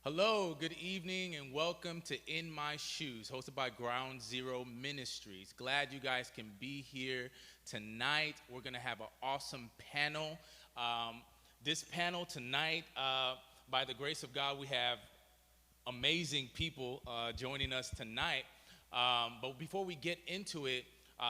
Hello, good evening, and welcome to In My Shoes, hosted by Ground Zero Ministries. Glad you guys can be here tonight. We're going to have an awesome panel. This panel tonight, by the grace of God, we have amazing people joining us tonight. But before we get into it,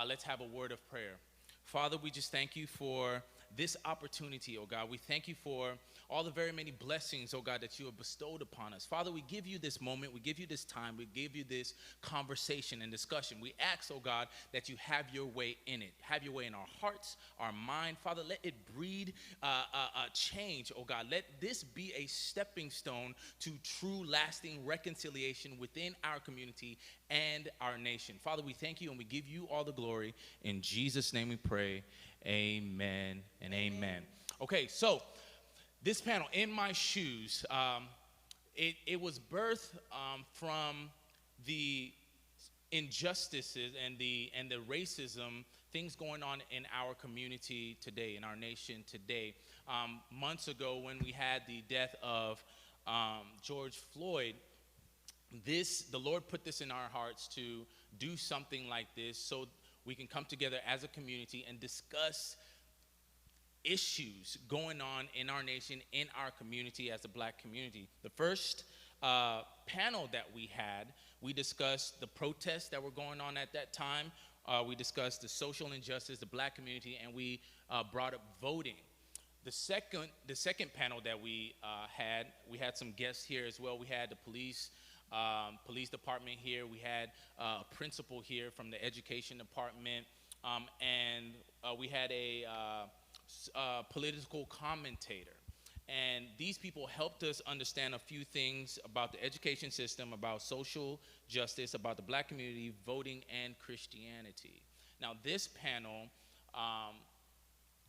let's have a word of prayer. Father, we just thank you for this opportunity, oh God. We thank you for all the very many blessings, oh God, that you have bestowed upon us. Father, we give you this moment, we give you this time, we give you this conversation and discussion. We ask, oh God, that you have your way in it. Have your way in our hearts, our mind. Father, let it breed change, oh God. Let this be a stepping stone to true, lasting reconciliation within our community and our nation. Father, we thank you and we give you all the glory. In Jesus' name we pray. Amen and amen. Okay, so this panel, In My Shoes, it was birthed from the injustices and the racism, things going on in our community today, in our nation today. Months ago, when we had the death of George Floyd, the Lord put this in our hearts to do something like this so we can come together as a community and discuss issues going on in our nation, in our community as a black community. The first panel that we had, we discussed the protests that were going on at that time. We discussed the social injustice, the black community, and we brought up voting. The second panel that we had some guests here as well. We had the police department here. We had a principal here from the education department, and we had a political commentator. And these people helped us understand a few things about the education system, about social justice, about the black community, voting, and Christianity. Now, this panel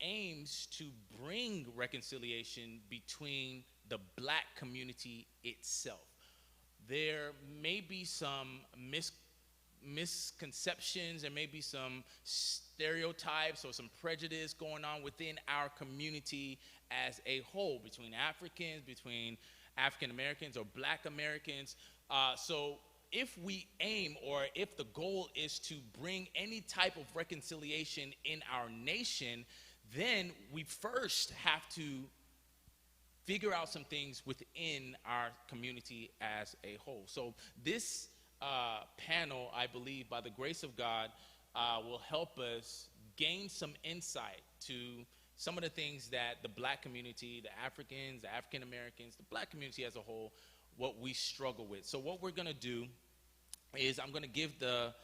aims to bring reconciliation between the black community itself. There may be some misconceptions, there may be some stereotypes or some prejudice going on within our community as a whole, between Africans, between African Americans or black Americans. So if we aim, or if the goal is to bring any type of reconciliation in our nation, then we first have to figure out some things within our community as a whole. So this panel, I believe, by the grace of God, will help us gain some insight to some of the things that the black community, the Africans, the African Americans, the black community as a whole, what we struggle with. So what we're going to do is I'm going to give the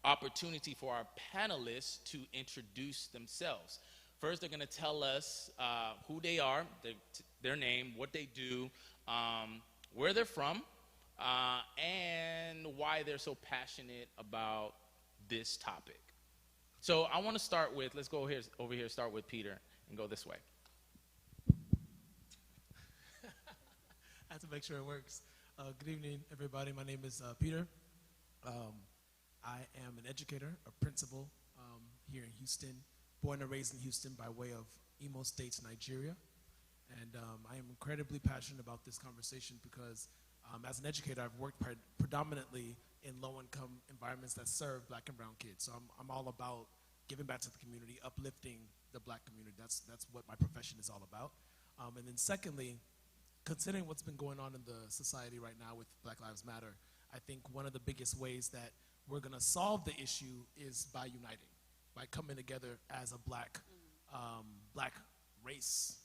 opportunity for our panelists to introduce themselves. First, they're going to tell us who they are, their name, what they do, where they're from, and why they're so passionate about this topic. So I want to start with, let's go over here, start with Peter, and go this way. I have to make sure it works. Good evening, everybody. My name is Peter. I am an educator, a principal here in Houston, born and raised in Houston by way of Imo State, Nigeria. And I am incredibly passionate about this conversation because as an educator, I've worked predominantly in low-income environments that serve black and brown kids. So I'm all about giving back to the community, uplifting the black community. That's what my profession is all about. And then secondly, considering what's been going on in the society right now with Black Lives Matter, I think one of the biggest ways that we're going to solve the issue is by uniting, by coming together as a black race,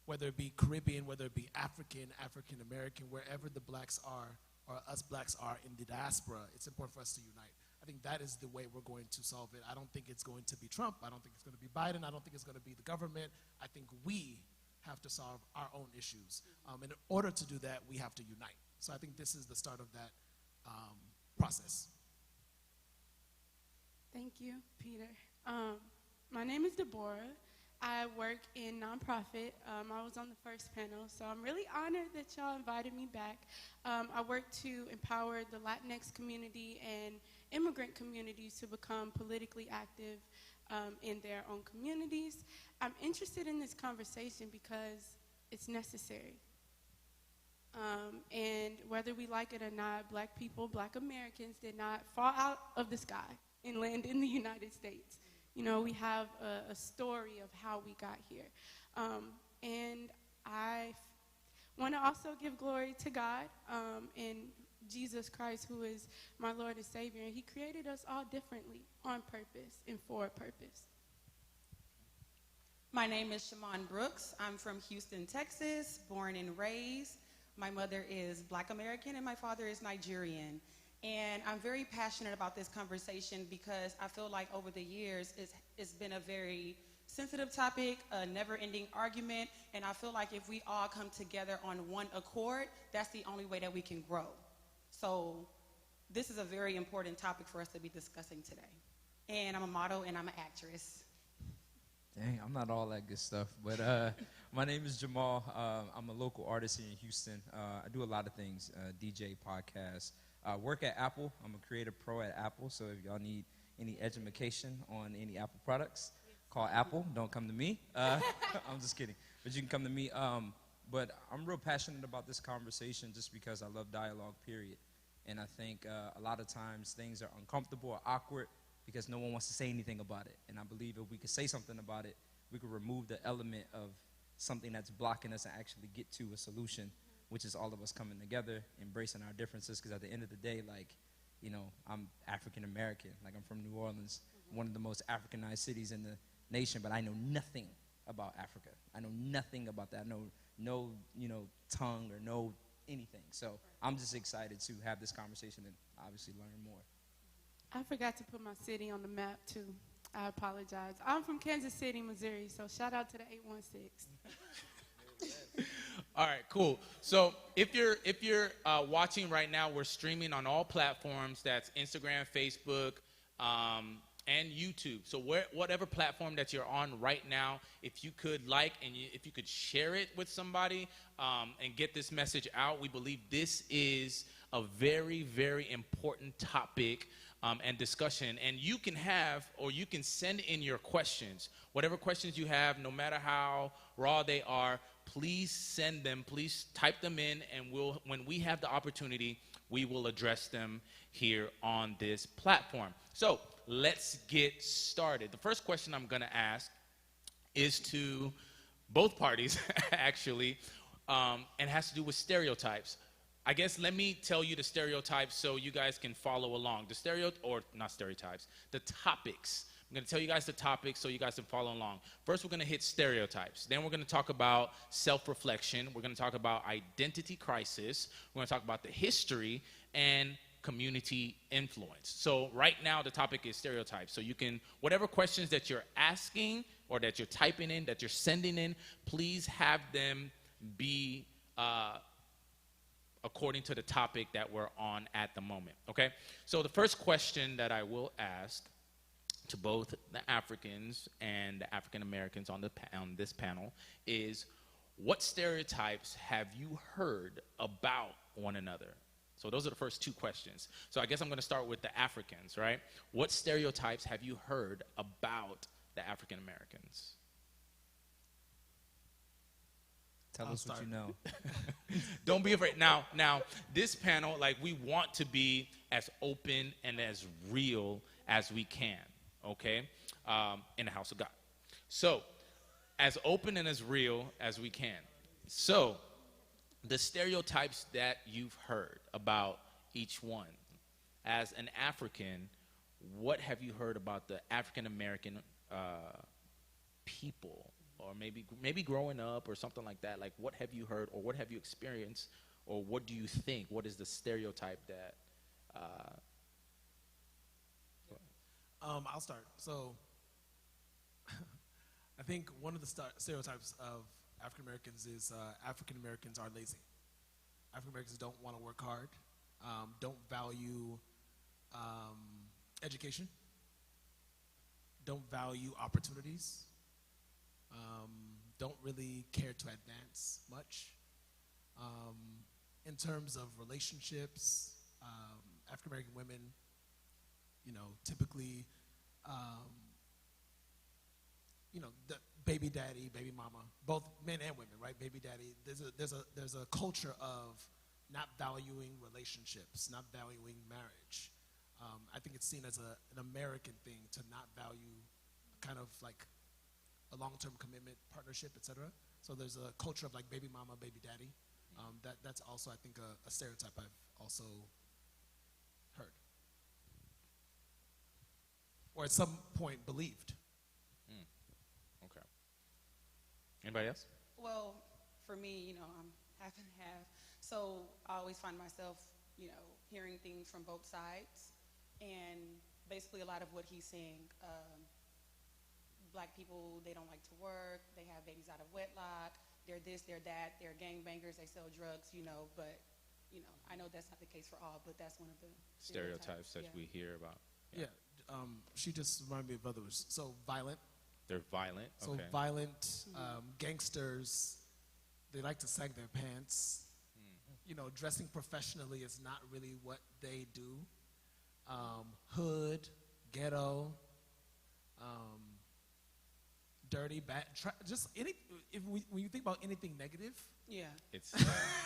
whether it be Caribbean, whether it be African, African American, wherever the blacks are, or us blacks are in the diaspora, it's important for us to unite. I think that is the way we're going to solve it. I don't think it's going to be Trump. I don't think it's going to be Biden. I don't think it's going to be the government. I think we have to solve our own issues. In order to do that, we have to unite. So I think this is the start of that process. Thank you, Peter. My name is Deborah. I work in nonprofit. I was on the first panel, so I'm really honored that y'all invited me back. I work to empower the Latinx community and immigrant communities to become politically active in their own communities. I'm interested in this conversation because it's necessary. And whether we like it or not, black people, black Americans did not fall out of the sky and land in the United States. You know, we have a story of how we got here. And I want to also give glory to God and Jesus Christ, who is my Lord and Savior. And he created us all differently on purpose and for a purpose. My name is Shamon Brooks. I'm from Houston, Texas, born and raised. My mother is Black American and my father is Nigerian. And I'm very passionate about this conversation because I feel like over the years it's been a very sensitive topic, a never-ending argument, and I feel like if we all come together on one accord, that's the only way that we can grow. So this is a very important topic for us to be discussing today. And I'm a model and I'm an actress. Dang, I'm not all that good stuff, but my name is Jamal. I'm a local artist here in Houston. I do a lot of things, DJ, podcast. Work at Apple. I'm a creative pro at Apple, so if y'all need any education on any Apple products, call Apple. Don't come to me. I'm just kidding, but you can come to me. But I'm real passionate about this conversation just because I love dialogue, period. And I think a lot of times things are uncomfortable or awkward because no one wants to say anything about it. And I believe if we could say something about it, we could remove the element of something that's blocking us and actually get to a solution, which is all of us coming together, embracing our differences, because at the end of the day, like, you know, I'm African American. Like, I'm from New Orleans, one of the most Africanized cities in the nation, but I know nothing about Africa. I know nothing about that. I know no, you know, tongue or no anything. So I'm just excited to have this conversation and obviously learn more. I forgot to put my city on the map, too. I apologize. I'm from Kansas City, Missouri, so shout out to the 816. All right, cool. So if you're watching right now, we're streaming on all platforms. That's Instagram, Facebook, and YouTube. So whatever platform that you're on right now, if you could like and if you could share it with somebody and get this message out, we believe this is a very, very important topic and discussion. And you can have, or you can send in your questions. Whatever questions you have, no matter how raw they are, please send them. Please type them in, and when we have the opportunity, we will address them here on this platform. So let's get started. The first question I'm going to ask is to both parties, actually, and has to do with stereotypes. I guess let me tell you the stereotypes so you guys can follow along. The topics. I'm going to tell you guys the topics so you guys can follow along. First, we're going to hit stereotypes. Then we're going to talk about self-reflection. We're going to talk about identity crisis. We're going to talk about the history and community influence. So right now, the topic is stereotypes. So you can, whatever questions that you're asking or that you're typing in, that you're sending in, please have them be according to the topic that we're on at the moment, okay? So the first question that I will ask to both the Africans and the African Americans on this panel is, what stereotypes have you heard about one another? So those are the first two questions. So I guess I'm going to start with the Africans, right? What stereotypes have you heard about the African Americans? Tell us what you know. Don't be afraid. Now, this panel, like, we want to be as open and as real as we can, okay, in the house of God. So, as open and as real as we can. So, the stereotypes that you've heard about each one. As an African, what have you heard about the African American people? Or maybe growing up or something like that. Like, what have you heard or what have you experienced or what do you think? What is the stereotype that I'll start. So I think one of the stereotypes of African Americans is African Americans are lazy. African Americans don't want to work hard, don't value education, don't value opportunities, don't really care to advance much. In terms of relationships, African American women, typically, baby daddy, baby mama, both men and women, right? Baby daddy. There's a culture of not valuing relationships, not valuing marriage. I think it's seen as an American thing to not value kind of like a long-term commitment, partnership, etc. So there's a culture of like baby mama, baby daddy. That's also, I think, a stereotype I've also heard. Or at some point believed. Okay. Anybody else? Well, for me, I'm half and half. So I always find myself, hearing things from both sides. And basically a lot of what he's saying, black people, they don't like to work, they have babies out of wedlock, they're this, they're that, they're gangbangers, they sell drugs, but, I know that's not the case for all, but that's one of the Stereotypes that we hear about. Yeah. She just reminded me of others. So violent. They're violent. So Okay. violent, gangsters, they like to sag their pants. Dressing professionally is not really what they do. Hood, ghetto, dirty, bad, just when you think about anything negative, Yeah. It's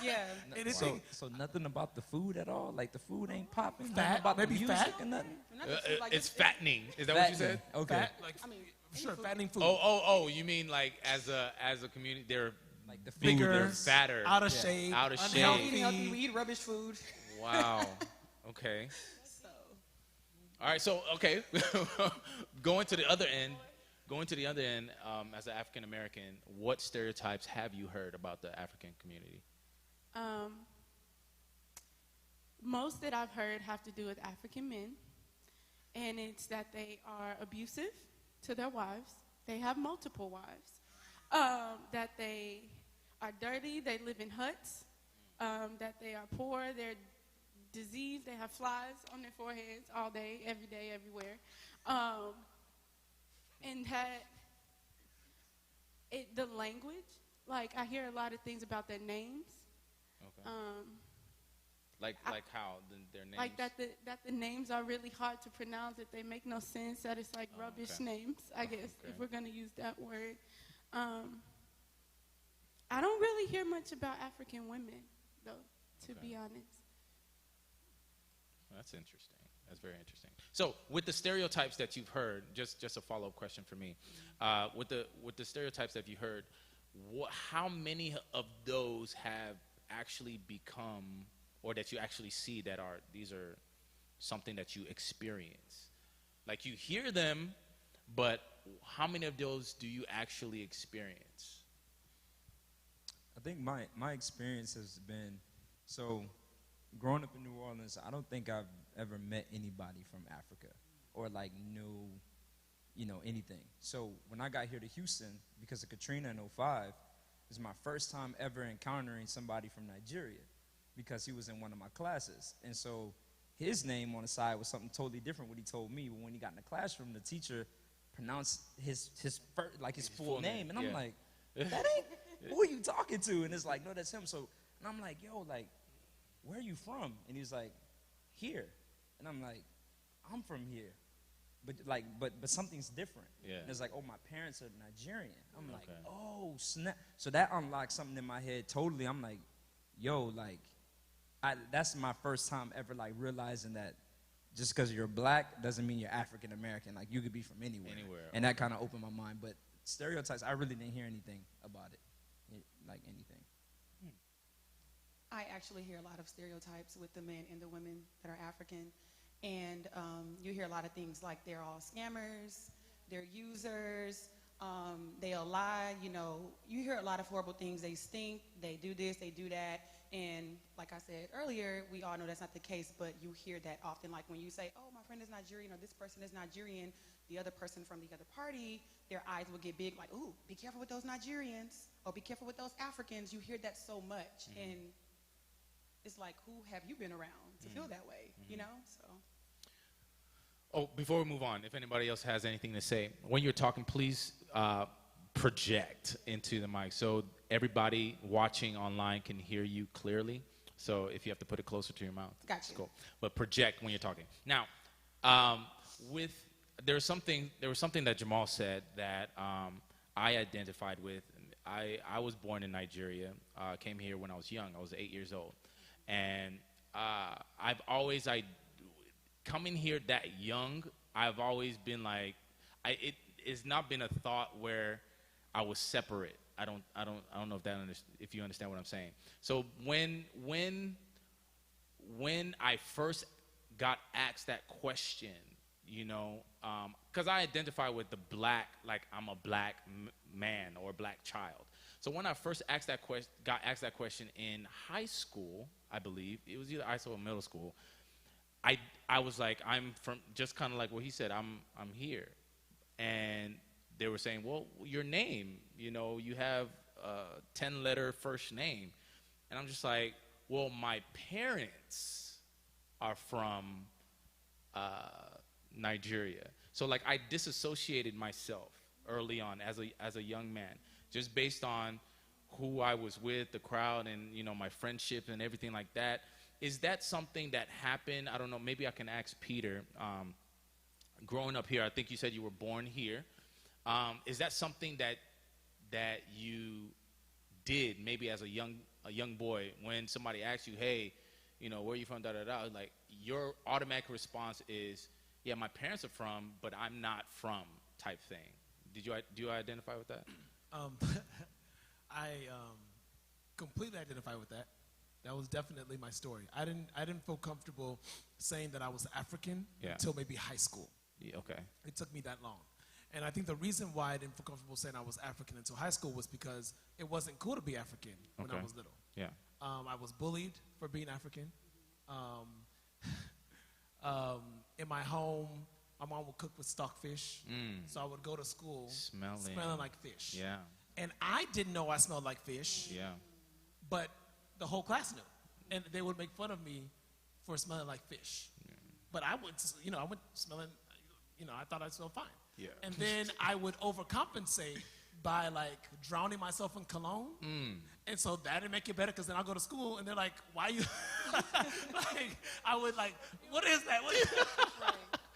Yeah. anything So nothing about the food at all? Like the food ain't popping? Fat, Nothing about maybe the music fat? or nothing? Not the food, like, it's fattening. Is that what you said? Okay. fat, like I mean, sure, food. fattening food. Oh, you mean like as a community, they're Like the food. Bigger, they're fatter. out of shape, Out of shape. We eat healthy, unhealthy. we eat rubbish food. Wow. Okay. So, All right. So okay, going to the other end. As an African American, what stereotypes have you heard about the African community? Most that I've heard have to do with African men, and it's that they are abusive to their wives. They have multiple wives. That they are dirty. They live in huts. That they are poor. They're diseased. They have flies on their foreheads all day, everywhere. And that the language, like I hear a lot of things about their names. Okay. Like how their names? Like that the names are really hard to pronounce, that they make no sense, that it's like rubbish okay. names, I guess, okay. if we're going to use that word. I don't really hear much about African women, though, to be honest. That's interesting. That's very interesting. So, with the stereotypes that you've heard, just a follow-up question for me. With the stereotypes that you heard, how many of those have actually become, or that you actually see that these are something that you experience? Like you hear them, but how many of those do you actually experience? I think my experience has been, so growing up in New Orleans, I don't think I've ever met anybody from Africa or like knew, anything. So when I got here to Houston, because of Katrina in 2005, it was my first time ever encountering somebody from Nigeria because he was in one of my classes. And so his name on the side was something totally different what he told me. But when he got in the classroom, the teacher pronounced his full name. And I'm like, that ain't, who are you talking to? And it's like, no, that's him. So, and I'm like, yo, like, where are you from? And he's like, here. And I'm like, I'm from here. But something's different. Yeah. And it's like, oh, my parents are Nigerian. I'm like, Okay. oh, snap. So that unlocked something in my head totally. I'm like, yo, like, that's my first time ever, like, realizing that just because you're black doesn't mean you're African American. Like, you could be from anywhere. And that kind of opened my mind. But stereotypes, I really didn't hear anything about it, like anything. I actually hear a lot of stereotypes with the men and the women that are African. And you hear a lot of things like they're all scammers, they're users, they'll lie, you hear a lot of horrible things. They stink, they do this, they do that. And like I said earlier, we all know that's not the case, but you hear that often. Like when you say, oh, my friend is Nigerian, or this person is Nigerian, the other person from the other party, their eyes will get big like, ooh, be careful with those Nigerians, or be careful with those Africans. You hear that so much. And it's like, who have you been around to feel that way, So. Oh, before we move on, if anybody else has anything to say, when you're talking, please project into the mic so everybody watching online can hear you clearly. So if you have to put it closer to your mouth, Gotcha. it's cool. But project when you're talking. Now, there was something that Jamal said that I identified with. I was born in Nigeria. Came here when I was young. I was 8 years old, and I've always coming here that young. I've always been like, it's not been a thought where I was separate. I don't know if you understand what I'm saying. So when I first got asked that question, you know, because I identify with the black, like I'm a black man or a black child. So when I first got asked that question in high school, I believe it was either high school or middle school, I was like, I'm from, just kind of like what he said, I'm here, and they were saying, well, your name, you know, you have a 10-letter first name, and I'm just like, well, my parents are from Nigeria. So like I disassociated myself early on as a young man, just based on who I was with, the crowd, and you know my friendships and everything like that. Is that something that happened? I don't know. Maybe I can ask Peter. Growing up here, I think you said you were born here. Is that something that you did maybe as a young boy when somebody asks you, hey, you know, where are you from, da da da? Like your automatic response is, yeah, my parents are from, but I'm not from, type thing. Do you identify with that? I completely identify with that. That was definitely my story. I didn't feel comfortable saying that I was African until maybe high school. Yeah, okay. It took me that long. And I think the reason why I didn't feel comfortable saying I was African until high school was because it wasn't cool to be African when I was little. Yeah. I was bullied for being African. In my home, my mom would cook with stockfish. So I would go to school smelling like fish. Yeah. And I didn't know I smelled like fish. Yeah. But the whole class knew. And they would make fun of me for smelling like fish. Yeah. But I went smelling, I thought I smelled fine. Yeah. And then I would overcompensate by like drowning myself in cologne. And so that didn't make it better because then I'll go to school and they're like, why you, like, I would like, what is that?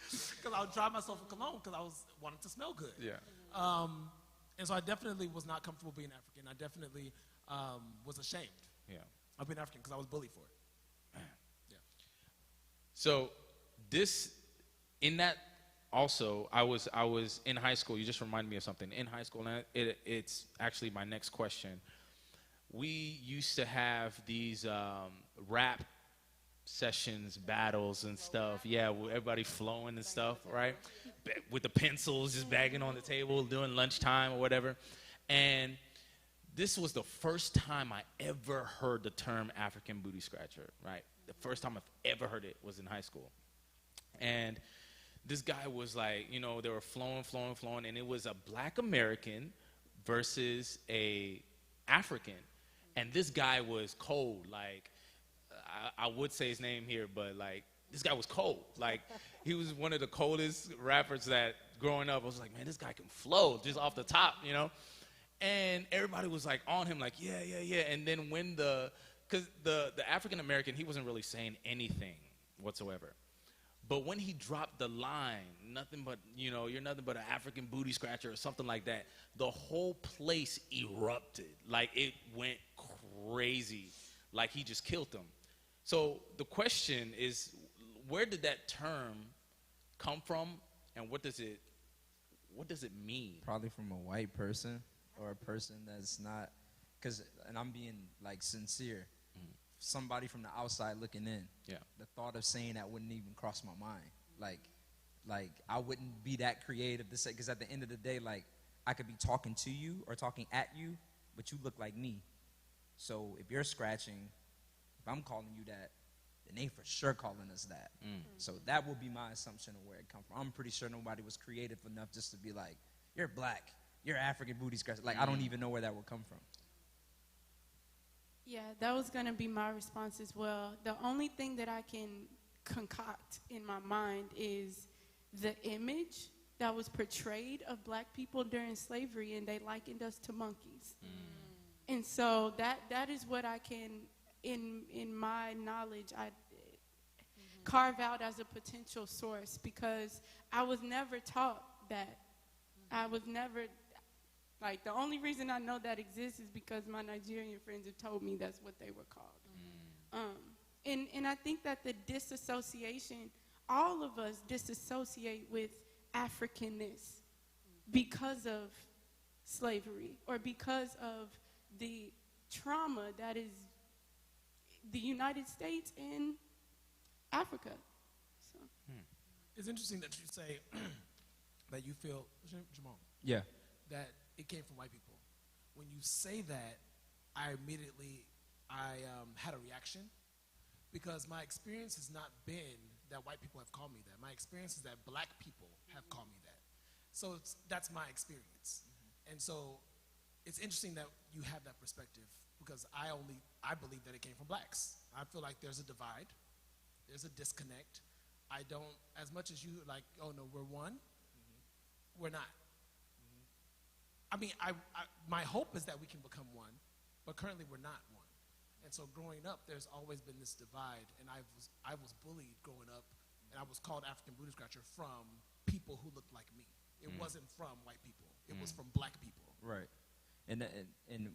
Because I would drown myself in cologne because I was wanting to smell good. Yeah. And so I definitely was not comfortable being African. I definitely was ashamed of being African because I was bullied for it. Yeah. So also, I was in high school. You just reminded me of something. In high school, and it's actually my next question. We used to have these rap sessions, battles and stuff. Yeah, with everybody flowing and stuff, right? With the pencils just bagging on the table during lunchtime or whatever. And this was the first time I ever heard the term African booty scratcher, right? The first time I've ever heard it was in high school. And this guy was like, you know, they were flowing, and it was a black American versus a African. And this guy was cold. Like, I would say his name here, but like, this guy was cold. Like, he was one of the coldest rappers that growing up, I was like, man, this guy can flow just off the top, you know? And everybody was like on him, like, yeah. And then when because the African American, he wasn't really saying anything whatsoever. But when he dropped the line, nothing but, you know, you're nothing but an African booty scratcher or something like that, the whole place erupted. Like, it went crazy. Like, he just killed them. So the question is, where did that term come from, and what does it mean? Probably from a white person or a person that's not, and I'm being like sincere, somebody from the outside looking in. Yeah. The thought of saying that wouldn't even cross my mind. Like I wouldn't be that creative to say, because at the end of the day, like, I could be talking to you or talking at you, but you look like me. So if you're scratching, if I'm calling you that, then they for sure calling us that. So that would be my assumption of where it come from. I'm pretty sure nobody was creative enough just to be like, you're black, you're African booty scratcher. Like, I don't even know where that would come from. Yeah, that was going to be my response as well. The only thing that I can concoct in my mind is the image that was portrayed of black people during slavery, and they likened us to monkeys. And so that is what I can, in my knowledge, I carve out as a potential source, because I was never taught that. I was never, Like, the only reason I know that exists is because my Nigerian friends have told me that's what they were called. And I think that the disassociation, all of us disassociate with Africanness because of slavery or because of the trauma that is the United States and Africa. So. It's interesting that you say that you feel, Jamal, Yeah. that it came from white people. When you say that, I immediately had a reaction because my experience has not been that white people have called me that. My experience is that black people have called me that. So that's my experience. And so it's interesting that you have that perspective because I believe that it came from blacks. I feel like there's a divide, there's a disconnect. I don't, as much as you like, oh no, we're one, we're not. I mean, my hope is that we can become one, but currently we're not one. And so growing up, there's always been this divide, and I was bullied growing up, and I was called African booty scratcher from people who looked like me. It wasn't from white people. It was from black people. Right. And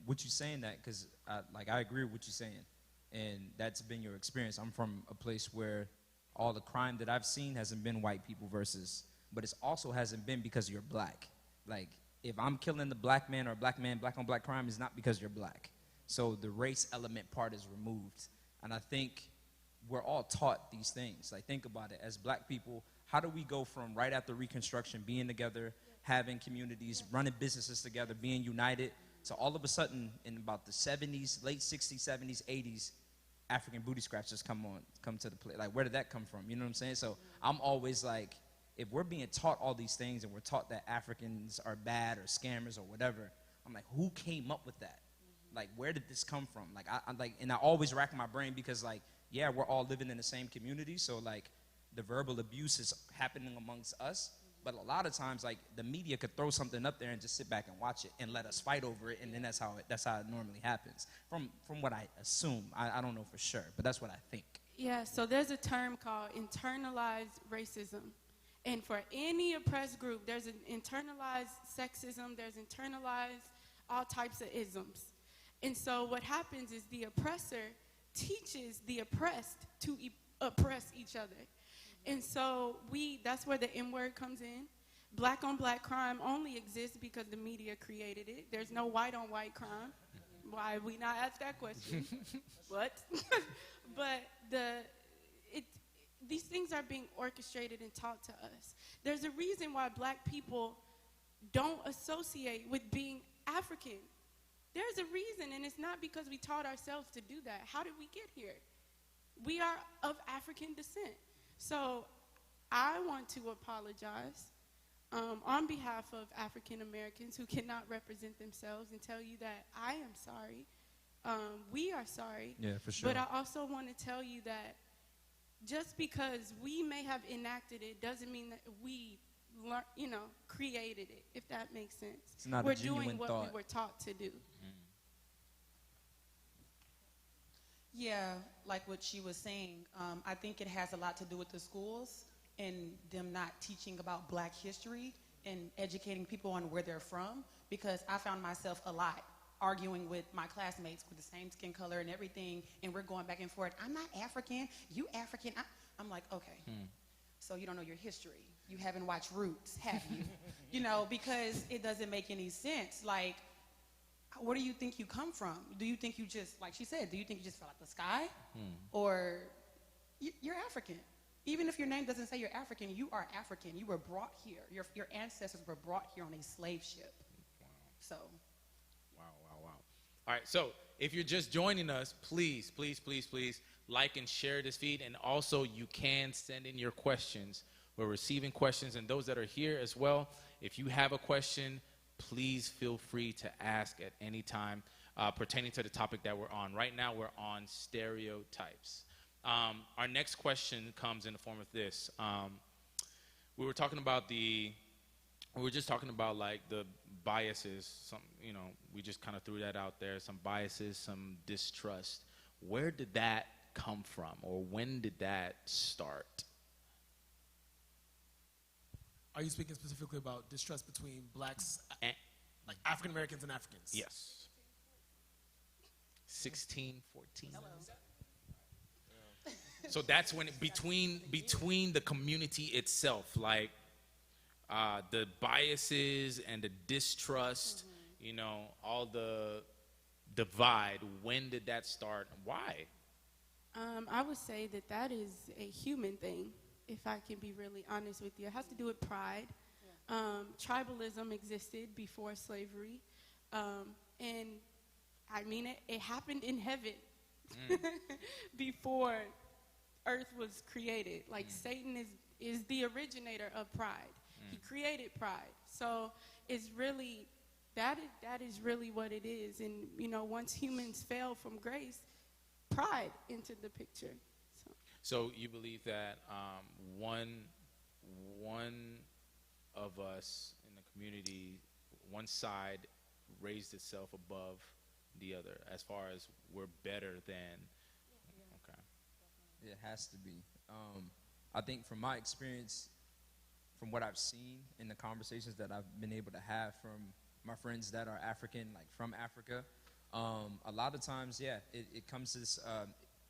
what you saying that, because I agree with what you're saying, and that's been your experience. I'm from a place where all the crime that I've seen hasn't been white people versus, but it also hasn't been because you're black. Like, if I'm killing the black man or black on black crime, it's not because you're black. So the race element part is removed. And I think we're all taught these things. Like, think about it. As black people, how do we go from right after Reconstruction, being together, having communities, running businesses together, being united, so all of a sudden, in about the 70s, late 60s, 70s, 80s, African booty scratchers come to the play. Like, where did that come from? You know what I'm saying? So I'm always like, if we're being taught all these things and we're taught that Africans are bad or scammers or whatever, I'm like, who came up with that? Like, where did this come from? Like, and I always rack my brain because, like, yeah, we're all living in the same community, so like, the verbal abuse is happening amongst us. But a lot of times, like, the media could throw something up there and just sit back and watch it and let us fight over it, and then that's how it normally happens. From what I assume, I don't know for sure, but that's what I think. Yeah, so there's a term called internalized racism. And for any oppressed group, there's an internalized sexism, there's internalized all types of isms. And so what happens is the oppressor teaches the oppressed to oppress each other. And so that's where the N-word comes in. Black on black crime only exists because the media created it. There's no white on white crime. Why we not ask that question? What? But these things are being orchestrated and taught to us. There's a reason why black people don't associate with being African. There's a reason, and it's not because we taught ourselves to do that. How did we get here? We are of African descent. So I want to apologize on behalf of African Americans who cannot represent themselves and tell you that I am sorry. We are sorry. Yeah, for sure. But I also want to tell you that just because we may have enacted it doesn't mean that we created it, if that makes sense. It's not We're a genuine doing what thought. we were taught to do. Yeah, like what she was saying, I think it has a lot to do with the schools and them not teaching about black history and educating people on where they're from, because I found myself a lot arguing with my classmates with the same skin color and everything, and we're going back and forth. I'm not African, you African. I'm like, okay, so you don't know your history. You haven't watched Roots, have you? Because it doesn't make any sense. Like, where do you think you come from? Do you think you just, like she said, do you think you just fell out the sky? Or you're African. Even if your name doesn't say you're African, you are African. You were brought here. Your ancestors were brought here on a slave ship. Wow. So. Wow. All right, so if you're just joining us, please like and share this feed. And also, you can send in your questions. We're receiving questions. And those that are here as well, if you have a question, please feel free to ask at any time pertaining to the topic that we're on. Right now, we're on stereotypes. Our next question comes in the form of this. We were just talking about like the biases. We just kind of threw that out there. Some biases, some distrust. Where did that come from, or when did that start? Are you speaking specifically about distrust between blacks? Like African Americans and Africans. Yes. 16, 14. So that's when between the community itself, like the biases and the distrust, you know, all the divide. When did that start? Why? I would say that that is a human thing, if I can be really honest with you. It has to do with pride. Tribalism existed before slavery. And I mean, it happened in heaven before earth was created. Like Satan is the originator of pride. He created pride. So it's really, that is really what it is. And, you know, once humans fell from grace, pride entered the picture. So you believe that one of us in the community, one side raised itself above the other, as far as we're better than. Okay. It has to be. I think from my experience, from what I've seen in the conversations that I've been able to have from my friends that are African, like from Africa, a lot of times, it comes to this,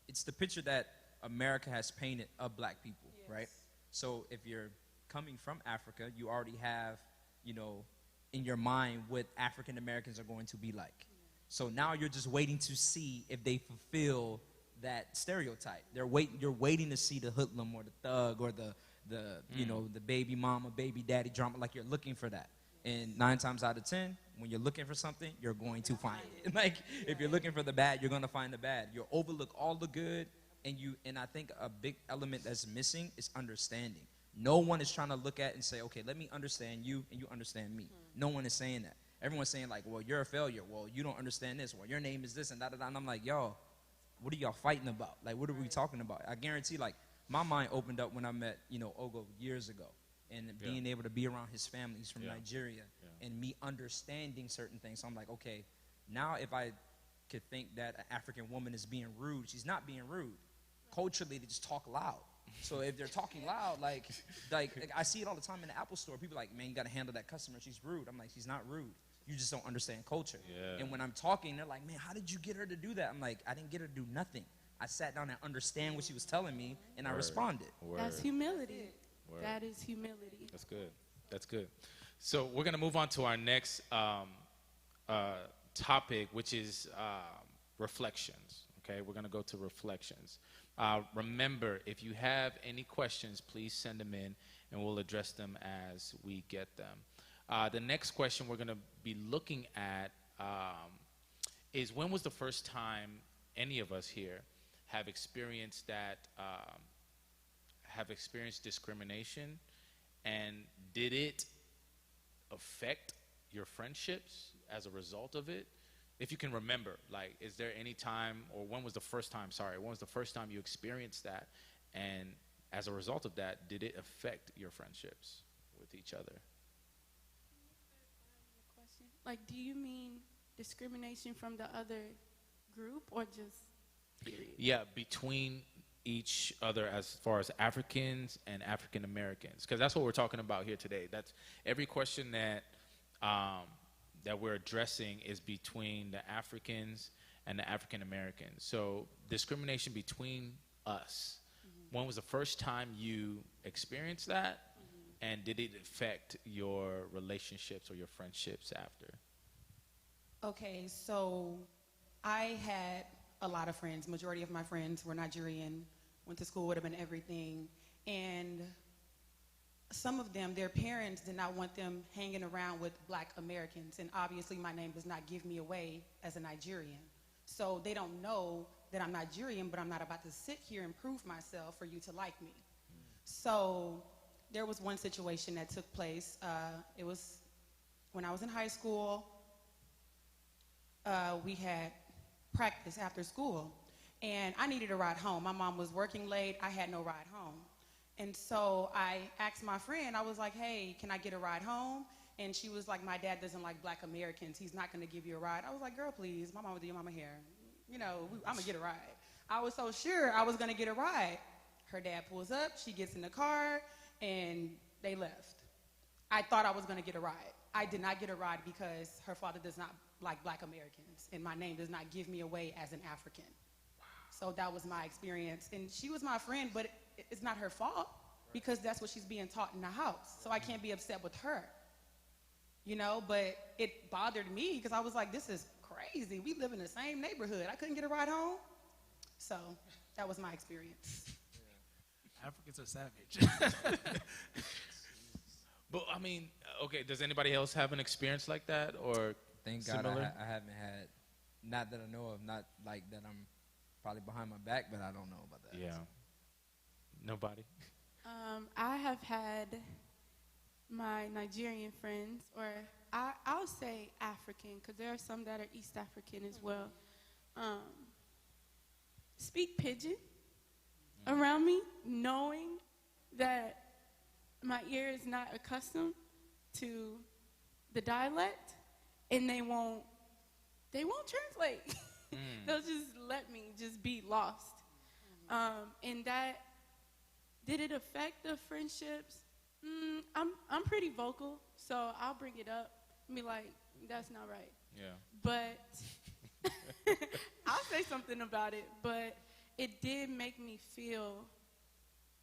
it's the picture that America has painted of black people, right? So if you're coming from Africa, you already have, you know, in your mind what African Americans are going to be like. So now you're just waiting to see if they fulfill that stereotype. You're waiting to see the hoodlum or the thug or the you know, the baby mama, baby daddy drama. Like, you're looking for that. And 9 times out of 10, when you're looking for something, you're going to find it. Like, if you're looking for the bad, you're going to find the bad. You'll overlook all the good, and I think a big element that's missing is understanding. No one is trying to look at and say, okay, let me understand you and you understand me. No one is saying that. Everyone's saying, like, well, you're a failure. Well, you don't understand this. Well, your name is this and da da da. And I'm like, yo, what are y'all fighting about? Like, what are we talking about? I guarantee, like, my mind opened up when I met, you know, Ogo years ago. And being able to be around his family. He's from Nigeria. And me understanding certain things. So I'm like, okay, now if I could think that an African woman is being rude, she's not being rude. Culturally, they just talk loud. So if they're talking loud, like I see it all the time in the Apple store. People are like, man, you got to handle that customer. She's rude. I'm like, she's not rude. You just don't understand culture. Yeah. And when I'm talking, they're like, man, how did you get her to do that? I'm like, I didn't get her to do nothing. I sat down and understand what she was telling me, and I responded. That's humility. Word. That is humility. That's good. That's good. So we're going to move on to our next topic, which is reflections. Okay, we're going to go to reflections. Remember, if you have any questions, please send them in, and we'll address them as we get them. The next question we're going to be looking at is, when was the first time any of us here have experienced discrimination, and did it affect your friendships as a result of it? If you can remember, like, is there any time, or when was the first time you experienced that, and as a result of that, did it affect your friendships with each other? Like, do you mean discrimination from the other group, or just period? Yeah, between each other, as far as Africans and African Americans, because that's what we're talking about here today. That's every question that we're addressing is between the Africans and the African Americans. So discrimination between us. When was the first time you experienced that, and did it affect your relationships or your friendships after? Okay, so I had a lot of friends. Majority of my friends were Nigerian, went to school with them and everything. And some of them, their parents did not want them hanging around with black Americans. And obviously my name does not give me away as a Nigerian. So they don't know that I'm Nigerian, but I'm not about to sit here and prove myself for you to like me. So there was one situation that took place. It was when I was in high school. We had practice after school, and I needed a ride home. My mom was working late. I had no ride home. And so I asked my friend, I was like, hey, can I get a ride home? And she was like, my dad doesn't like black Americans. He's not going to give you a ride. I was like, girl, please, my mama do your mama hair. You know, I'm going to get a ride. I was so sure I was going to get a ride. Her dad pulls up. She gets in the car, and they left. I thought I was going to get a ride. I did not get a ride because her father does not like black Americans, and my name does not give me away as an African. So that was my experience. And she was my friend, but it's not her fault because that's what she's being taught in the house. So I can't be upset with her, you know, but it bothered me because I was like, this is crazy. We live in the same neighborhood. I couldn't get a ride home. So that was my experience. Africans are savage. But I mean, okay, does anybody else have an experience like that or Thank God similar? I haven't had, not that I know of, not like that I'm probably behind my back, but I don't know about that. Yeah. Nobody? I have had my Nigerian friends, or I'll say African, because there are some that are East African as well, speak pidgin around me, knowing that my ear is not accustomed to the dialect, and they won't translate. They'll just let me just be lost. And that, did it affect the friendships? I'm pretty vocal, so I'll bring it up and be like, that's not right. Yeah. But I'll say something about it, but it did make me feel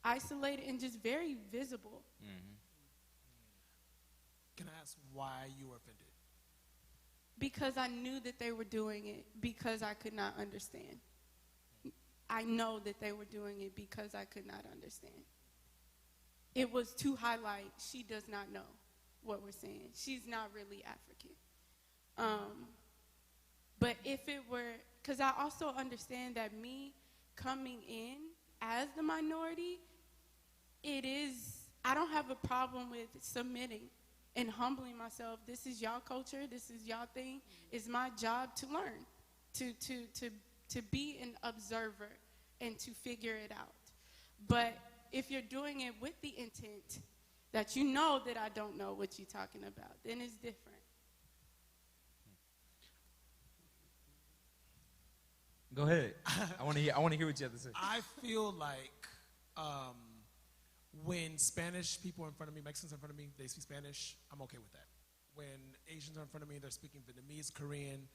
isolated and just very visible. Can I ask why you were offended? Because I knew that they were doing it because I could not understand. I know that they were doing it because I could not understand. It was to highlight she does not know what we're saying. She's not really African. But if it were, because I also understand that me coming in as the minority, I don't have a problem with submitting and humbling myself. This is y'all culture. This is y'all thing. It's my job to learn, to be an observer and to figure it out. But if you're doing it with the intent that you know that I don't know what you're talking about, then it's different. Go ahead. I want to hear what you have to say. I feel like when Spanish people are in front of me, Mexicans in front of me, they speak Spanish, I'm okay with that. When Asians are in front of me, they're speaking Vietnamese, Korean,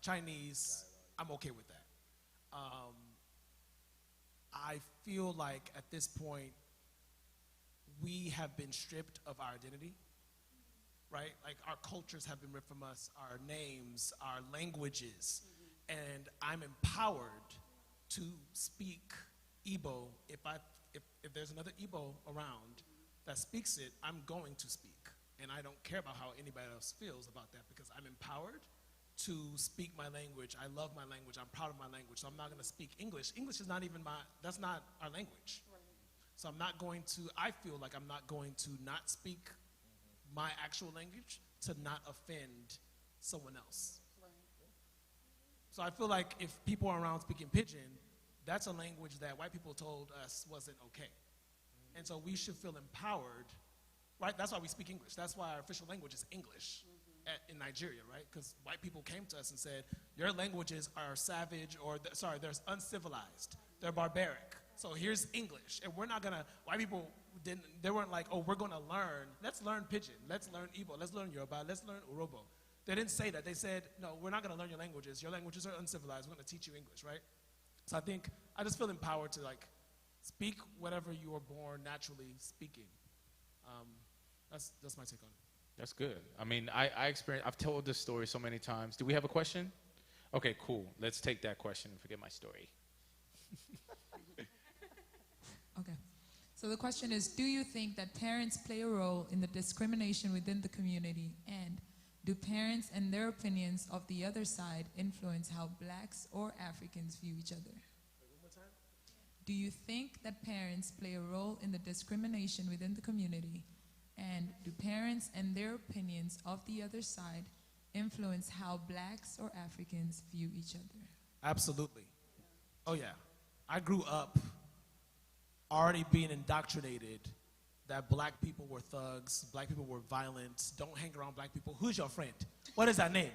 Chinese, I'm okay with that. I feel like at this point, we have been stripped of our identity, right? Like our cultures have been ripped from us, our names, our languages, and I'm empowered to speak Igbo. If there's another Igbo around that speaks it, I'm going to speak. And I don't care about how anybody else feels about that because I'm empowered to speak my language. I love my language. I'm proud of my language. So I'm not going to speak English. English is not even that's not our language. Right. So I feel like I'm not going to not speak my actual language to not offend someone else. Right. So I feel like if people are around speaking pidgin, that's a language that white people told us wasn't okay. And so we should feel empowered, right? That's why we speak English. That's why our official language is English in Nigeria, right? Because white people came to us and said, your languages are savage they're uncivilized. They're barbaric. So here's English. And we're not gonna, white people they weren't like, oh, we're gonna let's learn Pidgin, let's learn Igbo, let's learn Yoruba, let's learn Urobo. They didn't say that. They said, no, we're not gonna learn your languages. Your languages are uncivilized. We're gonna teach you English, right? So I just feel empowered to speak whatever you were born naturally speaking. That's my take on it. That's good. I mean, I've told this story so many times. Do we have a question? Okay, cool. Let's take that question and forget my story. Okay. So the question is, do you think that parents play a role in the discrimination within the community? And do parents and their opinions of the other side influence how blacks or Africans view each other? Wait, one more time? Do you think that parents play a role in the discrimination within the community? And do parents and their opinions of the other side influence how blacks or Africans view each other? Absolutely. Oh, yeah. I grew up already being indoctrinated that black people were thugs, black people were violent, don't hang around black people. Who's your friend? What is that name?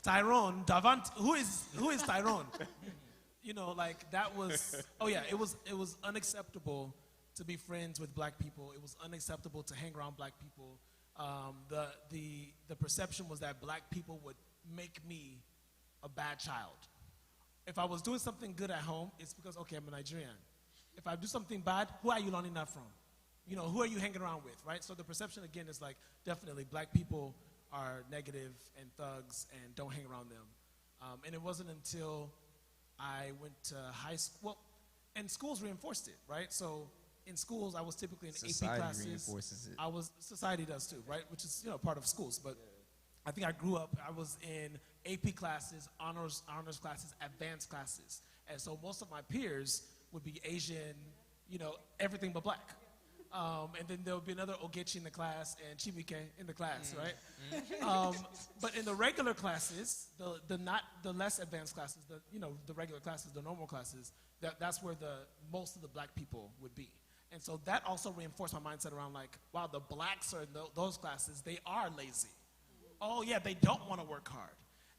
Tyrone, Davant, who is Tyrone? That was, oh yeah, it was unacceptable to be friends with black people. It was unacceptable to hang around black people. The perception was that black people would make me a bad child. If I was doing something good at home, it's because, okay, I'm a Nigerian. If I do something bad, who are you learning that from? You know, who are you hanging around with, right? So the perception, again, is like, definitely black people are negative and thugs and don't hang around them. And it wasn't until I went to high school, well, and schools reinforced it, right? So in schools, I was typically in Society AP classes. reinforces it. Society does too, right? Which is, part of schools. But I think I grew up, I was in AP classes, honors classes, advanced classes. And so most of my peers would be Asian, everything but black. And then there would be another Ogechi in the class and Chimike in the class, right? But in the regular classes, the less advanced classes, the regular classes, the normal classes, that's where most of the black people would be. And so that also reinforced my mindset around like, wow, the blacks are in those classes, they are lazy. Oh yeah, they don't want to work hard.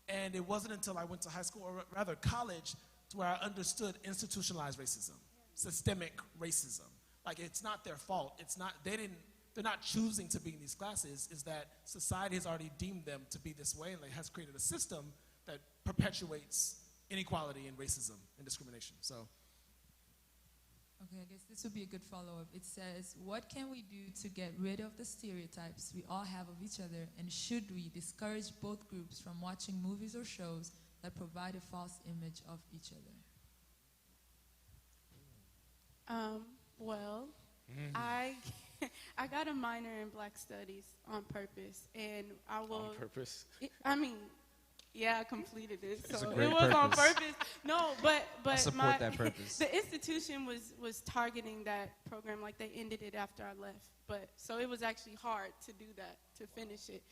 And it wasn't until I went to high school, or rather college, to where I understood institutionalized racism, systemic racism. Like, it's not their fault. They're not choosing to be in these classes. Is that society has already deemed them to be this way, and it has created a system that perpetuates inequality and racism and discrimination. So, Okay, I guess this would be a good follow-up. It says, what can we do to get rid of the stereotypes we all have of each other, and should we discourage both groups from watching movies or shows that provide a false image of each other? Well, I got a minor in Black Studies on purpose, and I will. On purpose? Yeah, I completed it, It's so a great it was on purpose. purpose. No, but I support that purpose. The institution was targeting that program, like they ended it after I left. But so it was actually hard to do that, to finish it.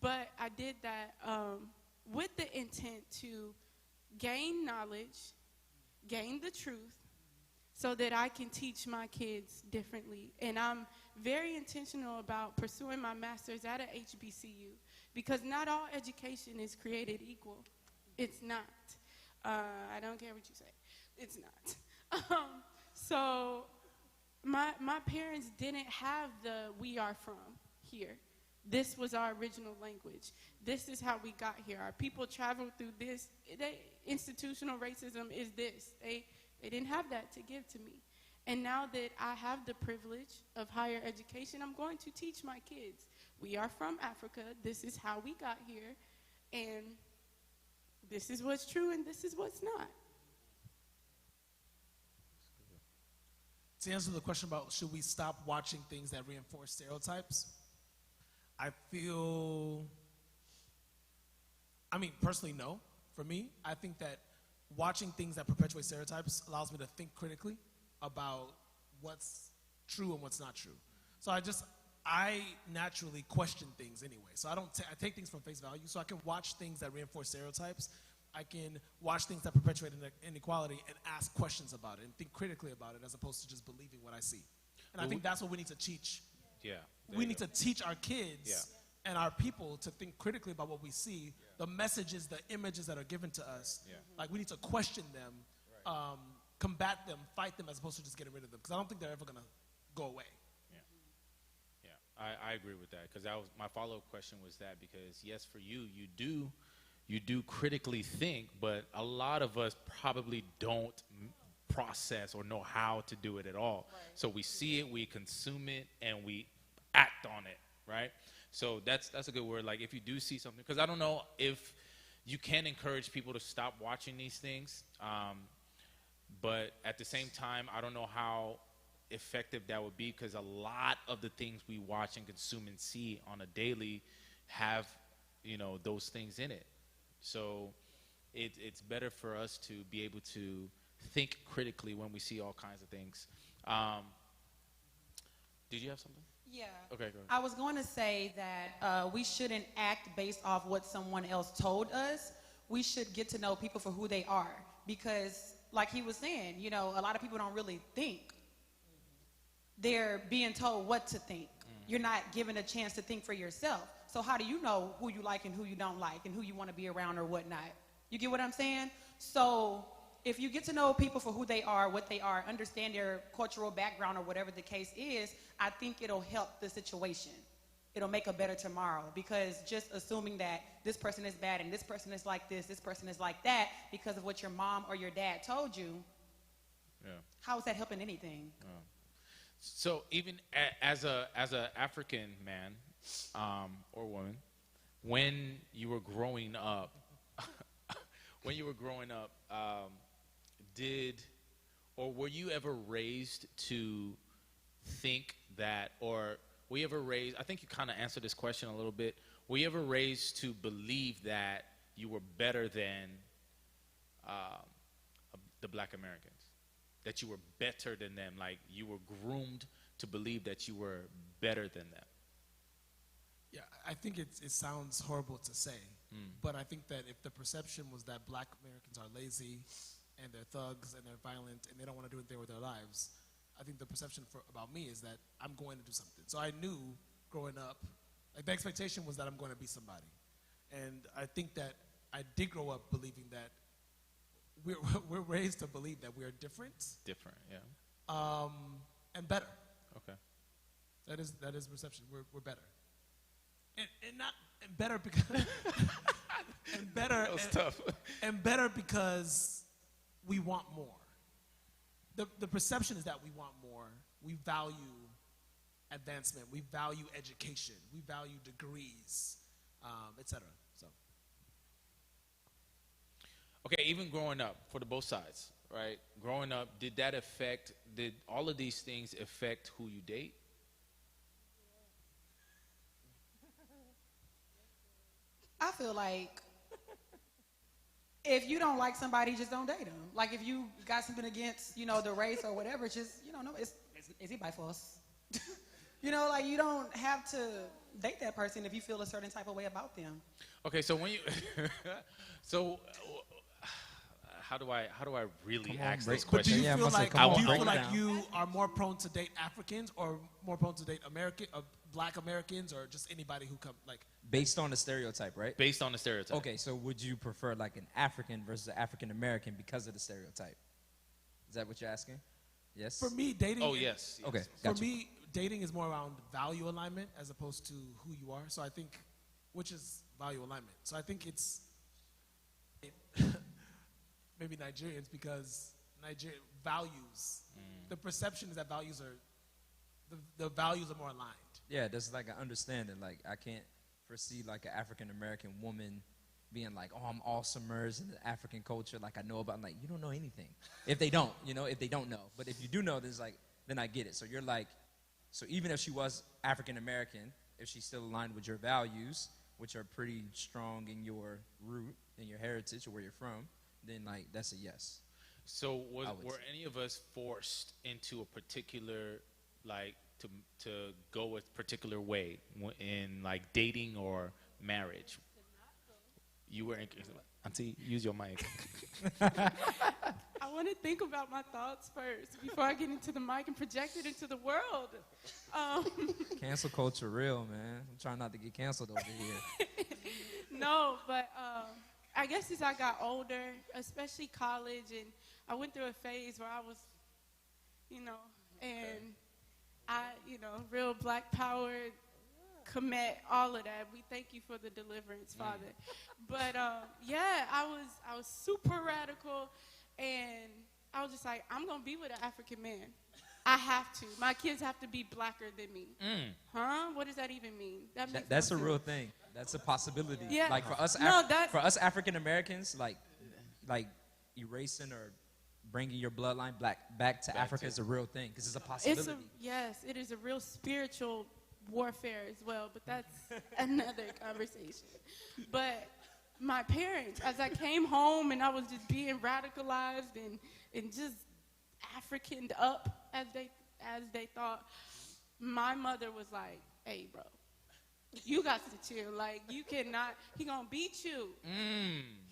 But I did that with the intent to gain knowledge, gain the truth, so that I can teach my kids differently. And I'm very intentional about pursuing my master's at a HBCU, because not all education is created equal. It's not. I don't care what you say. It's not. So my parents didn't have the "we are from" here. This was our original language. This is how we got here. Our people traveled through this. Institutional racism is this. They didn't have that to give to me. And now that I have the privilege of higher education, I'm going to teach my kids. We are from Africa. This is how we got here. And this is what's true and this is what's not. to answer the question about should we stop watching things that reinforce stereotypes, I feel, personally, no. For me, I think that watching things that perpetuate stereotypes allows me to think critically about what's true and what's not true. So I naturally question things anyway. So I take things from face value. So I can watch things that reinforce stereotypes. I can watch things that perpetuate inequality and ask questions about it and think critically about it as opposed to just believing what I see. And I think that's what we need to teach. Yeah. We need to teach our kids and our people to think critically about what we see, the messages, the images that are given to us. Yeah. Like, we need to question them, combat them, fight them, as opposed to just getting rid of them. Because I don't think they're ever going to go away. I agree with that, because my follow-up question was that, because yes, for you do critically think, but a lot of us probably don't process or know how to do it at all. Right. So we see it, we consume it, and we act on it, right? So that's a good word. Like, if you do see something, because I don't know if you can encourage people to stop watching these things, but at the same time, I don't know how effective that would be, because a lot of the things we watch and consume and see on a daily have, those things in it. So it's better for us to be able to think critically when we see all kinds of things. Did you have something? Yeah. Okay, go ahead. I was going to say that we shouldn't act based off what someone else told us. We should get to know people for who they are, because like he was saying, a lot of people don't really think. They're being told what to think. You're not given a chance to think for yourself. So how do you know who you like and who you don't like and who you want to be around or whatnot? You get what I'm saying? So if you get to know people for who they are, what they are, understand their cultural background or whatever the case is, I think it'll help the situation. It'll make a better tomorrow, because just assuming that this person is bad and this person is like this person is like that because of what your mom or your dad told you, how is that helping anything? So even as a African man or woman, when you were growing up, were you ever raised to think that, or were you ever raised, I think you kind of answered this question a little bit, were you ever raised to believe that you were better than the black Americans? That you were better than them, like you were groomed to believe that you were better than them? Yeah, I think it sounds horrible to say, but I think that if the perception was that black Americans are lazy and they're thugs and they're violent and they don't want to do anything with their lives, I think the perception about me is that I'm going to do something. So I knew growing up, like the expectation was that I'm going to be somebody. And I think that I did grow up believing that we're raised to believe that we are different. Different, yeah. And better. Okay. That is perception. We're better. And not and better because and better. That was tough. And better because we want more. The perception is that we want more. We value advancement. We value education. We value degrees, etc. So. Okay, even growing up, for the both sides, right? Growing up, did all of these things affect who you date? I feel like if you don't like somebody, just don't date them. Like if you got something against, the race or whatever, just, no, it's anybody false. Like you don't have to date that person if you feel a certain type of way about them. Okay, so when you, how do I really ask this But do question? you feel like down. you are more prone to date Africans or more prone to date Black Americans or just anybody who come like? Based on the stereotype, right? Based on the stereotype. Okay, so would you prefer like an African versus an African American because of the stereotype? Is that what you're asking? Yes. For me, dating. Oh yes. Okay. For Gotcha. me, dating is more around value alignment as opposed to who you are. So I think, which is value alignment. So I think maybe Nigerians because Nigeria values. The perception is that values are the values are more aligned. Yeah, there's like an understanding. Like I can't foresee like an African American woman being like, oh, I'm all submerged in the African culture, like I know about. I'm like, you don't know anything. If they don't, if they don't know. But if you do know, then I get it. So you're like, so even if she was African American, if she's still aligned with your values, which are pretty strong in your root, in your heritage, or where you're from, then like that's a yes. So were any of us forced into a particular to go a particular way in like dating or marriage? You were Auntie, use your mic. I want to think about my thoughts first before I get into the mic and project it into the world. Cancel culture real, man. I'm trying not to get canceled over here. No, but I guess as I got older, especially college, and I went through a phase where I was, and I, real black power, commit all of that. We thank you for the deliverance, Father. But yeah, I was super radical, and I was just like, I'm gonna be with an African man. I have to. My kids have to be blacker than me. Huh? What does that even mean? That's a real thing. That's a possibility. Yeah. Like for us, for us African Americans, like erasing or bringing your bloodline back to Africa is a real thing because it's a possibility. Yes, it is a real spiritual warfare as well, but that's another conversation. But my parents, as I came home and I was just being radicalized and just Africaned up as they thought, my mother was like, hey, bro, you got to chill. Like, you cannot, he gonna beat you.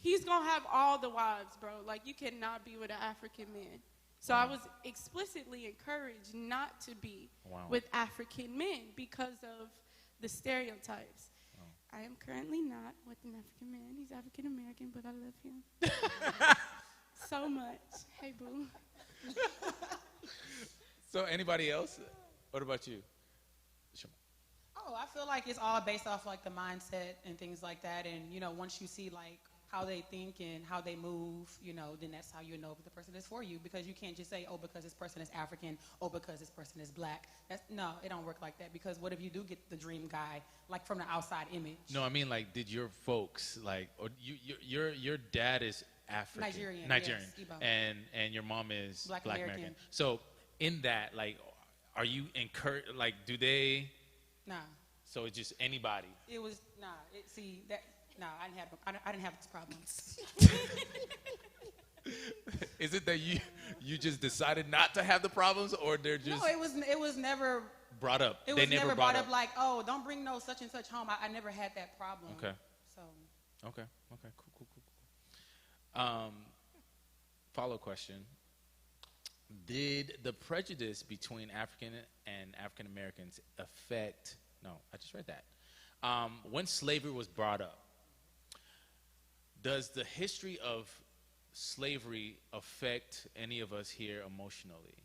He's gonna have all the wives, bro. Like, you cannot be with an African man. So I was explicitly encouraged not to be with African men because of the stereotypes. I am currently not with an African man. He's African American, but I love him. so much. Hey, boo. So anybody else? What about you? Oh, I feel like it's all based off like the mindset and things like that. And you know, once you see like how they think and how they move, you know, then that's how you know if the person is for you. Because you can't just say, oh, because this person is African, oh, because this person is black. No, it don't work like that. Because what if you do get the dream guy, like from the outside image? No, I mean like, did your folks like, or your dad is African, Nigerian, yes, Igbo. and your mom is Black Black American. American. So in that, like, are you encouraged? Like, do they? Nah, So it's just anybody. it was nah. See that. Nah, I didn't have those problems. Is it that you just decided not to have the problems, or they're just No, it was never. brought up? It They was never brought brought up like, oh, don't bring no such and such home. I never had that problem. Okay. So Okay. Cool. Follow question. Did the prejudice between African and African Americans affect, no, I just read that. When slavery was brought up, does the history of slavery affect any of us here emotionally?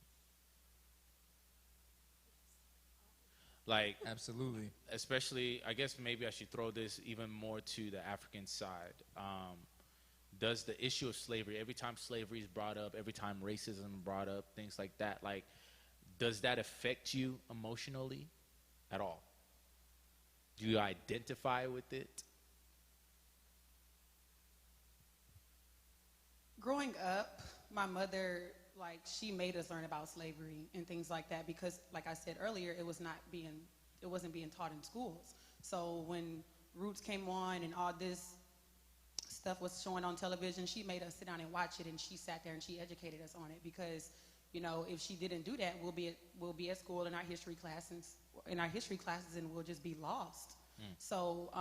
Like, Absolutely. especially, I guess maybe I should throw this even more to the African side. Does the issue of slavery, every time slavery is brought up, every time racism is brought up, things like that, like, does that affect you emotionally at all? Do you identify with it? growing up, my mother, like, she made us learn about slavery and things like that because, like I said earlier, it wasn't being taught in schools. So when Roots came on and all this stuff was showing on television, she made us sit down and watch it, and she sat there and she educated us on it because, you know, if she didn't do that, we'll be at school in our history classes, and we'll just be lost. So,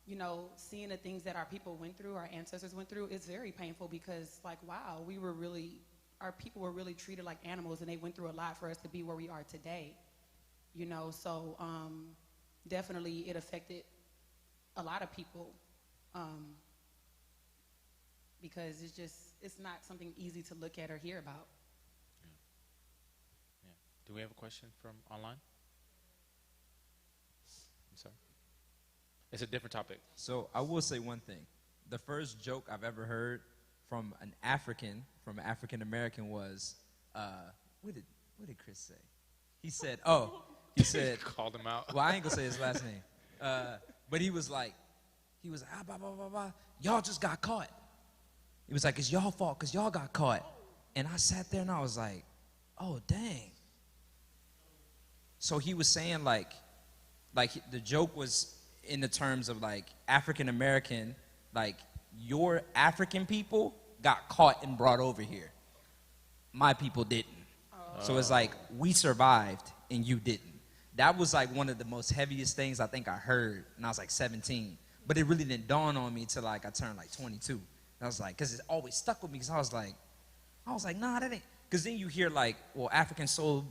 you know, seeing the things that our people went through, our ancestors went through, is very painful because, like, wow, our people were really treated like animals, and they went through a lot for us to be where we are today. You know, so definitely it affected a lot of people because it's not something easy to look at or hear about. Yeah. Do we have a question from online? I'm sorry. It's a different topic. So I will say one thing. The first joke I've ever heard from an African American was, what did Chris say? He said, Called him out. well, I ain't gonna say his last name. But he was like, blah, blah, blah, blah. Y'all just got caught. He was like, it's y'all fault because y'all got caught. And I sat there and I was like, oh, dang. So he was saying like the joke was in the terms of like African American, like your African people got caught and brought over here. My people didn't. So it's like we survived and you didn't. That was like one of the most heaviest things I think I heard when I was like 17. But it really didn't dawn on me until like I turned like 22. And I was like, because it always stuck with me because I was like, nah, that ain't. Because then you hear like, well, Africans sold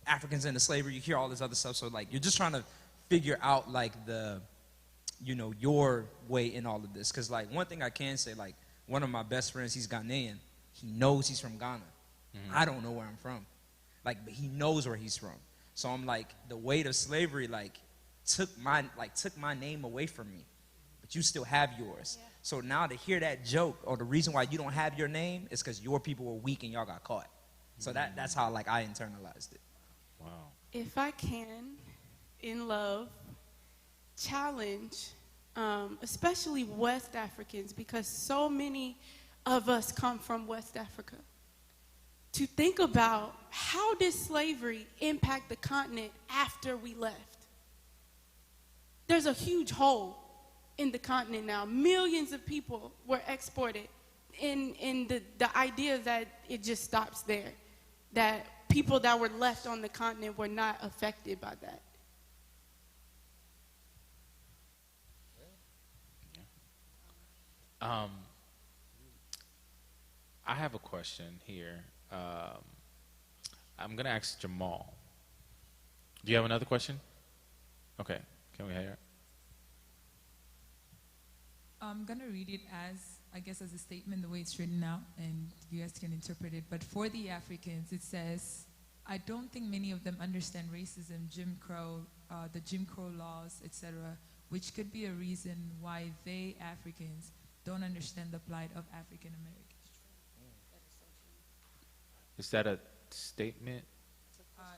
Africans into slavery. You hear all this other stuff. So like you're just trying to figure out like the, you know, your way in all of this. Because like one thing I can say, like one of my best friends, he's Ghanaian. He knows he's from Ghana. I don't know where I'm from. Like, but he knows where he's from. So I'm like, the weight of slavery like took my name away from me, but you still have yours. Yeah. So now to hear that joke or the reason why you don't have your name is because your people were weak and y'all got caught. So that's how like I internalized it. Wow. If I can, in love, challenge, especially West Africans, because so many of us come from West Africa, to think about how did slavery impact the continent after we left? There's a huge hole in the continent now. Millions of people were exported in the idea that it just stops there, that people that were left on the continent were not affected by that. I have a question here. I'm gonna ask Jamal. Do you have another question? Okay, can we hear it? I'm going to read it as I guess, as a statement, the way it's written out, and you guys can interpret it. But for the Africans, it says, I don't think many of them understand racism, Jim Crow, the Jim Crow laws, etc., which could be a reason why they, Africans, don't understand the plight of African Americans. Is that a statement?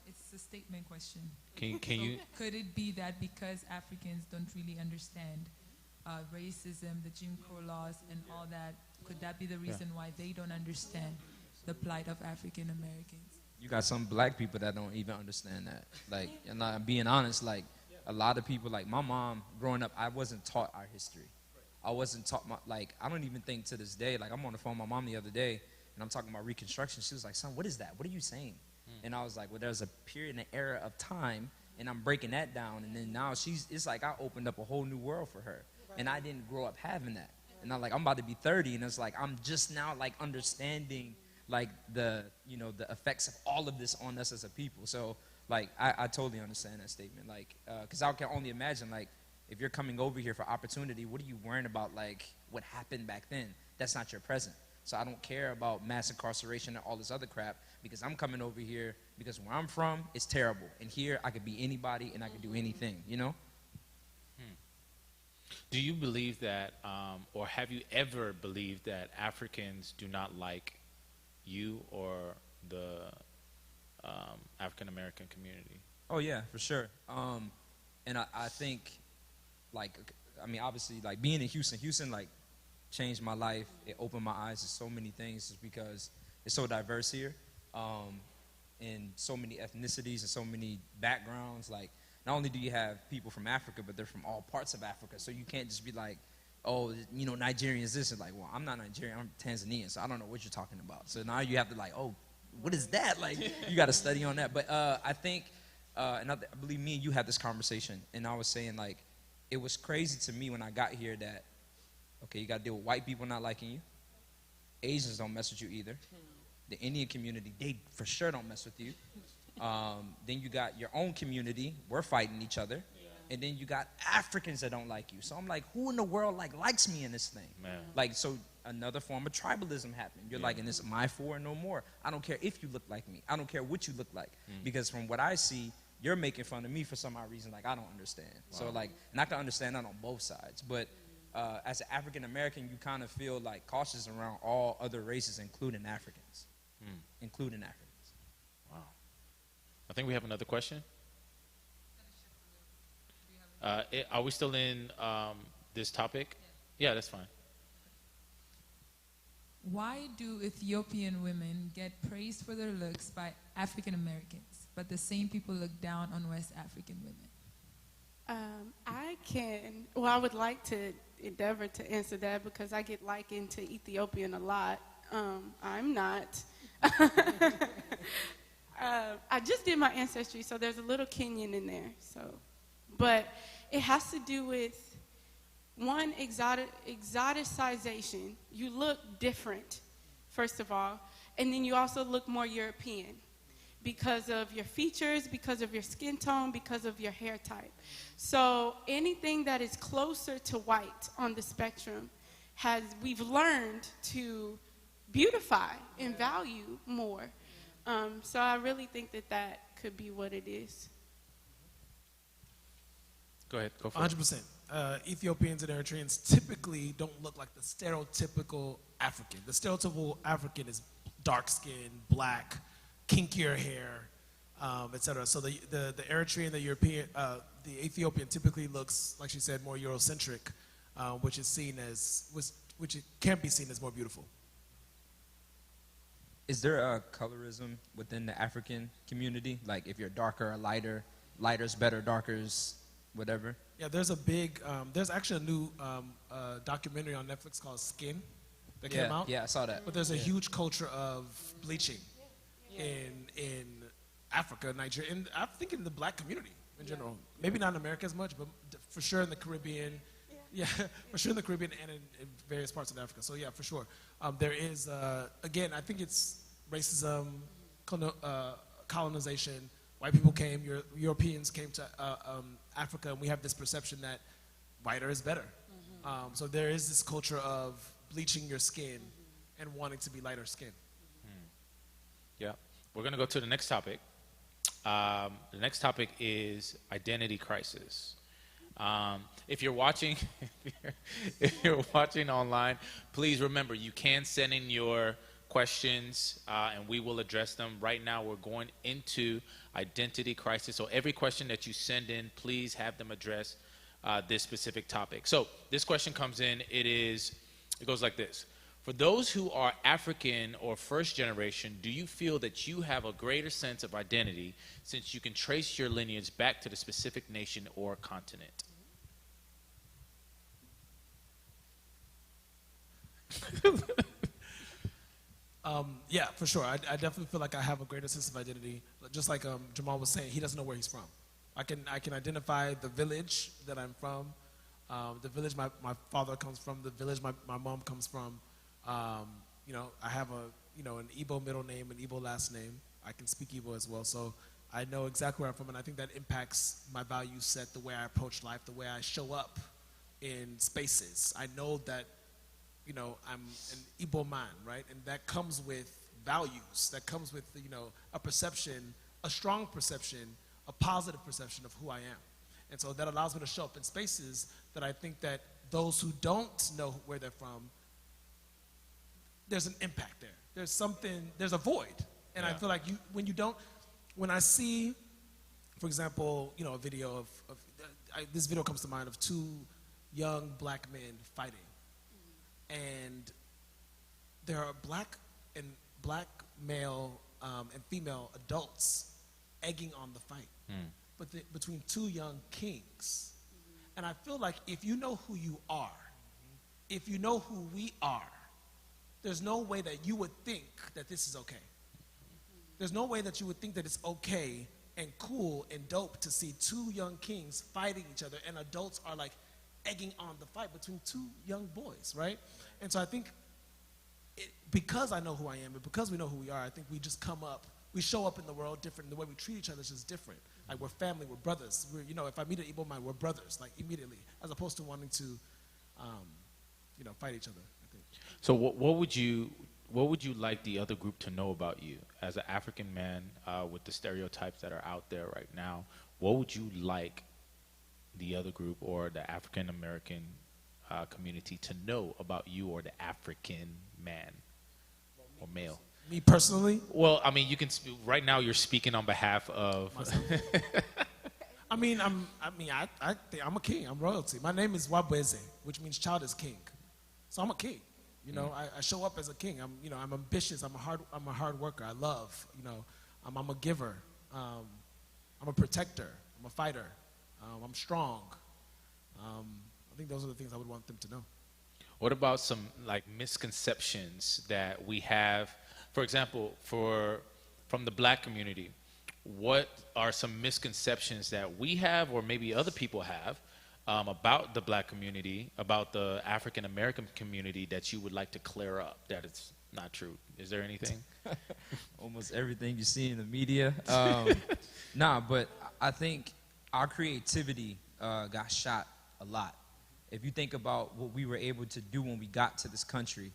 It's a statement question. Can So you? could it be that because Africans don't really understand racism, the Jim Crow laws, and all that, could that be the reason why they don't understand the plight of African Americans? You got some black people that don't even understand that. Like, and I'm being honest, like, a lot of people, like my mom, growing up, I wasn't taught our history. I wasn't taught like, I don't even think to this day, like, I'm on the phone with my mom the other day, and I'm talking about Reconstruction. She was like, son, what is that? What are you saying? And I was like, well, there's a period and an era of time, and I'm breaking that down. And then now it's like I opened up a whole new world for her. And I didn't grow up having that. And I'm like, I'm about to be 30, and it's like, I'm just now, like, understanding, like, the effects of all of this on us as a people. So, like, I totally understand that statement. Like, because I can only imagine, like, if you're coming over here for opportunity, what are you worrying about, like, what happened back then? That's not your present. So I don't care about mass incarceration and all this other crap, because I'm coming over here because where I'm from, it's terrible. And here, I could be anybody and I could do anything, you know? Do you believe that, or have you ever believed that Africans do not like you or the African American community? Oh, yeah, for sure. And I think, like, I mean, obviously, like, being in Houston, like, changed my life. It opened my eyes to so many things just because it's so diverse here, and so many ethnicities and so many backgrounds. Like, not only do you have people from Africa, but they're from all parts of Africa. So you can't just be like, oh, Nigerian is this. It's like, well, I'm not Nigerian. I'm Tanzanian, so I don't know what you're talking about. So now you have to, like, oh, what is that? Like, you got to study on that. But I think, and I believe me and you had this conversation, and I was saying, like, it was crazy to me when I got here that, okay, you got to deal with white people not liking you. Asians don't mess with you either. The Indian community, they for sure don't mess with you. Then you got your own community. We're fighting each other. And then you got Africans that don't like you. So I'm like, who in the world, like, likes me in this thing? Man. Like, so another form of tribalism happened. You're like, and this my four and no more. I don't care if you look like me. I don't care what you look like. Because from what I see, you're making fun of me for some odd reason, like, I don't understand. So, like, and I can understand that on both sides. But as an African American, you kind of feel, like, cautious around all other races, including Africans. Including Africans. Wow. I think we have another question. Are we still in this topic? Yeah, that's fine. Why do Ethiopian women get praised for their looks by African Americans, but the same people look down on West African women? I would like to endeavor to answer that because I get likened to Ethiopian a lot. I'm not. I just did my ancestry, so there's a little Kenyan in there. But it has to do with, one, exoticization. You look different, first of all, and then you also look more European because of your features, because of your skin tone, because of your hair type. So anything that is closer to white on the spectrum we've learned to beautify and value more. So I really think that could be what it is. Go ahead. Go for it. 100%. Ethiopians and Eritreans typically don't look like the stereotypical African. The stereotypical African is dark skin, black, kinkier hair, etc. So the Eritrean, the European, the Ethiopian typically looks, like she said, more Eurocentric, which it can be seen as more beautiful. Is there a colorism within the African community? Like, if you're darker or lighter, lighter's better, darker's whatever? Yeah, there's there's actually a new documentary on Netflix called Skin that came out. Yeah, I saw that. But there's a huge culture of bleaching in Africa, Nigeria, and I think in the black community in general. Maybe not in America as much, but for sure in the Caribbean. Yeah, for sure in the Caribbean and in various parts of Africa. So yeah, for sure. There is, again, I think it's racism, colonization. White people came, Europeans came to Africa, and we have this perception that whiter is better. So there is this culture of bleaching your skin and wanting to be lighter skinned. Yeah. We're going to go to the next topic. The next topic is identity crisis. If you're watching, if you're watching online, please remember you can send in your questions and we will address them. Right now, we're going into identity crisis. So every question that you send in, please have them address this specific topic. So this question comes in. It goes like this. For those who are African or first generation, do you feel that you have a greater sense of identity since you can trace your lineage back to the specific nation or continent? Yeah, for sure. I definitely feel like I have a greater sense of identity. Just like Jamal was saying, he doesn't know where he's from. I can identify the village that I'm from, the village my father comes from, the village my mom comes from. I have an Igbo middle name, an Igbo last name. I can speak Igbo as well, so I know exactly where I'm from, and I think that impacts my value set, the way I approach life, the way I show up in spaces. I know that, I'm an Igbo man, right? And that comes with values. That comes with, a perception, a strong perception, a positive perception of who I am. And so that allows me to show up in spaces that I think that those who don't know where they're from, there's an impact there. There's a void. And I feel like when I see, for example, a video this video comes to mind of two young black men fighting. And there are black male and female adults egging on the fight, but between two young kings. And I feel like if you know who you are, if you know who we are, there's no way that you would think that this is okay. There's no way that you would think that it's okay and cool and dope to see two young kings fighting each other, and adults are like egging on the fight between two young boys, right? And so I think because I know who I am and because we know who we are, I think we just we show up in the world different. The way we treat each other is just different. Like we're family, we're brothers. If I meet an Igbo man, we're brothers, like immediately, as opposed to wanting to, fight each other, I think. So what would you like the other group to know about you as an African man with the stereotypes that are out there right now? What would you like the other group or the African American community to know about you or the African man or male? Me personally? Well, I mean, right now you're speaking on behalf of. I'm a king. I'm royalty. My name is Wabweze, which means child is king. So I'm a king. I show up as a king. I'm ambitious. I'm a hard worker. I love. I'm a giver. I'm a protector. I'm a fighter. I'm strong. I think those are the things I would want them to know. What about some misconceptions that we have? For example, from the black community, what are some misconceptions that we have or maybe other people have about the black community, about the African American community that you would like to clear up that it's not true? Is there anything? Almost everything you see in the media. But I think our creativity got shot a lot. If you think about what we were able to do when we got to this country,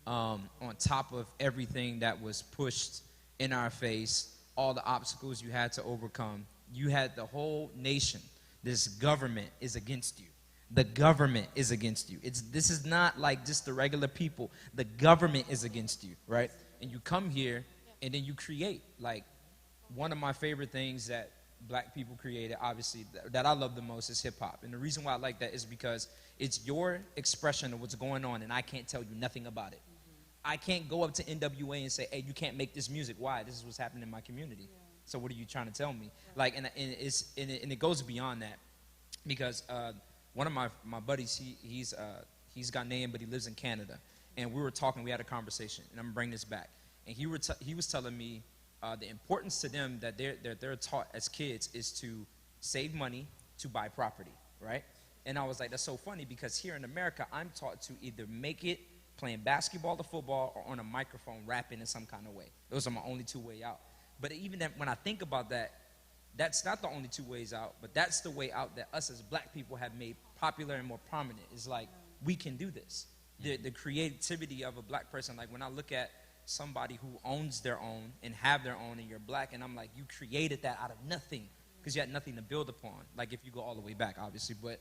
on top of everything that was pushed in our face, all the obstacles you had to overcome, you had the whole nation. This government is against you. The government is against you. This is not like just the regular people. The government is against you, right? And you come here and then you create. Like, one of my favorite things that black people created, obviously, that I love the most is hip-hop. And the reason why I like that is because it's your expression of what's going on, and I can't tell you nothing about it. I can't go up to NWA and say, hey, you can't make this music. Why? This is what's happening in my community. So what are you trying to tell me? Like, and it goes beyond that, because one of my buddies, he's Ghanaian, but he lives in Canada, and we were talking. We had a conversation, and I'm gonna bring this back. And he was telling me the importance to them that they're taught as kids is to save money to buy property, right? And I was like, that's so funny, because here in America, I'm taught to either make it playing basketball or football or on a microphone rapping in some kind of way. Those are my only two way out. But even when I think about that, that's not the only two ways out, but that's the way out that us as black people have made popular and more prominent. Is like, we can do this. the creativity of a black person. Like when I look at somebody who owns their own and have their own, and you're black, and I'm like, you created that out of nothing because you had nothing to build upon. Like if you go all the way back, obviously, but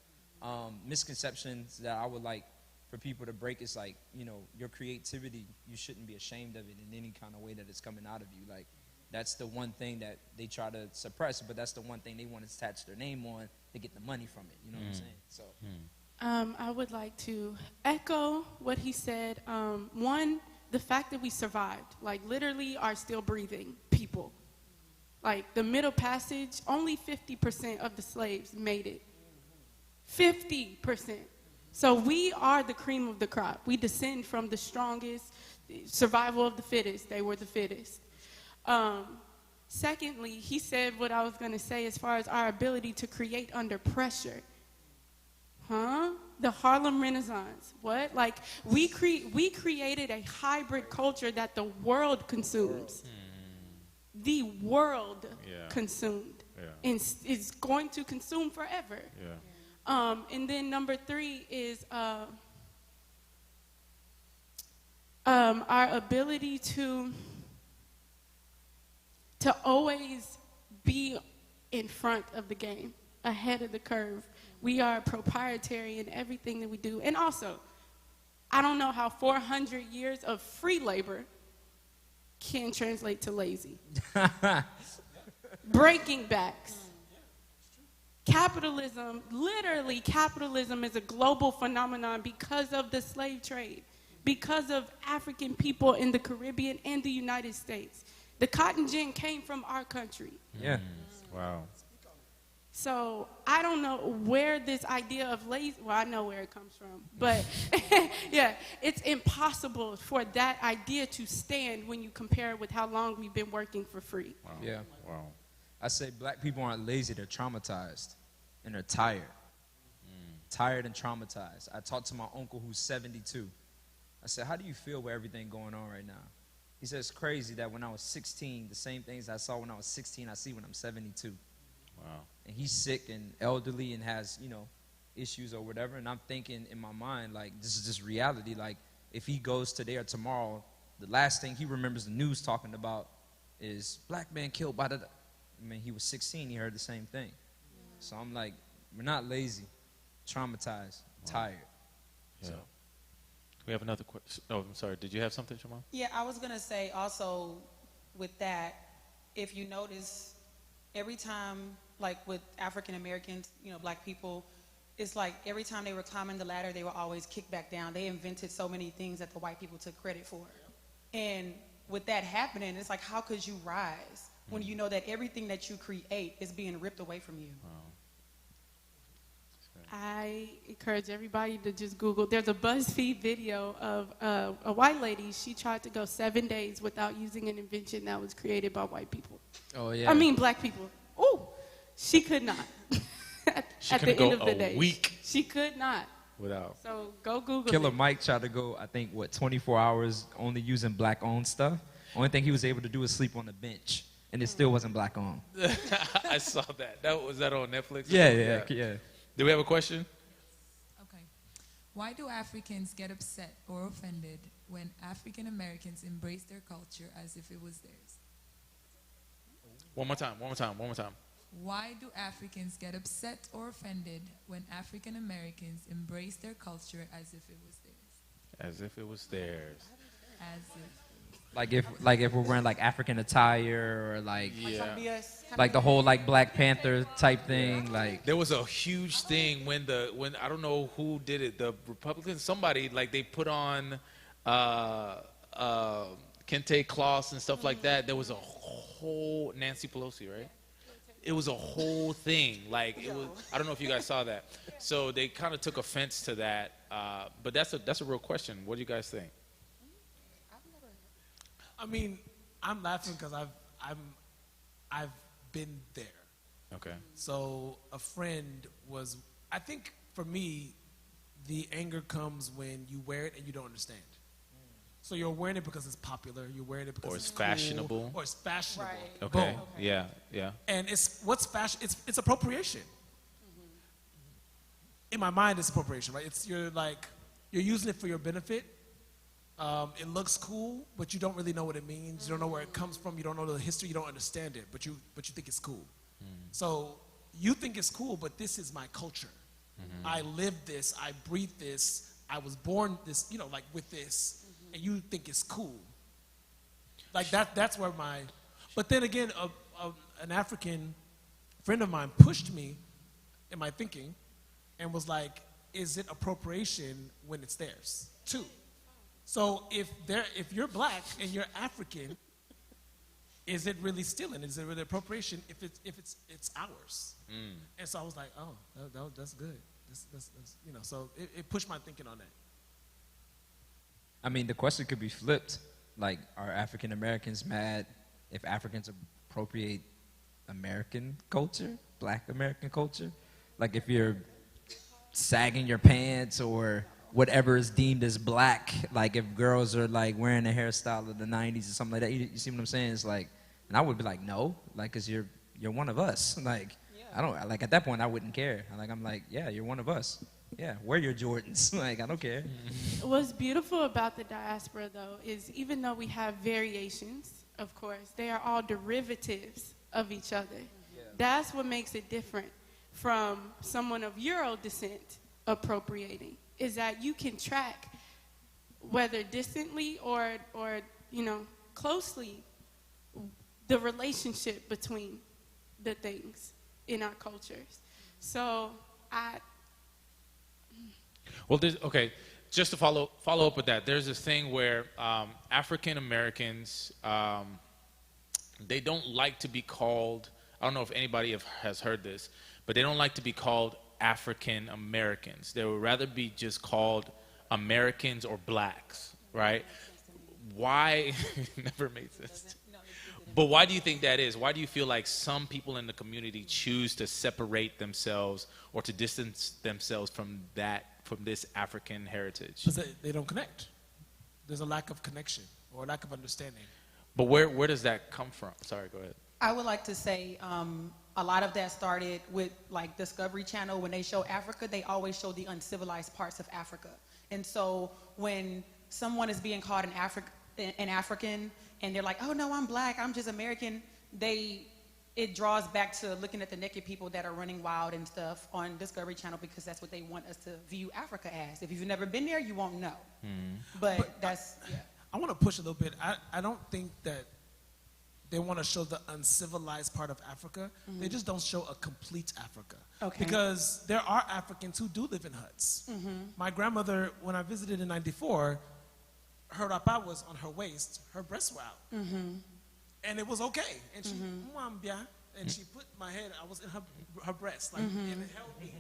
misconceptions that I would like for people to break is like, you know, your creativity, you shouldn't be ashamed of it in any kind of way that it's coming out of you. Like that's the one thing that they try to suppress, but that's the one thing they want to attach their name on to get the money from it. You know what I'm saying? So. I would like to echo what he said. One, the fact that we survived, like literally are still breathing people. Like the Middle Passage, only 50% of the slaves made it. 50%. So we are the cream of the crop. We descend from the strongest, survival of the fittest. They were the fittest. Secondly, he said what I was going to say as far as our ability to create under pressure. The Harlem Renaissance. What? Like we created a hybrid culture that the world consumes. The world consumed. And is going to consume forever. And then number 3 is our ability to always be in front of the game, ahead of the curve. We are proprietary in everything that we do. And also, I don't know how 400 years of free labor can translate to lazy. Breaking backs. Capitalism, literally capitalism is a global phenomenon because of the slave trade, because of African people in the Caribbean and the United States. The cotton gin came from our country. Yeah. Wow. So I don't know where this idea of lazy, well, I know where it comes from, but yeah, it's impossible for that idea to stand when you compare it with how long we've been working for free. Wow. Yeah. Wow. I say black people aren't lazy, they're traumatized. And they're tired. Tired and traumatized. I talked to my uncle who's 72. I said, how do you feel with everything going on right now? He said, it's crazy that when I was 16, the same things I saw when I was 16, I see when I'm 72. Wow. And he's sick and elderly and has, you know, issues or whatever. And I'm thinking in my mind, like, this is just reality. Like, if he goes today or tomorrow, the last thing he remembers the news talking about is black man killed by the... I mean, he was 16, he heard the same thing. So I'm like, we're not lazy, traumatized, tired. Yeah. So. We have another question. Oh, I'm sorry. Did you have something, Jamal? Yeah, I was going to say also with that, if you notice, every time, like with African Americans, you know, black people, it's like every time they were climbing the ladder, they were always kicked back down. They invented so many things that the white people took credit for. And with that happening, it's like, how could you rise when you know that everything that you create is being ripped away from you? Wow. I encourage everybody to just Google. There's a BuzzFeed video of a white lady. She tried to go 7 days without using an invention that was created by white people. Oh, yeah. I mean, black people. Ooh, she could not. She at couldn't the end go of the a day. week She could not. without. So go Google Killer it. Mike tried to go, I think, 24 hours only using black-owned stuff. Only thing he was able to do was sleep on the bench, and it still wasn't black-owned. I saw that. Was that on Netflix? Yeah. Do we have a question? Okay. Why do Africans get upset or offended when African Americans embrace their culture as if it was theirs? One more time. Why do Africans get upset or offended when African Americans embrace their culture as if it was theirs? As if it was theirs. As if. Like if we're wearing like African attire or like Yeah. like the whole like Black Panther type thing, like There was a huge thing when I don't know who did it, the Republicans, somebody, like they put on kente cloths and stuff like that. There was a whole Nancy Pelosi, right? It was a whole thing. Like it was. I don't know if you guys saw that. So they kind of took offense to that. But that's a real question. What do you guys think? I mean, I'm laughing because I've been there. Okay. So a friend was, I think for me, the anger comes when you wear it and you don't understand. So you're wearing it because it's popular. You're wearing it because Or it's cool, fashionable. or it's fashionable. Right. Okay. Boom. Yeah. And it's what's fashion. It's appropriation. In my mind, it's appropriation, right? You're like, you're using it for your benefit. It looks cool, but you don't really know what it means. You don't know where it comes from. You don't know the history. You don't understand it, but you think it's cool. So you think it's cool, but this is my culture. I live this. I breathe this. I was born this, like with this, and you think it's cool. Like that's where but then again, an African friend of mine pushed me in my thinking and was like, is it appropriation when it's theirs too? So if you're black and you're African, is it really stealing? Is it really appropriation if it's ours? And so I was like, oh, that's good. That's so it pushed my thinking on that. I mean, the question could be flipped. Like, are African Americans mad if Africans appropriate American culture, Black American culture? Like, if you're sagging your pants or whatever is deemed as black, like if girls are like wearing a hairstyle of the 90s or something like that, you see what I'm saying? It's like, and I would be like, no, like, because you're one of us. Like, I don't, like, at that point, I wouldn't care. I'm like, yeah, you're one of us. Yeah, wear your Jordans. Like, I don't care. What's beautiful about the diaspora, though, is even though we have variations, of course, they are all derivatives of each other. Yeah. That's what makes it different from someone of Euro descent appropriating, is that you can track, whether distantly or closely, the relationship between the things in our cultures. So Well, just to follow up with that, there's this thing where African Americans, they don't like to be called, I don't know if anybody has heard this, but they don't like to be called African Americans. They would rather be just called Americans or blacks, right? Why? Never made sense. But why do you think that is? Why do you feel like some people in the community choose to separate themselves or to distance themselves from this African heritage? Because they don't connect. There's a lack of connection or a lack of understanding. But where does that come from? Sorry, go ahead. I would like to say a lot of that started with like Discovery Channel. When they show Africa, they always show the uncivilized parts of Africa. And so when someone is being called an African, and they're like, oh no, I'm black, I'm just American, it draws back to looking at the naked people that are running wild and stuff on Discovery Channel, because that's what they want us to view Africa as. If you've never been there, you won't know. But that's, yeah. I want to push a little bit. I don't think that they want to show the uncivilized part of Africa. They just don't show a complete Africa. Okay. Because there are Africans who do live in huts. My grandmother, when I visited in '94, her rapa was on her waist, her breasts were out. And it was okay. And she, Mwambia, and she put my head, I was in her breast, like, and it held me.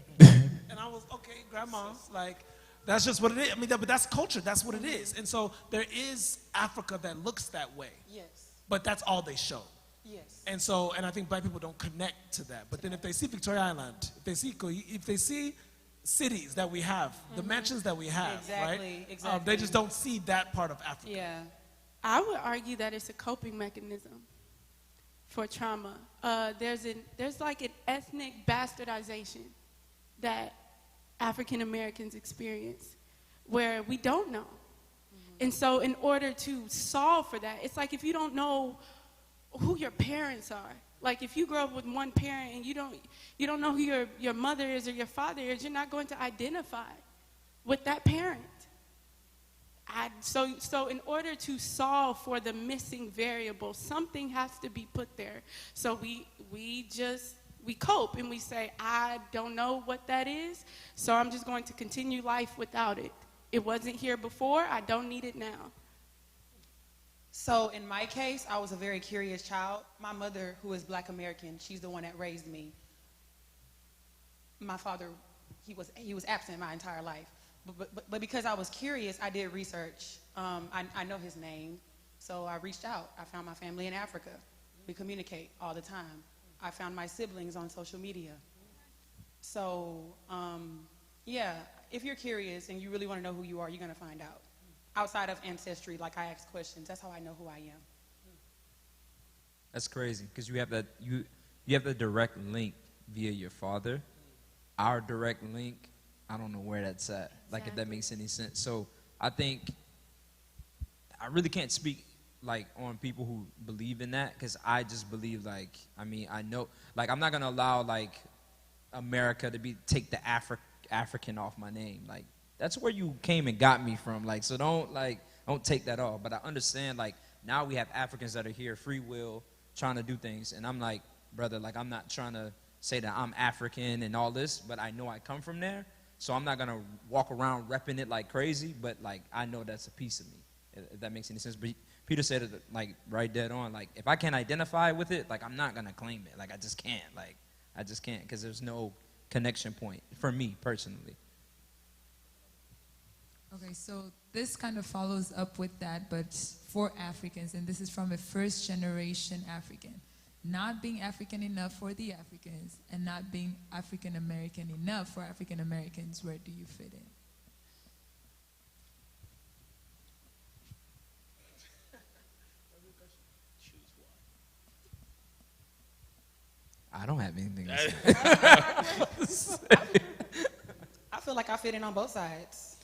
And I was, okay, grandma, like, that's just what it is. I mean, but that's culture, that's what it is. And so there is Africa that looks that way. Yes. But that's all they show. Yes. And I think black people don't connect to that. But then if they see Victoria Island, if they see cities that we have, the mansions that we have, right? Exactly. They just don't see that part of Africa. Yeah. I would argue that it's a coping mechanism for trauma. There's like an ethnic bastardization that African Americans experience where we don't know. And so in order to solve for that, it's like if you don't know who your parents are, like if you grow up with one parent and you don't know who your mother is or your father is, you're not going to identify with that parent. So in order to solve for the missing variable, something has to be put there. So we cope and we say, I don't know what that is, so I'm just going to continue life without it. It wasn't here before, I don't need it now. So in my case, I was a very curious child. My mother, who is Black American, she's the one that raised me. My father, he was absent my entire life. But because I was curious, I did research. I know his name, so I reached out. I found my family in Africa. We communicate all the time. I found my siblings on social media. So, yeah, if you're curious and you really want to know who you are, you're going to find out. Outside of ancestry, like I ask questions, that's how I know who I am. That's crazy, because you have the direct link via your father. Our direct link I don't know where that's at. Like, if that Exactly. makes any sense. So I think I really can't speak like on people who believe in that, because I just believe, like, I mean, I know, like, I'm not gonna allow like America to take the African off my name. Like, that's where you came and got me from. Like, so don't take that off. But I understand, like, now we have Africans that are here, free will, trying to do things, and I'm like, brother, like, I'm not trying to say that I'm African and all this, but I know I come from there, so I'm not gonna walk around repping it like crazy. But like, I know that's a piece of me, if that makes any sense. But Peter said it like right dead on. Like, if I can't identify with it, like, I'm not gonna claim it. Like, I just can't. Like, I just can't, because there's no connection point for me personally. Okay, so this kind of follows up with that, but for Africans, and this is from a first generation African. Not being African enough for the Africans, and not being African American enough for African Americans, where do you fit in? Choose I don't have anything to say. I feel like I fit in on both sides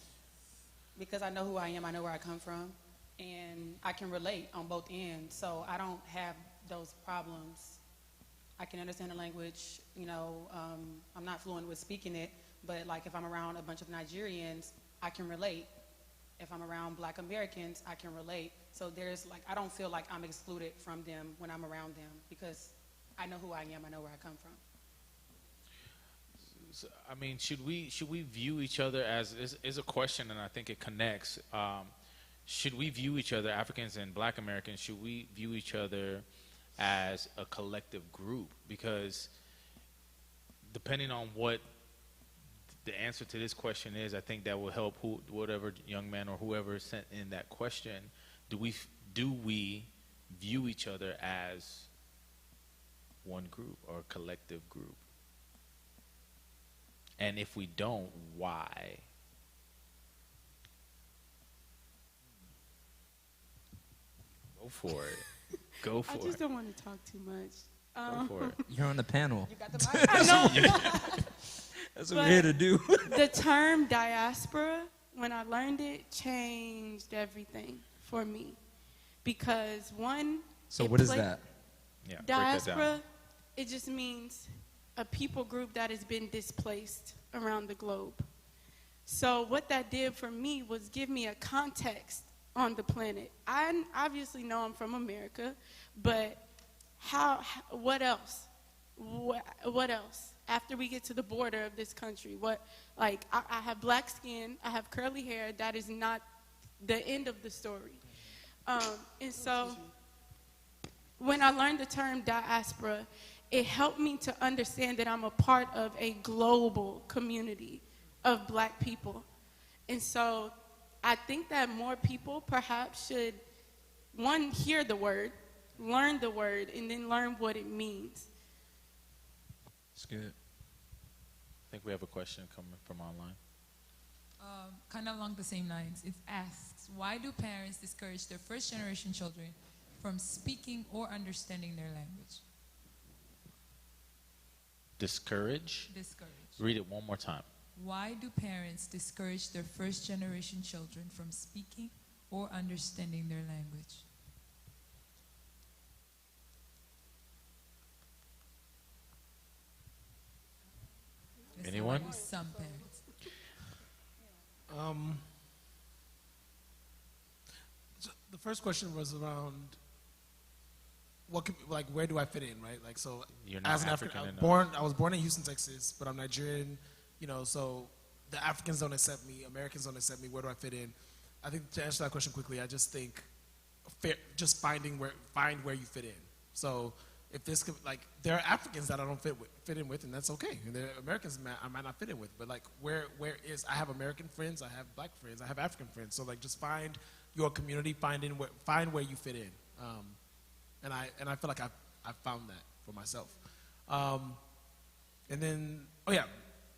because I know who I am, I know where I come from, and I can relate on both ends. So I don't have those problems. I can understand the language, I'm not fluent with speaking it, but like if I'm around a bunch of Nigerians, I can relate. If I'm around Black Americans, I can relate. So there's like, I don't feel like I'm excluded from them when I'm around them because I know who I am, I know where I come from. So, I mean, should we view each other as is a question, and I think it connects. Should we view each other, Africans and Black Americans? Should we view each other as a collective group? Because depending on what the answer to this question is, I think that will help whatever young man or whoever sent in that question. Do we view each other as one group or a collective group? And if we don't, why? Go for it. Go for I it. just don't want to talk too much. Go for it. You're on the panel. You got the mic? I know. That's what we're here to do. The term diaspora, when I learned it, changed everything for me. Because one, So it what is played- that? Yeah, break that Diaspora, down. it just means a people group that has been displaced around the globe. So what that did for me was give me a context on the planet. I obviously know I'm from America, but what else? What else? After we get to the border of this country, I have black skin, I have curly hair, that is not the end of the story. And so when I learned the term diaspora, it helped me to understand that I'm a part of a global community of black people. And so I think that more people perhaps should, one, hear the word, learn the word, and then learn what it means. It's good. I think we have a question coming from online. Kind of along the same lines. It asks, why do parents discourage their first generation children from speaking or understanding their language? Discourage? Discourage. Read it one more time. Why do parents discourage their first generation children from speaking or understanding their language? Let's say, Anyone? why do some parents? So the first question was around where do I fit in, right? Like, so You're not as an African African, enough. I was born in Houston, Texas, but I'm Nigerian, so the Africans don't accept me, Americans don't accept me. Where do I fit in? I think to answer that question quickly, I just think just find where you fit in. So if this there are Africans that I don't fit in with, and that's okay. And there are Americans I might not fit in with, but like where is I have American friends, I have black friends, I have African friends. So like just find your community, find where you fit in. And I feel like I've found that for myself. And then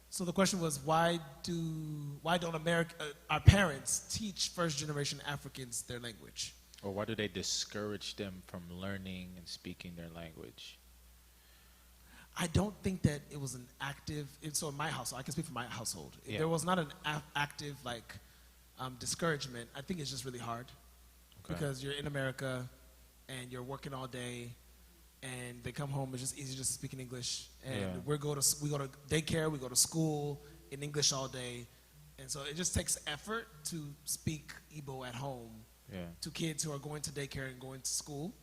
so the question was why don't our parents teach first generation Africans their language? Or why do they discourage them from learning and speaking their language? I don't think that it was an active. So in my household, I can speak for my household. Yeah. There was not an active like discouragement. I think it's just really hard because you're in America and you're working all day, and they come home. It's just easy just to speak in English. And we go to daycare, we go to school in English all day, and so it just takes effort to speak Igbo at home to kids who are going to daycare and going to school.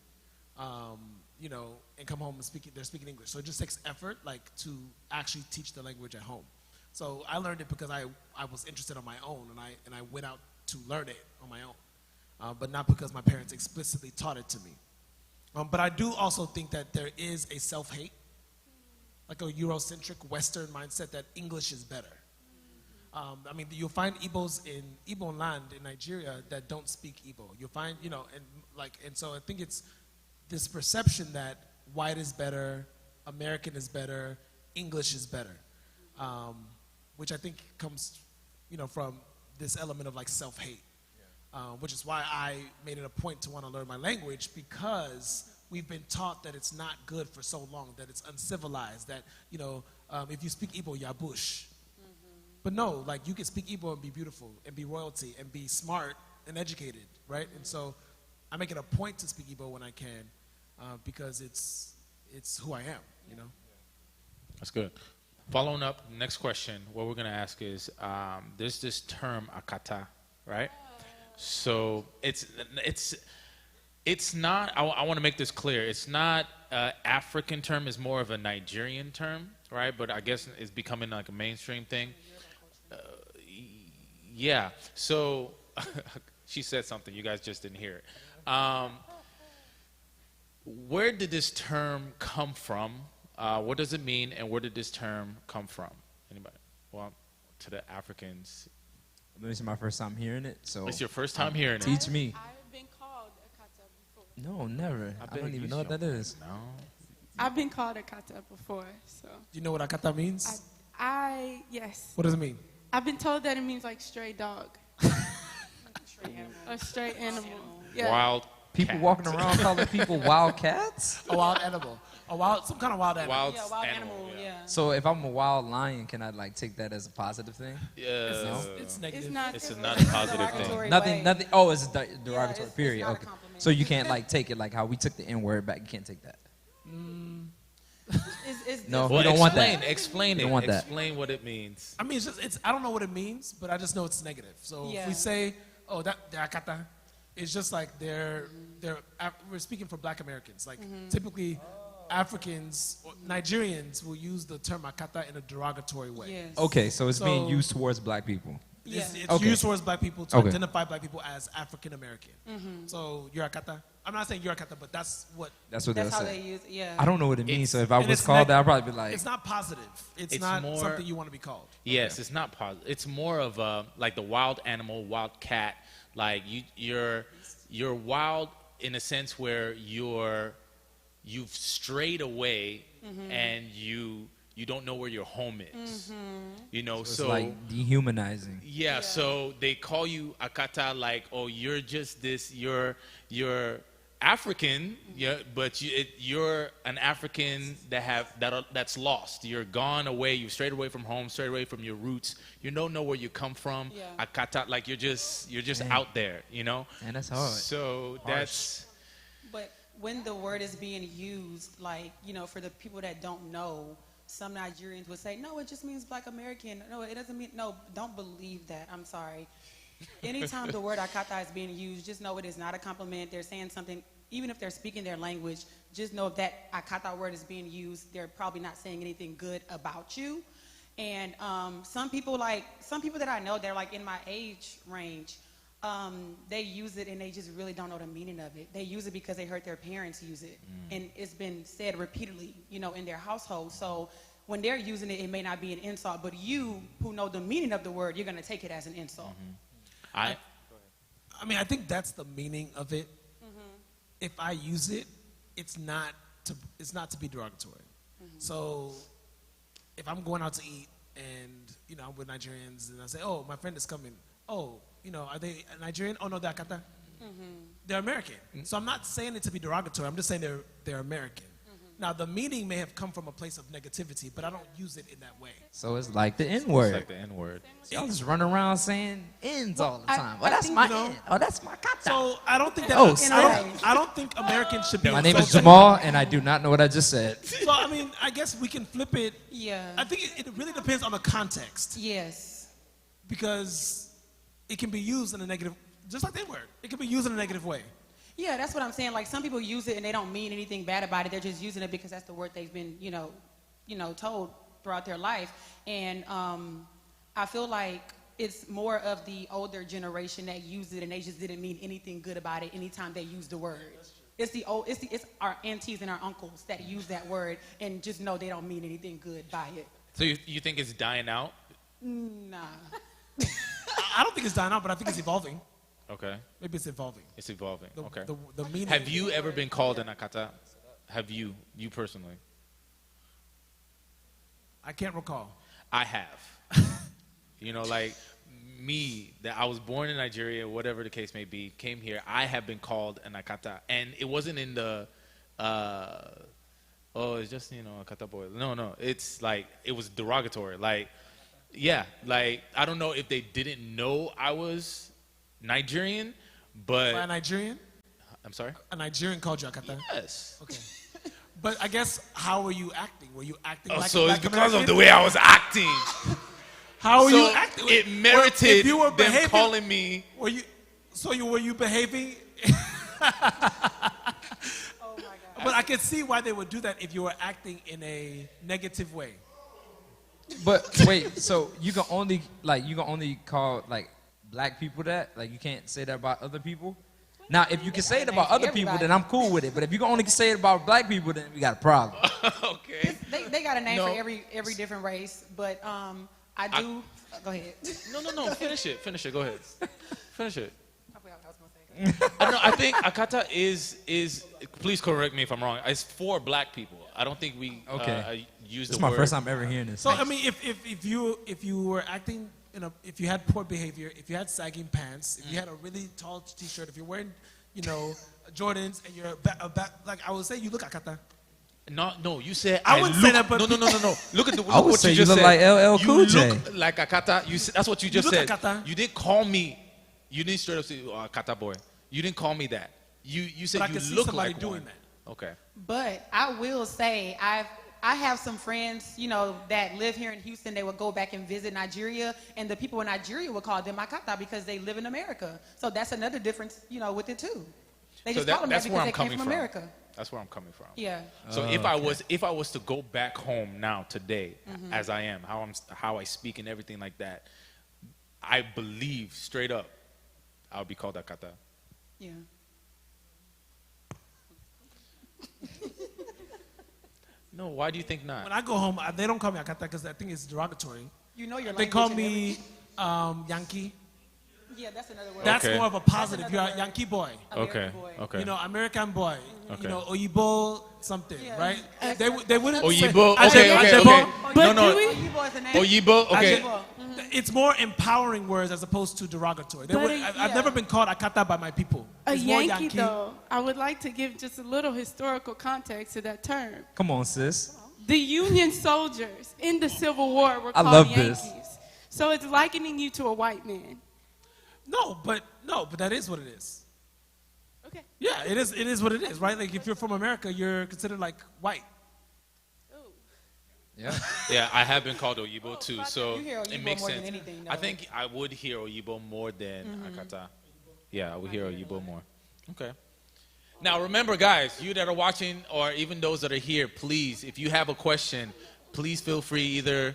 You know, and come home and they're speaking English. So it just takes effort, like, to actually teach the language at home. So I learned it because I was interested on my own, and I went out to learn it on my own, but not because my parents explicitly taught it to me. But I do also think that there is a self-hate, like a Eurocentric Western mindset that English is better. I mean, you'll find Igbos in Igbo land in Nigeria that don't speak Igbo. You'll find, you know, and so I think it's this perception that white is better, American is better, English is better, which I think comes, you know, from this element of like self-hate, which is why I made it a point to want to learn my language, because we've been taught that it's not good for so long, that it's uncivilized, that, you know, if you speak Igbo, you're bush. But no, like, you can speak Igbo and be beautiful and be royalty and be smart and educated, right? And so I make it a point to speak Igbo when I can, because it's who I am, you know? That's good. Following up, next question, what we're going to ask is, there's this term, akata, right? So it's not, I want to make this clear, it's not an African term, it's more of a Nigerian term, right? But I guess it's becoming like a mainstream thing. Yeah, so she said something, you guys just didn't hear it. Where did this term come from? What does it mean, and where did this term come from? Anybody? Well, to the Africans. This is my first time hearing it, so It's your first time hearing it. teach me. I've been called a kata before. No, never. I don't even know what that is. No. I've been called a kata before, so. Do you know what akata means? Yes. What does it mean? I've been told that it means like stray dog. A stray animal. Yeah. Wild People cat. walking around calling people wild cats? A wild animal. Some kind of wild animal. Wild, Yeah, wild animal, yeah. So if I'm a wild lion, can I like take that as a positive thing? Yeah. It's negative. It's not. It's not a positive thing. Derogatory Nothing, way. nothing. Oh, it's a derogatory it's period. not a Okay. compliment. So you can't like take it like how we took the N word back. You can't take that. It's No. Well, we don't want that. Explain We it. don't want that. Explain what it means. I mean, I don't know what it means, but I just know it's negative. So if we Yeah. say, oh, they're akata, it's just like we're speaking for black Americans. Like, typically, Africans, or Nigerians will use the term akata in a derogatory way. Yes. Okay, so it's being So- used towards black people. Yeah. It's Okay. used towards black people to Okay. identify black people as African American. So you're akata. I'm not saying you're akata, but that's what. That's what That's they'll how say. they use it, yeah. I don't know what it means, so if I and was it's called neg- that, I'd probably be like, It's not positive. It's It's not more- something you want to be called. Yes, it's not positive. It's more of a like the wild animal, wild cat. Like you're wild in a sense where you've strayed away and you don't know where your home is. You know, it's so like dehumanizing. yeah, so they call you akata, like, oh, you're just this, you're African, yeah, but you're an African that's lost. You're gone away. You've strayed away from home, strayed away from your roots. You don't know where you come from. Yeah. Akata, like you're just Dang. out there, you know. And that's hard. So Harsh. that's But when the word is being used, like, you know, for the people that don't know, some Nigerians would say, no, it just means black American. No, it doesn't mean, no, don't believe that. I'm sorry. Anytime the word akata is being used, just know it is not a compliment. They're saying something, even if they're speaking their language, just know if that akata word is being used, they're probably not saying anything good about you. And some people that I know, they're like in my age range, they use it and they just really don't know the meaning of it. They use it because they heard their parents use it. And it's been said repeatedly, you know, in their household. So when they're using it, it may not be an insult, but you who know the meaning of the word, you're going to take it as an insult. I mean, I think that's the meaning of it. If I use it, it's not to be derogatory. So if I'm going out to eat and, you know, I'm with Nigerians and I say, oh, my friend is coming. Oh, you know, are they Nigerian? Oh, no, they're Akata. They're American. So I'm not saying it to be derogatory. I'm just saying they're American. Now, the meaning may have come from a place of negativity, but I don't use it in that way. So it's like the N It's word. like the N word. Y'all just run around saying ends all the I- time. I Oh, that's think, my you know, end. Oh, that's my kata. So I don't think that. Oh, I don't think Americans should be. My name is insulted. Jamal, and I do not know what I just said. So I mean, I guess we can flip it. Yeah. I think it really depends on the context Yes. because it can be used in a negative, just like the word. It can be used in a negative way. Yeah, that's what I'm saying. Like some people use it and they don't mean anything bad about it. They're just using it because that's the word they've been, told throughout their life. And I feel like it's more of the older generation that used it and they just didn't mean anything good about it anytime they used the word. It's our aunties and our uncles that use that word and just know they don't mean anything good by it. So you think it's dying out? Nah. I don't think it's dying out, but I think it's evolving. Okay, Maybe it's evolving. it's evolving. The, Okay. the meaning. Have you ever been called an akata? Have you personally? I can't recall. I have. Like me, that I was born in Nigeria, whatever the case may be, came here. I have been called an akata, and it wasn't in the, it's just akata boy. No, it's like it was derogatory. Like, yeah, like I don't know if they didn't know I was Nigerian, but By a Nigerian? I'm sorry. A Nigerian called you Akata? Yes. Okay. But I guess, how were you acting? Were you acting Oh, like so a it's black because of American? the way I was acting. How were So you acting? it Well, merited if you were them behaving, calling me. Were you behaving? Oh my God. But I can see why they would do that if you were acting in a negative way. But wait, so you can only call like black people that? Like you can't say that about other people? Now, if you can say it about other people, then I'm cool with it. But if you can only say it about black people, then we got a problem. Okay. They got a name No. for every different race, but I do. Go ahead. No. Finish it. Go ahead. Finish it. I forgot what I was gonna say. I don't know. I think akata is. Please correct me if I'm wrong. It's for black people. I don't think we Okay. use This is the my word. first time ever hearing this. So I mean, if you were acting if you had poor behavior, if you had sagging pants, if you had a really tall T-shirt, if you're wearing, Jordans, and you're like I would say, you look Akata. No, you said I wouldn't say that, but no. Look at I would what say you you just look said. like LL Cool You J. look like akata. That's what you just look said. Akata. You didn't call me. You didn't straight up say akata boy. You didn't call me that. You said But I you can see look somebody like doing one. that. Okay. But I will say I have some friends, that live here in Houston. They would go back and visit Nigeria, and the people in Nigeria would call them Akata because they live in America. So that's another difference, with it too. They So just call them that that's where because I'm they came coming from from. America. That's where I'm coming from. Yeah. So if I was to go back home now today, as I am, how I speak and everything like that, I believe straight up, I would be called akata. Yeah. No, why do you think not? When I go home, they don't call me Akata because I think it's derogatory. You know your They language. call and me Yankee. Yeah, that's another word. That's Okay. more of a positive. That's You're another a word. Yankee boy. Okay. American boy. Okay. American boy. Okay. Oyibo something, Yeah. right? They wouldn't Oyibo. say, Okay. Ajebo. Okay. But No. do we- Oyibo is a name. Oyibo. Okay. Oyibo. It's more empowering words as opposed to derogatory. But I've never been called Akata by my people. A It's more Yankee, though, I would like to give just a little historical context to that term. Come on, sis. The Union soldiers in the Civil War were I called love Yankees. this. So it's likening you to a white man. No, but that is what it is. Okay. Yeah, it is what it is, right? Like if you're from America, you're considered like white. Yeah. Yeah, I have been called Oyibo too, so You hear it Oyibo makes more than sense. anything, I though. think I would hear Oyibo more than Akata. Yeah, I would hear Oyibo more. Okay. Now remember, guys, you that are watching, or even those that are here, please, if you have a question, please feel free either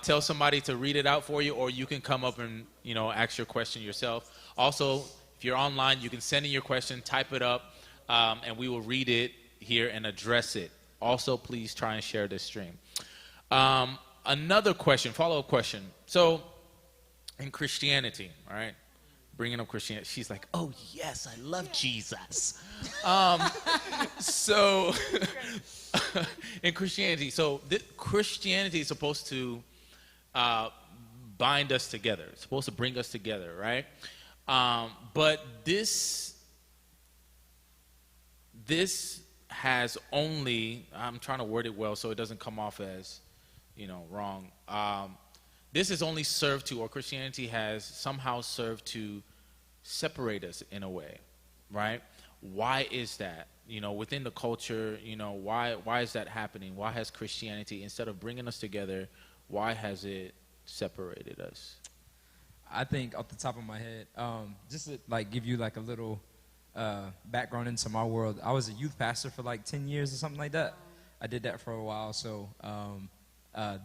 tell somebody to read it out for you, or you can come up and ask your question yourself. Also, if you're online, you can send in your question, type it up, and we will read it here and address it. Also, please try and share this stream. Another question, follow-up question. So, in Christianity, all right, bringing up Christianity, she's like, oh, yes, I love Jesus. So, in Christianity, Christianity is supposed to bind us together. It's supposed to bring us together, right? But this has only, I'm trying to word it well so it doesn't come off as, wrong. This is only served to, or Christianity has somehow served to separate us in a way, right? Why is that? Within the culture, why is that happening? Why has Christianity, instead of bringing us together, why has it separated us? I think off the top of my head, just to like give you like a little background into my world. I was a youth pastor for like 10 years or something like that. I did that for a while. So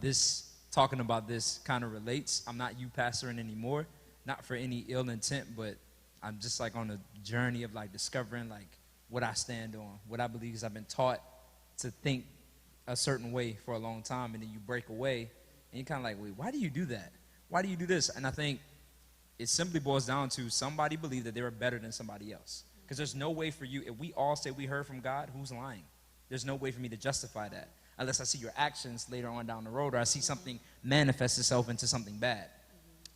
this talking about this kind of relates. I'm not youth pastoring anymore, not for any ill intent, but I'm just like on a journey of like discovering like what I stand on, what I believe, because I've been taught to think a certain way for a long time, and then you break away and you're kind of like, wait, why do you do that? Why do you do this? And I think it simply boils down to somebody believed that they were better than somebody else. Because there's no way for you, if we all say we heard from God, who's lying? There's no way for me to justify that unless I see your actions later on down the road, or I see something manifest itself into something bad.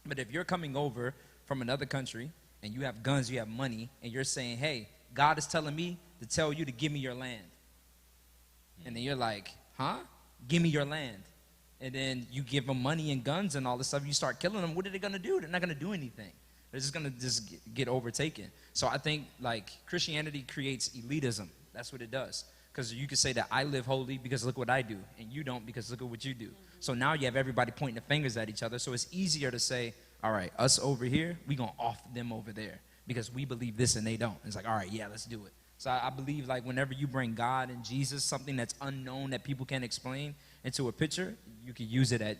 But if you're coming over from another country and you have guns, you have money, and you're saying, hey, God is telling me to tell you to give me your land. And then you're like, huh? Give me your land. And then you give them money and guns and all this stuff. You start killing them. What are they going to do? They're not going to do anything. They're just going to get overtaken. So I think like Christianity creates elitism. That's what it does. Because you could say that I live holy because look what I do, and you don't because look at what you do. So now you have everybody pointing the fingers at each other. So it's easier to say, all right, us over here, we going to off them over there because we believe this and they don't. It's like, all right, yeah, let's do it. So I believe like whenever you bring God and Jesus, something that's unknown that people can't explain, into a picture, you could use it at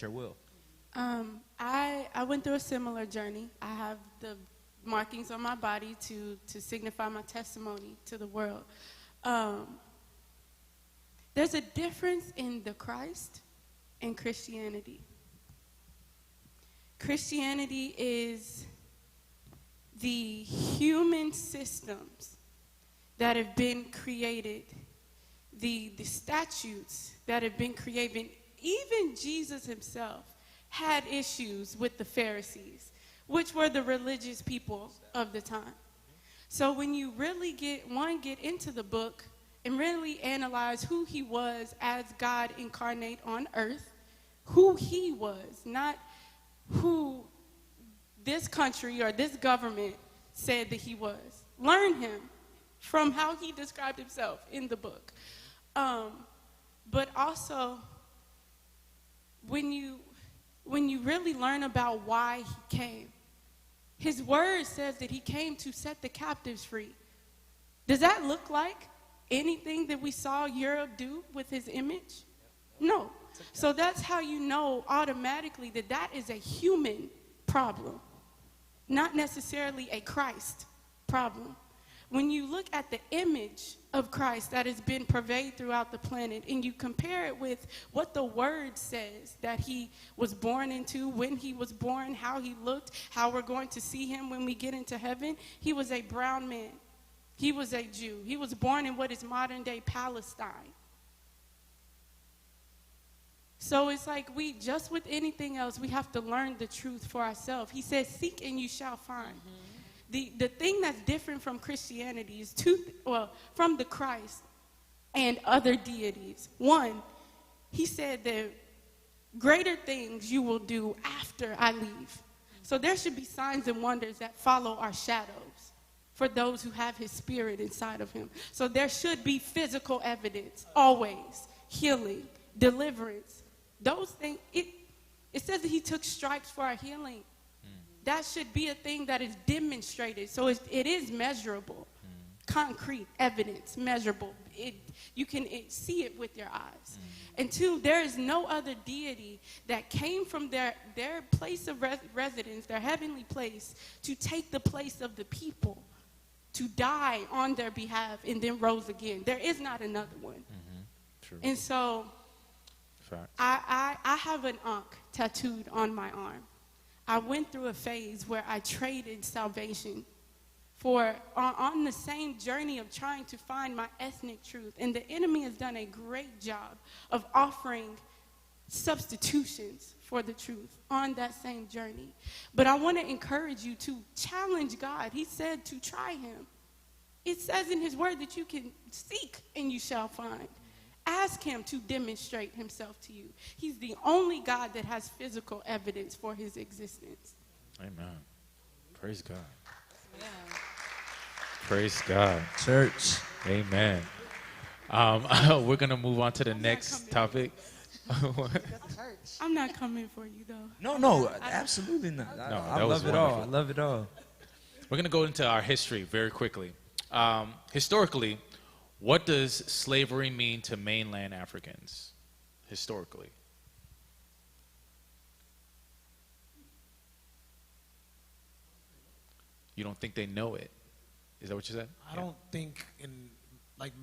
your will. I went through a similar journey. I have the markings on my body to signify my testimony to the world. There's a difference in the Christ and Christianity. Christianity is the human systems that have been created, the statutes that have been created. Even Jesus himself had issues with the Pharisees, which were the religious people of the time. So when you really get into the book and really analyze who he was as God incarnate on earth, who he was, not who this country or this government said that he was. Learn him from how he described himself in the book. But also, when you really learn about why he came, his word says that he came to set the captives free. Does that look like anything that we saw Europe do with his image? No. So that's how you know automatically that that is a human problem, not necessarily a Christ problem. When you look at the image of Christ that has been pervaded throughout the planet and you compare it with what the word says that he was born into, when he was born, how he looked, how we're going to see him when we get into heaven, he was a brown man. He was a Jew. He was born in what is modern day Palestine. So it's like just with anything else, we have to learn the truth for ourselves. He says, seek and you shall find. The thing that's different from Christianity is from the Christ and other deities. One, he said that greater things you will do after I leave. So there should be signs and wonders that follow our shadows for those who have his spirit inside of him. So there should be physical evidence, always, healing, deliverance. Those things, it says that he took stripes for our healing. That should be a thing that is demonstrated. So it is measurable, concrete evidence, measurable. You can see it with your eyes. And two, there is no other deity that came from their place of residence, their heavenly place, to take the place of the people, to die on their behalf, and then rose again. There is not another one. True. And so I have an ankh tattooed on my arm. I went through a phase where I traded salvation on the same journey of trying to find my ethnic truth. And the enemy has done a great job of offering substitutions for the truth on that same journey. But I want to encourage you to challenge God. He said to try him. It says in his word that you can seek and you shall find. Ask him to demonstrate himself to you. He's the only God that has physical evidence for his existence. Amen. Praise God. Yeah. Praise God. Church. Amen. We're going to move on to the next topic. I'm not coming for you, though. No, absolutely not. No, I that was love it all. I wonderful. love it all. We're going to go into our history very quickly. Historically, what does slavery mean to mainland Africans? Historically. You don't think they know it? Is that what you said? I don't think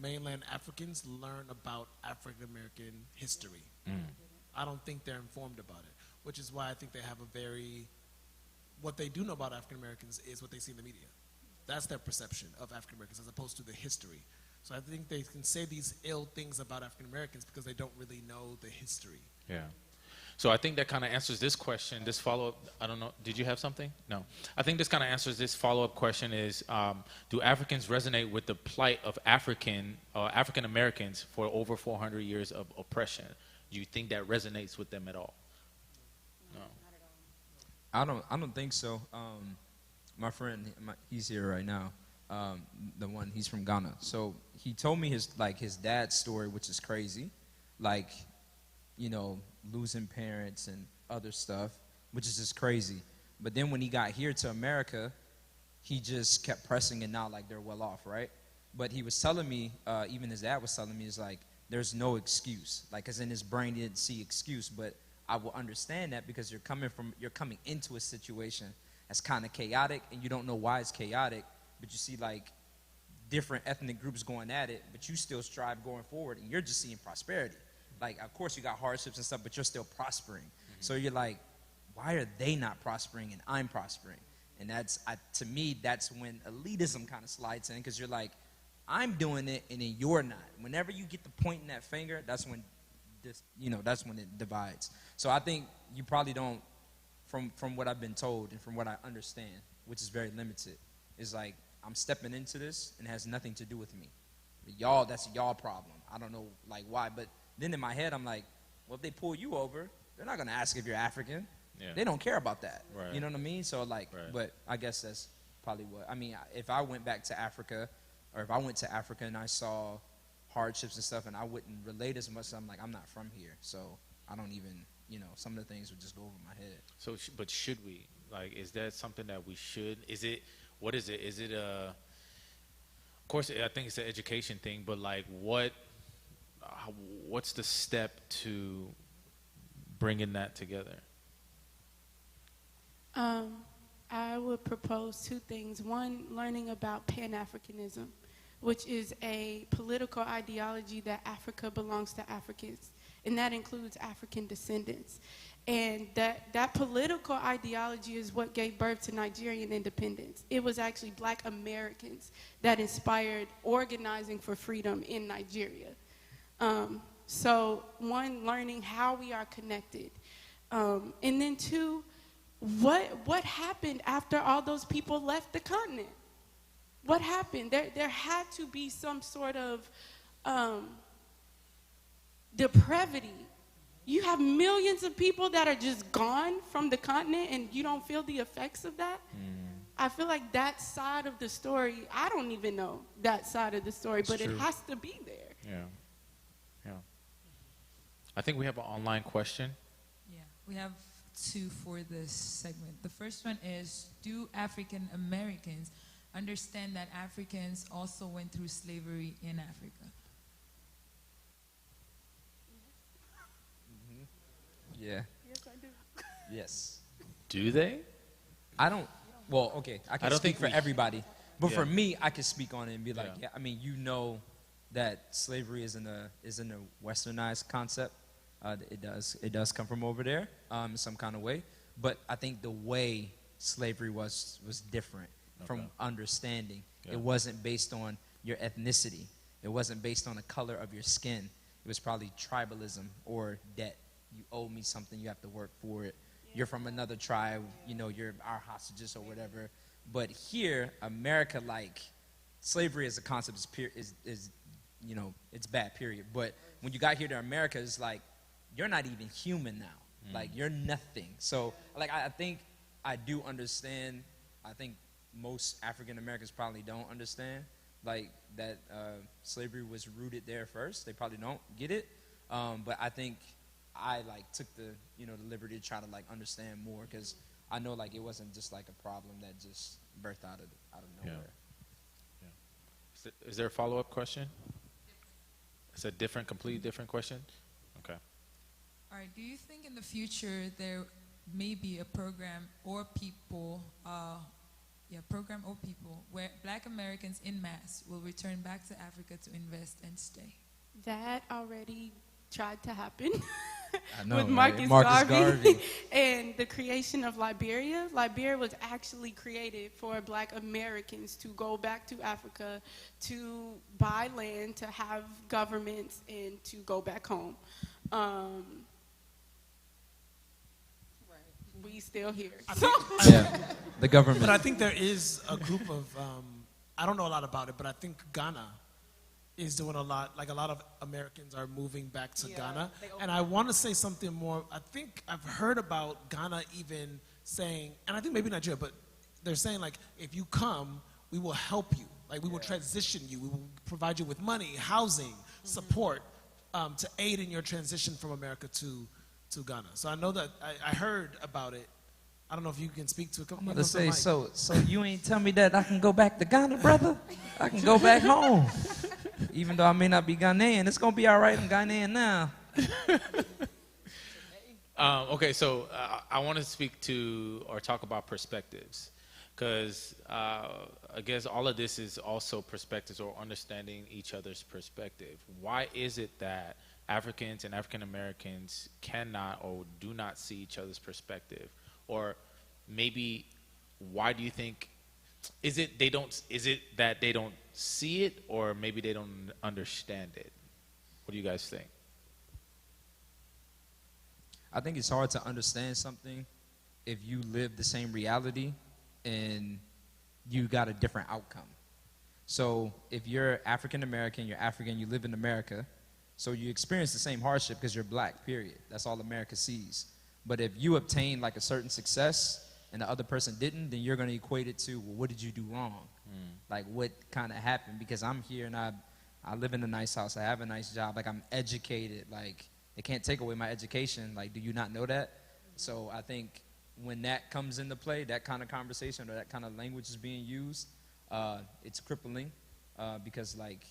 mainland Africans learn about African American history. I don't think they're informed about it, which is why I think they have what they do know about African Americans is what they see in the media. That's their perception of African Americans as opposed to the history. So I think they can say these ill things about African Americans because they don't really know the history. Yeah. So I think that kind of answers this question, this follow-up. I don't know. Did you have something? No. I think this kind of answers this follow-up question is, do Africans resonate with the plight of African Americans for over 400 years of oppression? Do you think that resonates with them at all? No. I don't think so. My friend, he's here right now. He's from Ghana. So he told me his dad's story, which is crazy, losing parents and other stuff, which is just crazy. But then when he got here to America, he just kept pressing it now like they're well off, right? But he was telling me, even his dad was telling me, is like, there's no excuse. Cause in his brain he didn't see excuse, but I will understand that because you're coming into a situation that's kind of chaotic and you don't know why it's chaotic, but you see different ethnic groups going at it, but you still strive going forward and you're just seeing prosperity. Of course you got hardships and stuff, but you're still prospering. Mm-hmm. So you're like, why are they not prospering and I'm prospering? And to me, that's when elitism kind of slides in, because you're like, I'm doing it and then you're not. Whenever you get the pointing that finger, that's when that's when it divides. So I think you probably don't, from what I've been told and from what I understand, which is very limited, is I'm stepping into this and it has nothing to do with me. Y'all, that's y'all problem. I don't know why, but then in my head I'm like, well, if they pull you over, they're not gonna ask if you're African. Yeah. They don't care about that. Right. You know what I mean? So right. But I guess that's probably what, if I went back to Africa, or if I went to Africa and I saw hardships and stuff and I wouldn't relate as much, I'm like, I'm not from here. So I don't even, some of the things would just go over my head. So, but should we? Is that something that we should? What is it? Is it of course, I think it's an education thing, but what's the step to bringing that together? I would propose two things. One, learning about Pan-Africanism, which is a political ideology that Africa belongs to Africans, and that includes African descendants. And that political ideology is what gave birth to Nigerian independence. It was actually Black Americans that inspired organizing for freedom in Nigeria. So one, learning how we are connected. And then two, what happened after all those people left the continent? What happened? There had to be some sort of depravity. You have millions of people that are just gone from the continent and you don't feel the effects of that. I feel like that side of the story, I don't even know that side of the story, but it has to be there. Yeah. I think we have an online question. Yeah, we have two for this segment. The first one is, do African Americans understand that Africans also went through slavery in Africa? Yeah. Yes, I do. Yes. Do they? I don't. Well, okay. I can don't speak think for everybody, but Yeah. for me, I can speak on it and be like, Yeah. that slavery isn't a westernized concept. It does come from over there, in some kind of way. But I think the way slavery was different from understanding. Yeah. It wasn't based on your ethnicity. It wasn't based on the color of your skin. It was probably tribalism or debt. You owe me something, you have to work for it. You're from another tribe, you're our hostages or whatever. But here, America, slavery as a concept is you know, it's bad, period. But when you got here to America, it's like, you're not even human now. Like, you're nothing. So, like, I think I do understand. I think most African Americans probably don't understand, like, that slavery was rooted there first. They probably don't get it. But I think I, like, took the, you know, the liberty to try to, like, understand more, because I know, like, it wasn't just, like, a problem that just birthed out of nowhere. Is there a follow-up question? It's a different, completely different question? Okay. All right. Do you think in the future there may be a program or people, where Black Americans in mass will return back to Africa to invest and stay? That already tried to happen I know, with right? Marcus Marcus Garvey, Garvey. and the creation of Liberia. Liberia was actually created for Black Americans to go back to Africa, to buy land, to have governments, and to go back home. We still here. Yeah, the government. But I think there is a group of, I don't know a lot about it, but I think Ghana is doing a lot. Like, a lot of Americans are moving back to Ghana. And I want to say something more. I think I've heard about Ghana even saying, and I think maybe Nigeria, but they're saying, like, if you come, we will help you. Like, we will transition you. We will provide you with money, housing, support, to aid in your transition from America to Ghana. So I know that I heard about it. I don't know if you can speak to it. I'm going to say, so you ain't tell me that I can go back to Ghana, brother? I can go back home. Even though I may not be Ghanaian, it's going to be all right. I'm Ghanaian now. Okay, so I want to speak to or talk about perspectives, because I guess all of this is also perspectives or understanding each other's perspective. Why is it that Africans and African Americans cannot or do not see each other's perspective? Or maybe why do you think, is it that they don't see it, or maybe they don't understand it? What do you guys think? I think it's hard to understand something if you live the same reality and you got a different outcome. So if you're African American, you're African, you live in America, so you experience the same hardship because you're Black, period. That's all America sees. But if you obtain, like, a certain success and the other person didn't, then you're going to equate it to, well, what did you do wrong? Like, what kind of happened? Because I'm here and I live in a nice house. I have a nice job. Like, I'm educated. Like, they can't take away my education. Like, do you not know that? So I think when that comes into play, that kind of conversation or that kind of language is being used, it's crippling because, like,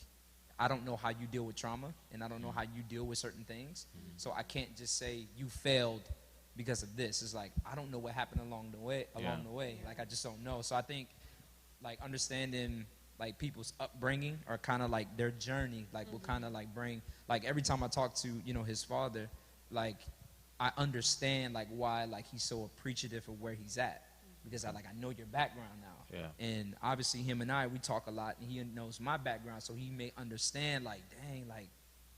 I don't know how you deal with trauma, and I don't know how you deal with certain things. So I can't just say you failed because of this. It's like, I don't know what happened along the way. Like, I just don't know. So I think, like, understanding, like, people's upbringing or kind of, like, their journey, like, will kind of, like, bring, like, every time I talk to, you know, his father, like, I understand, like, why, like, he's so appreciative of where he's at, because I know your background now. Yeah. And obviously him and I, we talk a lot, and he knows my background, so he may understand, like, dang, like,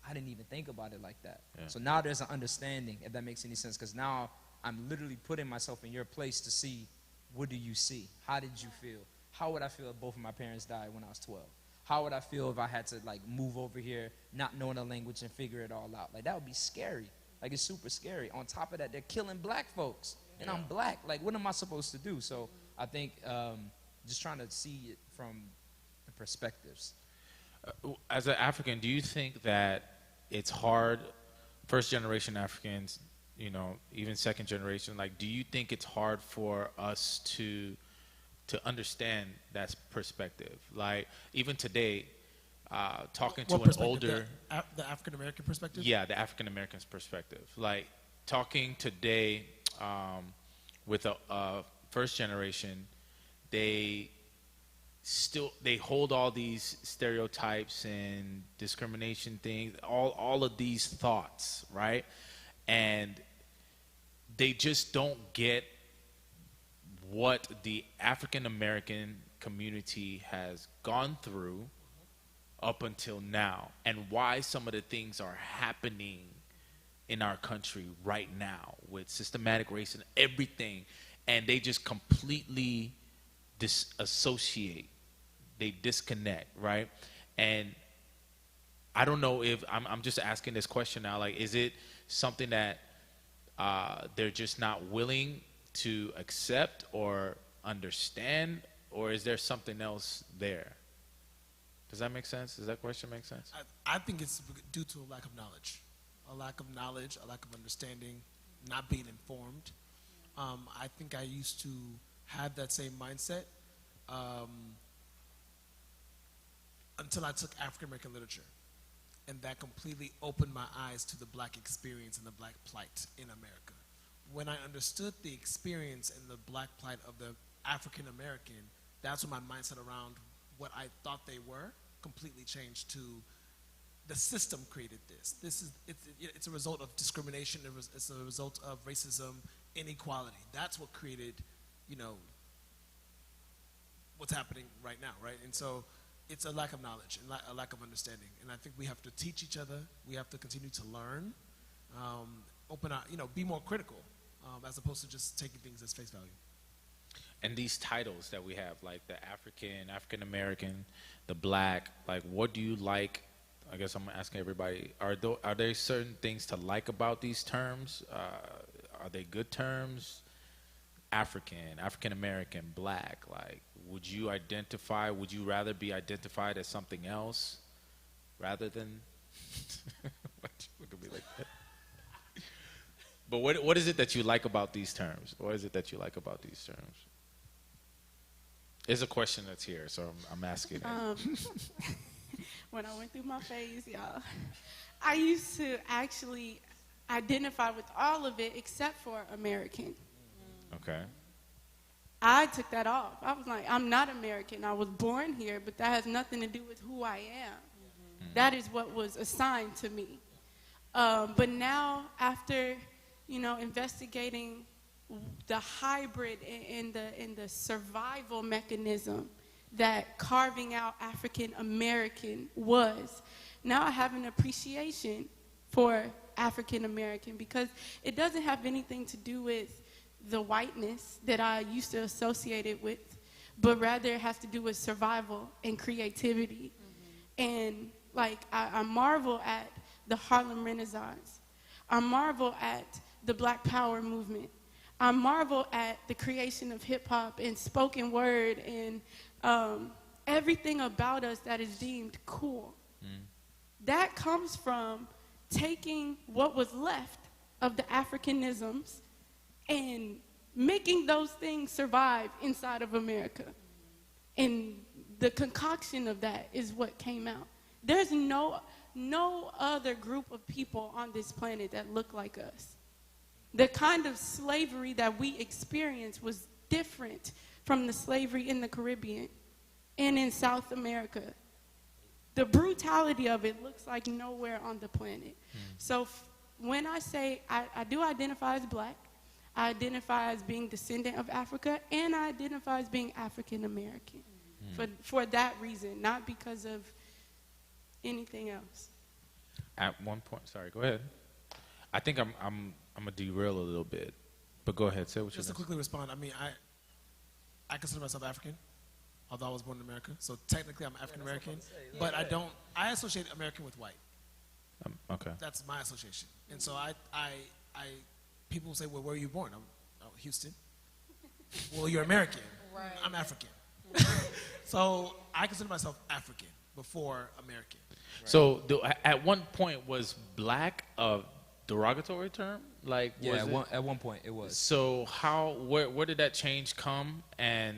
I didn't even think about it like that. Yeah. So now there's an understanding, if that makes any sense, because now I'm literally putting myself in your place to see, what do you see? How did you feel? How would I feel if both of my parents died when I was 12? How would I feel if I had to, like, move over here, not knowing the language and figure it all out? Like, that would be scary. Like, it's super scary. On top of that, they're killing Black folks, and I'm Black. Like, what am I supposed to do? So I think just trying to see it from the perspectives. As an African, do you think that it's hard, first generation Africans, you know, even second generation, like, do you think it's hard for us to understand that perspective? Like, even today, talking to an older... The African American perspective? Yeah, the African American's perspective. Like, talking today with a first generation, they hold all these stereotypes and discrimination things, all of these thoughts, right? And they just don't get what the African American community has gone through up until now, and why some of the things are happening in our country right now with systematic racism and everything, and they just completely disassociate they disconnect, right? And I don't know if I'm just asking this question now. Like, is it something that they're just not willing to accept or understand, or is there something else there? Does that make sense? Does that question make sense? I think it's due to a lack of knowledge, a lack of knowledge, a lack of understanding, not being informed. I think I used to have that same mindset until I took African American literature. And that completely opened my eyes to the black experience and the black plight in America. When I understood the experience and the black plight of the African American, that's when my mindset around what I thought they were completely changed to the system created this. It's a result of discrimination. It's a result of racism, inequality. That's what created, what's happening right now, right? And so it's a lack of knowledge and a lack of understanding. And I think we have to teach each other. We have to continue to learn, open our, be more critical, as opposed to just taking things as face value. And these titles that we have, like the African American, the black, like, what do you like? I guess I'm asking everybody, are there certain things to like about these terms? Are they good terms? African American, black, like, would you rather be identified as something else rather than, look at me like that. But what is it that you like about these terms? What is it that you like about these terms? It's a question that's here, so I'm asking it. When I went through my phase, y'all, I used to actually identify with all of it except for American. Okay. I took that off. I was like, I'm not American. I was born here, but that has nothing to do with who I am. That is what was assigned to me. But now, after, investigating the hybrid and the survival mechanism that carving out African American was, now I have an appreciation for African American, because it doesn't have anything to do with the whiteness that I used to associate it with, but rather it has to do with survival and creativity. And like, I marvel at the Harlem Renaissance. I marvel at the Black Power movement. I marvel at the creation of hip hop and spoken word and everything about us that is deemed cool. That comes from taking what was left of the Africanisms and making those things survive inside of America. And the concoction of that is what came out. There's no other group of people on this planet that look like us. The kind of slavery that we experienced was different from the slavery in the Caribbean and in South America. The brutality of it looks like nowhere on the planet. So when I say I do identify as black, I identify as being descendant of Africa, and I identify as being African American for that reason, not because of anything else. At one point, sorry, go ahead. I think I'm gonna derail a little bit, but go ahead. Say what you're Just to quickly respond, I mean, I consider myself African, although I was born in America. So technically, I'm African American, but I associate American with white. Okay. That's my association, and so people say, well, where are you born? I'm Houston. Well, you're American. Right. I'm African. So I consider myself African before American. Right. So at one point, was black a derogatory term? Like, Yeah, was at one point it was. So where did that change come, and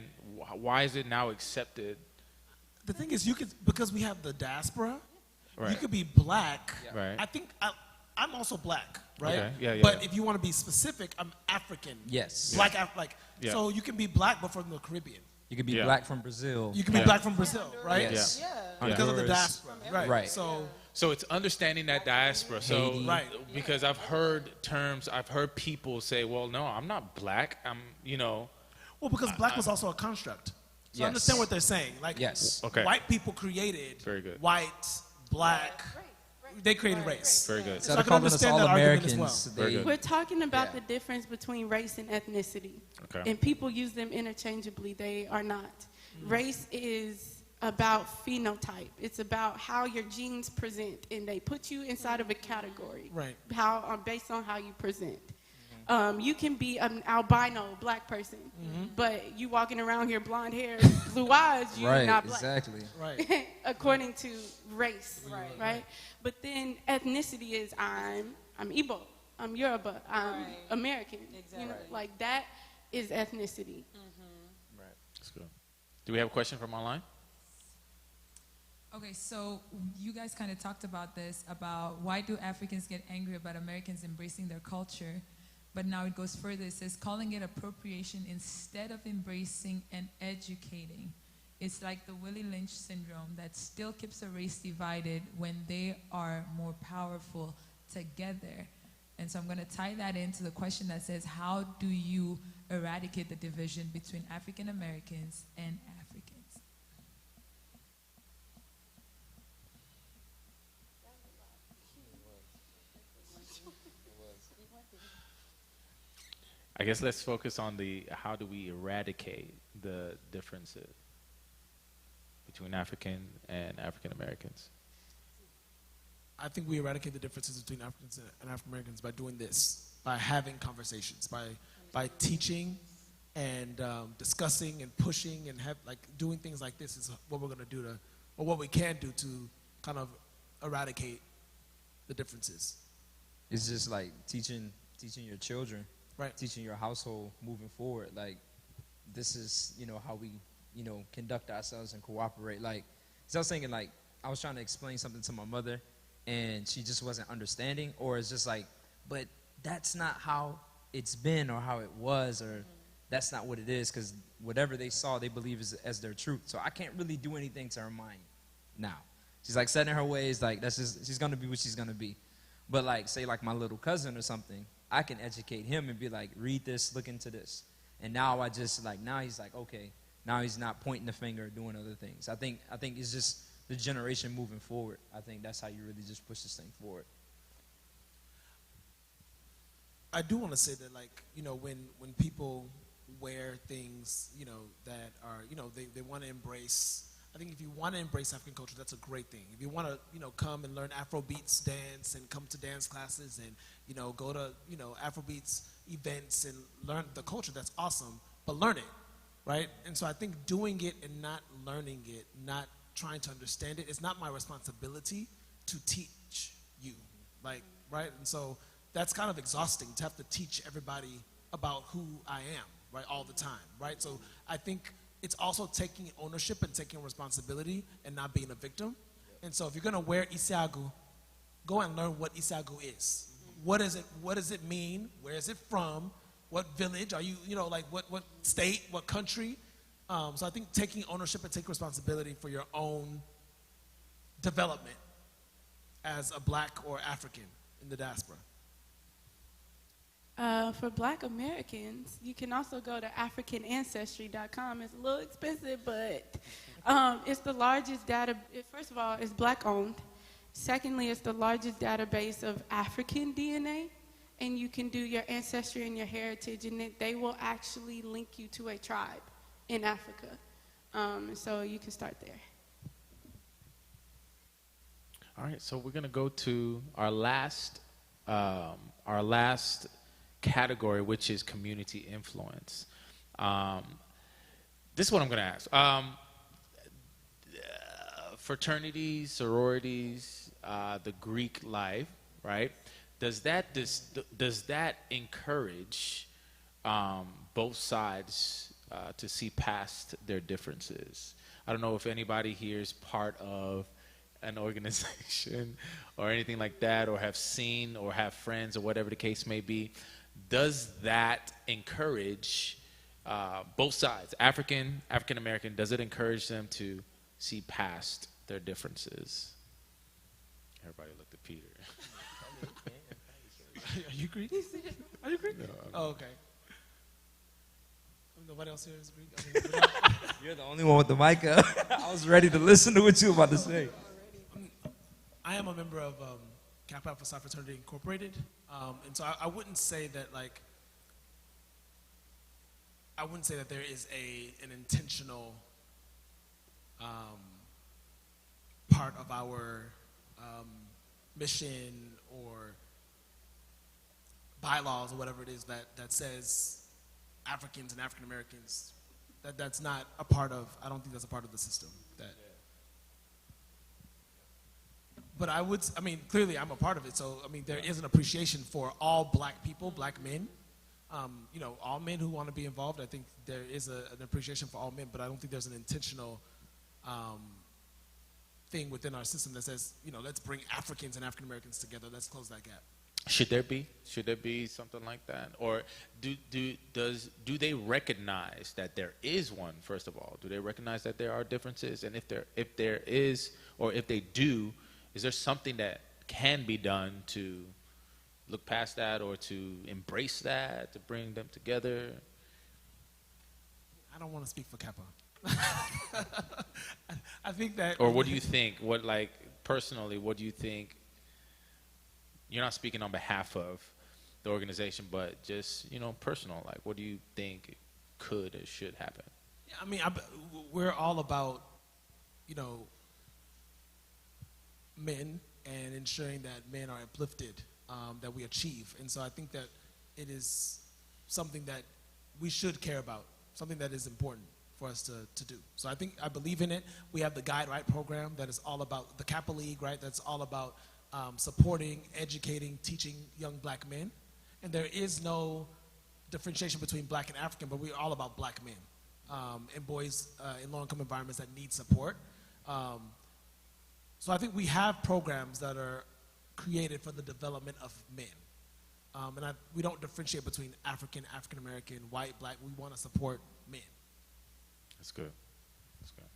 why is it now accepted? The thing is, because we have the diaspora, Right. you could be black. Yeah. Right. I think I'm also black, right? Okay. Yeah, but if you want to be specific, I'm African. Yes. Black, Yeah. So you can be black, but from the Caribbean. You could be Yeah. black from Brazil. You can be black from Brazil, right? Yes. Because of the Honduras. diaspora, right? Right. So it's understanding that diaspora. So Haiti. Right. because I've heard people say, well, no, I'm not black. Well, because black was also a construct. So I Yes. understand what they're saying. Like, Yes. Okay. white people created Very good. white, black. They created race. Very good. So Instead I of can calling us understand all that argument as Americans, well. Very they good. We're talking about Yeah. the difference between race and ethnicity. Okay. And people use them interchangeably. They are not. Race is about phenotype. It's about how your genes present, and they put you inside of a category. Right. How based on how you present. You can be an albino black person, but you walking around here blonde hair, blue eyes, you're Right, not black. exactly. Right. According to race, Right. right? But then ethnicity is I'm Igbo, I'm Yoruba, I'm Right. American. You know, Exactly. like that is ethnicity. That's good. Do we have a question from online? Okay, so you guys kind of talked about this, about why do Africans get angry about Americans embracing their culture? But now it goes further. It says calling it appropriation instead of embracing and educating. It's like the Willie Lynch syndrome that still keeps a race divided when they are more powerful together. And so I'm going to tie that into the question that says, how do you eradicate the division between African Americans and Africans? I guess let's focus on the how do we eradicate the differences between African and African Americans. I think we eradicate the differences between Africans and African Americans by doing this, by having conversations, by teaching and discussing and pushing and doing things like this is what we're going to do to, or what we can do to kind of eradicate the differences. It's just like teaching your children, Right. teaching your household moving forward. Like, this is, how we, conduct ourselves and cooperate. Like, so I was thinking, like, I was trying to explain something to my mother, and she just wasn't understanding, or it's just like, but that's not how it's been or how it was, or that's not what it is, because whatever they saw, they believe as their truth. So I can't really do anything to her mind now. She's like set in her ways, like that's just, she's gonna be what she's gonna be. But like, say like my little cousin or something, I can educate him and be like, read this, look into this. And now I just like, now he's like, okay, now he's not pointing the finger, doing other things. I think it's just the generation moving forward. I think that's how you really just push this thing forward. I do want to say that, like, when people wear things, that are, they want to embrace. I think if you want to embrace African culture, that's a great thing. If you want to, come and learn Afrobeats dance and come to dance classes and, go to, Afrobeats events and learn the culture, that's awesome. But learn it, right? And so I think doing it and not learning it, not trying to understand it, it's not my responsibility to teach you, like, right? And so that's kind of exhausting to have to teach everybody about who I am, right, all the time, right? So I think it's also taking ownership and taking responsibility and not being a victim. And so if you're going to wear Isiagu, go and learn what Isiagu is. What is it? What does it mean? Where is it from? What village are you, like what state, what country? So I think taking ownership and taking responsibility for your own development as a black or African in the diaspora. For Black Americans, you can also go to AfricanAncestry.com. It's a little expensive, but it's the largest first of all, it's Black owned. Secondly, it's the largest database of African DNA, and you can do your ancestry and your heritage, and they will actually link you to a tribe in Africa. So you can start there. All right, so we're gonna go to our last category, which is community influence. This is what I'm gonna ask. Fraternities, sororities, the Greek life, right? Does that encourage both sides to see past their differences? I don't know if anybody here is part of an organization or anything like that, or have seen or have friends or whatever the case may be. Does that encourage both sides, African American? Does it encourage them to see past their differences? Everybody looked at Peter. Are you Greek? Are you Greek? No, Oh, okay. Nobody else here is Greek? I mean, You're the only one with the mic up. I was ready to listen to what you were about to say. I am a member of Kappa Alpha Psi Fraternity Incorporated, and so I wouldn't say that there is an intentional part of our mission or bylaws or whatever it is that says Africans and African Americans. That's not a part of. I don't think that's a part of the system. But I mean, clearly I'm a part of it. So, I mean, there is an appreciation for all black people, black men. You know, all men who want to be involved. I think there is an appreciation for all men, but I don't think there's an intentional thing within our system that says, you know, let's bring Africans and African Americans together. Let's close that gap. Should there be something like that, or do they recognize that there is one? First of all, do they recognize that there are differences, and if there is, or if they do, is there something that can be done to look past that, or to embrace that, to bring them together? I don't want to speak for Kappa. I think that. Or what do you think? What, like, personally, what do you think? You're not speaking on behalf of the organization, but just, you know, personal. Like, what do you think could or should happen? Yeah, I mean, we're all about, you know, men and ensuring that men are uplifted, that we achieve. And so I think that it is something that we should care about, something that is important for us to do. So I believe in it. We have the Guide Right program that is all about the Kappa League, right? That's all about supporting, educating, teaching young black men. And there is no differentiation between black and African, but we're all about black men and boys in low-income environments that need support. So I think we have programs that are created for the development of men. And we don't differentiate between African, African-American, white, black. We want to support men. That's good. That's good.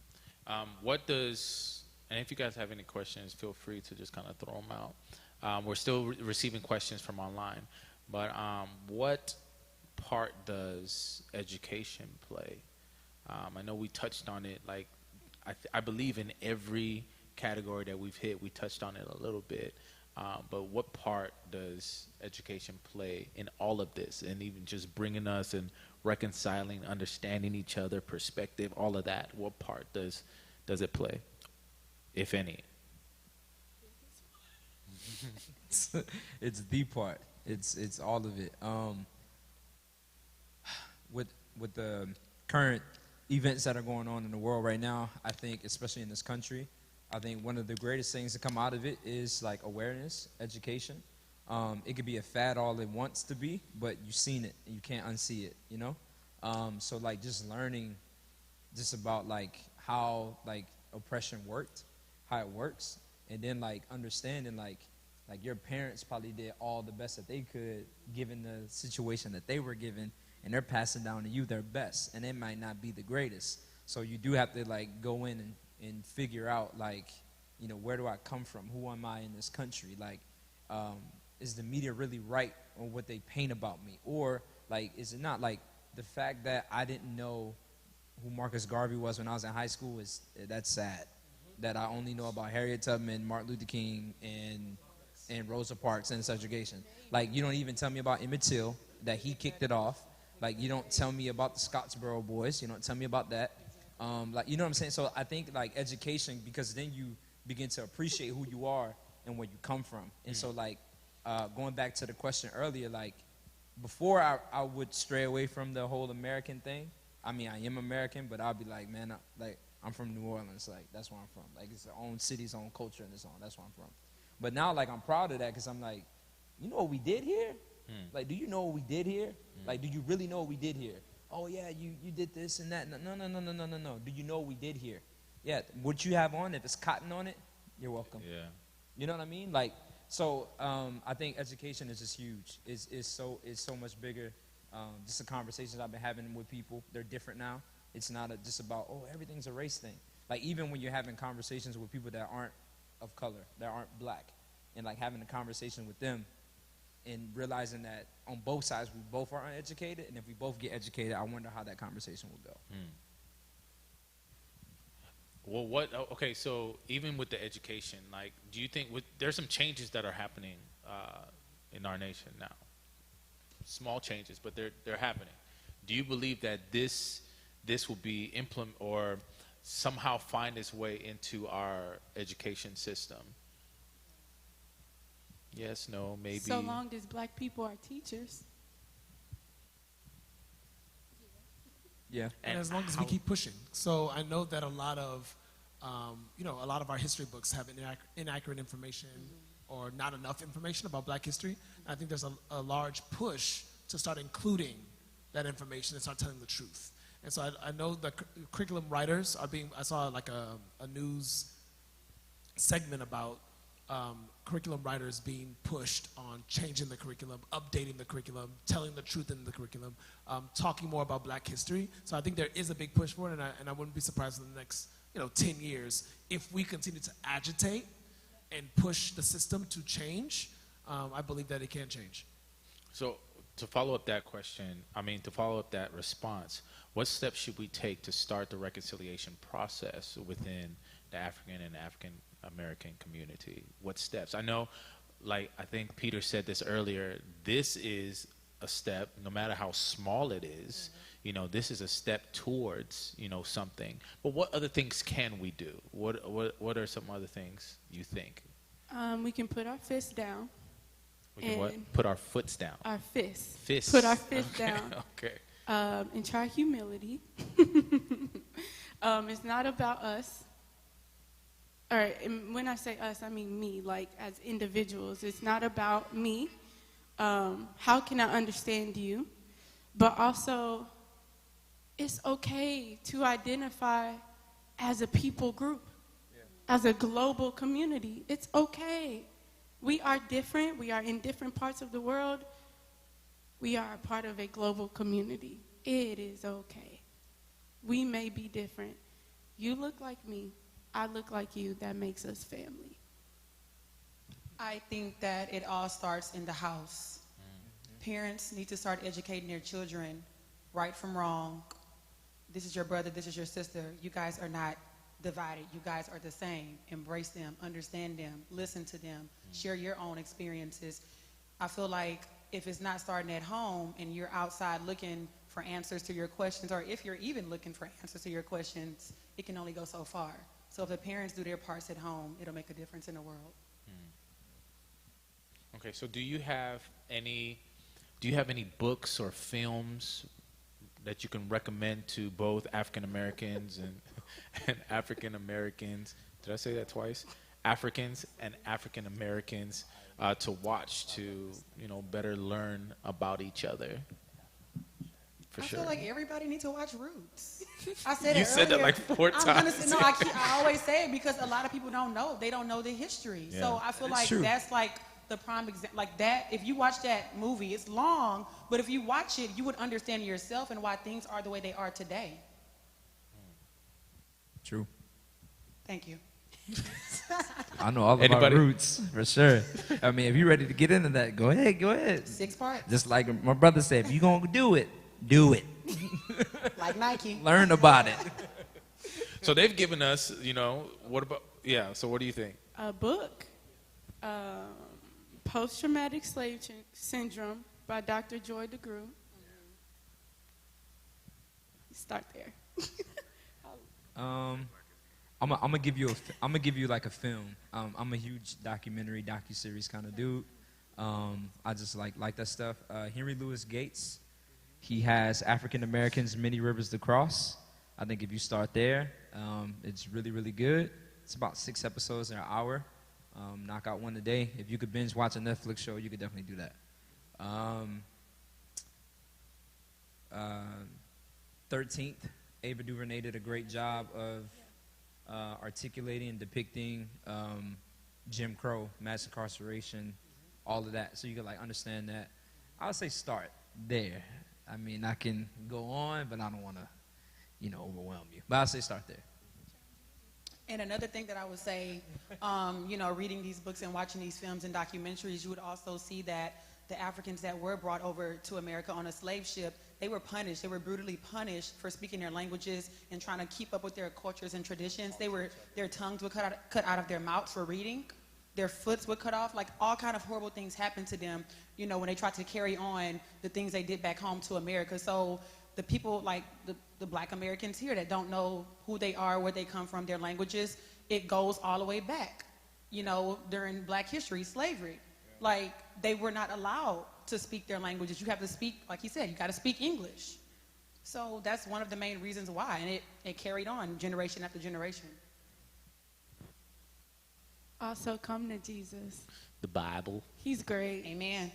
And if you guys have any questions, feel free to just kind of throw them out. We're still receiving questions from online. But what part does education play? I know we touched on it. Like, I believe in every category that we've hit, we touched on it a little bit. But what part does education play in all of this, and even just bringing us and reconciling, understanding each other, perspective, all of that? What part does it play, if any? It's the part. It's all of it. With the current events that are going on in the world right now, I think, especially in this country, I think one of the greatest things to come out of it is like awareness, education. It could be a fad all it wants to be, but you've seen it and you can't unsee it, you know? So like just learning just about like how like oppression worked, how it works, and then like understanding like your parents probably did all the best that they could given the situation that they were given, and they're passing down to you their best, and it might not be the greatest. So you do have to like go in and figure out like, you know, where do I come from? Who am I in this country? Like, is the media really right on what they paint about me? Or like, is it not? Like the fact that I didn't know who Marcus Garvey was when I was in high school that's sad. That I only know about Harriet Tubman, Martin Luther King, and Rosa Parks and segregation. Like, you don't even tell me about Emmett Till, that he kicked it off. Like, you don't tell me about the Scottsboro Boys. You don't tell me about that. Like, you know what I'm saying? So I think like education, because then you begin to appreciate who you are and where you come from. And so like going back to the question earlier, like before I would stray away from the whole American thing. I mean, I am American, but I'll be like, man, I'm from New Orleans. Like, that's where I'm from. Like, it's their own city's own culture and its own. That's where I'm from. But now, like, I'm proud of that because I'm like, you know what we did here? Like, do you know what we did here? Like, do you really know what we did here? Oh, yeah, you did this and that. No. Do you know what we did here? Yeah, what you have on, if it's cotton on it, you're welcome. Yeah. You know what I mean? Like, so I think education is just huge. It's so much bigger. Just the conversations I've been having with people, they're different now. It's not just about, oh, everything's a race thing. Like, even when you're having conversations with people that aren't of color, that aren't black, and like having a conversation with them and realizing that on both sides we both are uneducated, and if we both get educated, I wonder how that conversation will go. Well, okay, so even with the education, like, do you think there's some changes that are happening in our nation now? Small changes, but they're happening. Do you believe that this will be somehow find its way into our education system? Yes, no, maybe. So long as black people are teachers. Yeah. And as long as we keep pushing. So I know that a lot of, a lot of our history books have inaccurate information or not enough information about black history. I think there's a large push to start including that information and start telling the truth. And so I know the curriculum writers are being, I saw like a news segment about curriculum writers being pushed on changing the curriculum, updating the curriculum, telling the truth in the curriculum, talking more about black history. So I think there is a big push for it, and I wouldn't be surprised in the next 10 years if we continue to agitate and push the system to change. I believe that it can change. So to follow up that question, to follow up that response, what steps should we take to start the reconciliation process within the African and African American community? What steps? I know, I think Peter said this earlier, this is a step, no matter how small it is, this is a step towards, something. But what other things can we do? What are some other things you think? We can put our fists down. We can what? Put our foots down. Our fists. Fists. Put our fists Okay, down. Okay. And try humility. It's not about us. All right, and when I say us, I mean me, as individuals. It's not about me. How can I understand you? But also, it's okay to identify as a people group, as a global community. It's okay. We are different. We are in different parts of the world. We are a part of a global community. It is okay. We may be different. You look like me. I look like you. That makes us family. I think that it all starts in the house. Parents need to start educating their children right from wrong. This is your brother, this is your sister. You guys are not divided. You guys are the same. Embrace them, understand them, listen to them, share your own experiences. I feel like if it's not starting at home and you're outside looking for answers to your questions, or if you're even looking for answers to your questions, it can only go so far. So if the parents do their parts at home, it'll make a difference in the world. Okay, so do you have any books or films that you can recommend to both African Americans and African Americans? Did I say that twice? Africans and African Americans to watch to better learn about each other. For I sure. feel like everybody needs to watch Roots. I said You it said that earlier. like 4 times. I always say it because a lot of people don't know. They don't know the history. Yeah. So I feel like true. that's like the prime example. Like that, if you watch that movie, it's long, but if you watch it, you would understand yourself and why things are the way they are today. True. Thank you. I know all Anybody? about Roots, for sure. If you're ready to get into that, go ahead. 6 parts. Just like my brother said, if you're going to do it, do it. Like Nike. Learn about it. So they've given us, so what do you think? A book, Post-Traumatic Syndrome by Dr. Joy DeGruy. Start there. I'm gonna give you like a film. I'm a huge docuseries kind of dude. I just like that stuff. Henry Louis Gates, he has African Americans, Many Rivers to Cross. I think if you start there, it's really, really good. It's about 6 episodes in an hour. Knock out one a day. If you could binge watch a Netflix show, you could definitely do that. 13th, Ava DuVernay did a great job of articulating and depicting Jim Crow, mass incarceration, all of that. So you can understand that. I would say start there. I can go on, but I don't want to, overwhelm you. But I'll say start there. And another thing that I would say, reading these books and watching these films and documentaries, you would also see that the Africans that were brought over to America on a slave ship, they were punished. They were brutally punished for speaking their languages and trying to keep up with their cultures and traditions. Their tongues were cut out of their mouths for reading. Their foots were cut off. Like all kind of horrible things happened to them, when they tried to carry on the things they did back home to America. So the people, the the Black Americans here that don't know who they are, where they come from, their languages. It goes all the way back, during Black history, slavery. Like, they were not allowed to speak their languages. You have to speak, like he said, you got to speak English. So that's one of the main reasons why, and it carried on generation after generation. Also, come to Jesus. The Bible. He's great. Amen.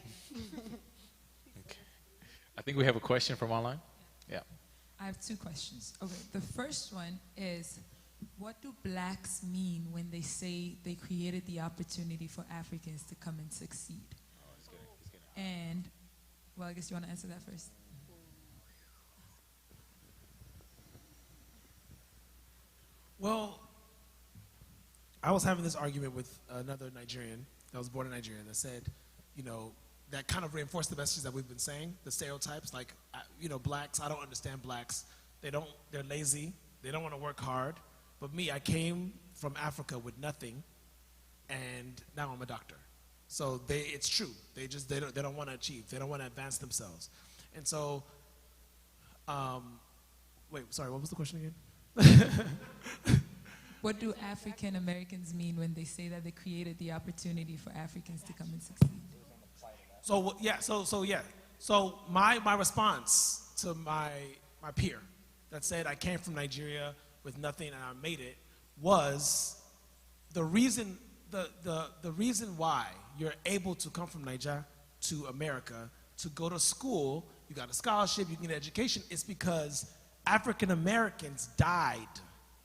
I think we have a question from online. Yeah. I have two questions. Okay, the first one is, what do blacks mean when they say they created the opportunity for Africans to come and succeed? And, well, I guess you want to answer that first. Well, I was having this argument with another Nigerian that was born in Nigeria that said, that kind of reinforced the message that we've been saying, the stereotypes, like, blacks, I don't understand blacks. They're lazy. They don't want to work hard. But me, I came from Africa with nothing, and now I'm a doctor. So it's true. They don't want to achieve. They don't want to advance themselves. And so, wait, sorry, what was the question again? What do African Americans mean when they say that they created the opportunity for Africans to come and succeed? So my response to my peer that said I came from Nigeria with nothing and I made it was the reason why you're able to come from Nigeria to America to go to school, you got a scholarship, you get an education, is because African Americans died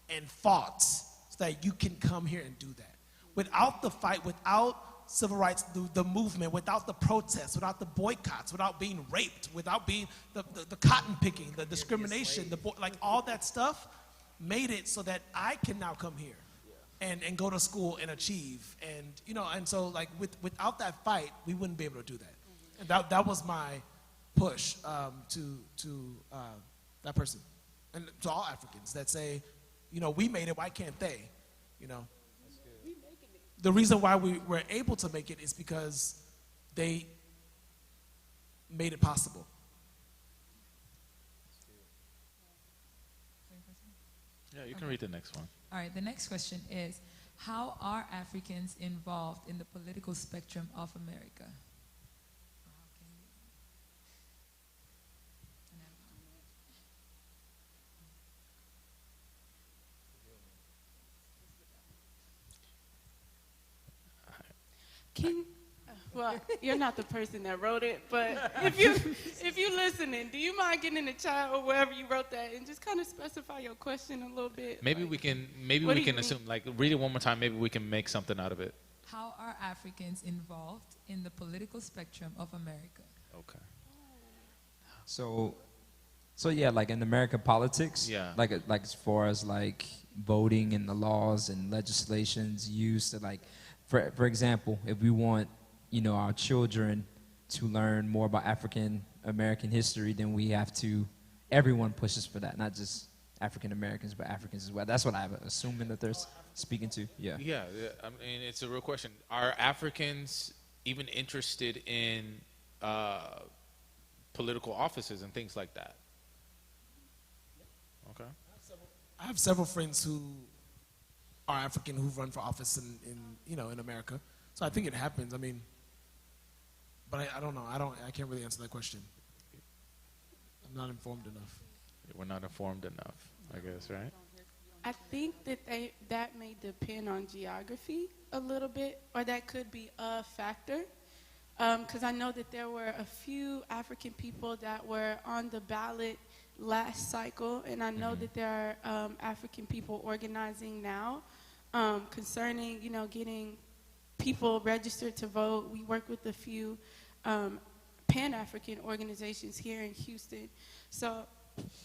and fought so that you can come here and do that. Without the fight, without civil rights, the movement, without the protests, without the boycotts, without being raped, without being the cotton picking, the discrimination, like all that stuff made it so that I can now come here and go to school and achieve. And, and so like without that fight, we wouldn't be able to do that. And that was my push to that person and to all Africans that say, we made it, why can't they? The reason why we were able to make it is because they made it possible. Yeah, you can read the next one. All right, the next question is, how are Africans involved in the political spectrum of America? Well, you're not the person that wrote it, but if you listening, do you mind getting in the chat or wherever you wrote that and just kind of specify your question a little bit? Maybe we can assume, like, read it one more time. Maybe we can make something out of it. How are Africans involved in the political spectrum of America? Okay. So yeah, like in American politics, Yeah. like as far as like voting and the laws and legislations used to, like, for example, if we want, our children to learn more about African American history, then we have to, everyone pushes for that, not just African Americans, but Africans as well. That's what I'm assuming that they're speaking to. Yeah. Yeah, I mean, it's a real question. Are Africans even interested in political offices and things like that? Okay. I have several friends who are African who've run for office in America. So I think it happens. I mean, but I don't know. I can't really answer that question. I'm not informed enough. We're not informed enough, I guess, right? I think that may depend on geography a little bit, or that could be a factor. Because I know that there were a few African people that were on the ballot last cycle, and I know that there are African people organizing now concerning, getting people registered to vote. We work with a few Pan-African organizations here in Houston. So,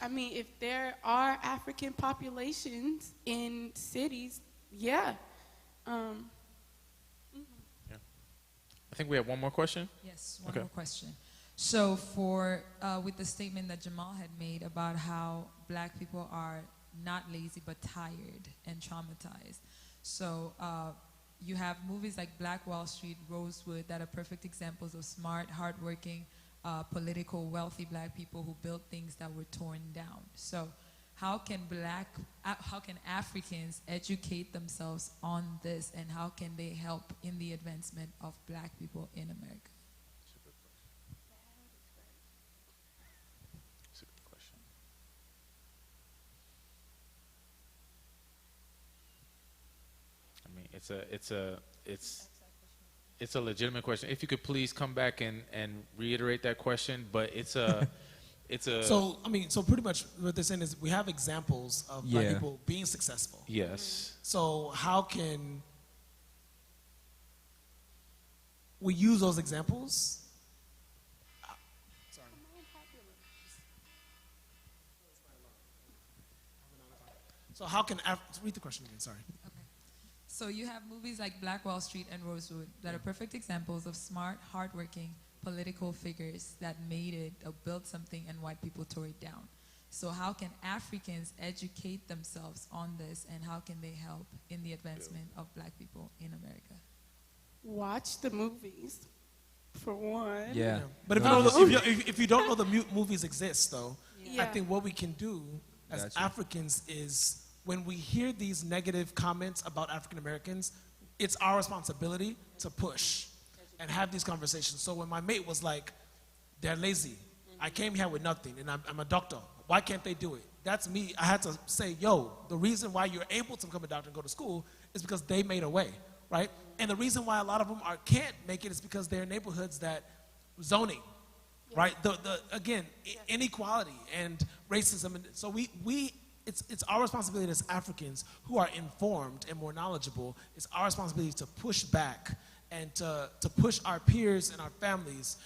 I mean, if there are African populations in cities, yeah. I think we have one more question. Yes, one more question. So with the statement that Jamal had made about how black people are not lazy but tired and traumatized. So you have movies like Black Wall Street, Rosewood that are perfect examples of smart, hardworking, political, wealthy black people who built things that were torn down. So how can Africans educate themselves on this, and how can they help in the advancement of black people in America? That's a good question. I mean, it's a legitimate question. If you could please come back and reiterate that question, but it's a So, I mean, so pretty much what they're saying is we have examples of black Yeah. people being successful. yes. So how can we use those examples? Sorry. So how can read the question again? Sorry. Okay. So you have movies like Black Wall Street and Rosewood that are perfect examples of smart, hardworking political figures that made it or built something and white people tore it down. So how can Africans educate themselves on this, and how can they help in the advancement of black people in America? Watch the movies, for one. Yeah. But if, No, if you don't know the movies exist, though, I Yeah. think what we can do as Gotcha. Africans is when we hear these negative comments about African Americans, it's our responsibility to push and have these conversations. So when my mate was like, they're lazy, I came here with nothing, and I'm a doctor. Why can't they do it? That's me. I had to say, yo, the reason why you're able to become a doctor and go to school is because they made a way, right? And the reason why a lot of them can't make it is because they're in neighborhoods that zoning, right? Again, inequality and racism. And so it's our responsibility as Africans who are informed and more knowledgeable. It's our responsibility to push back and to push our peers and our families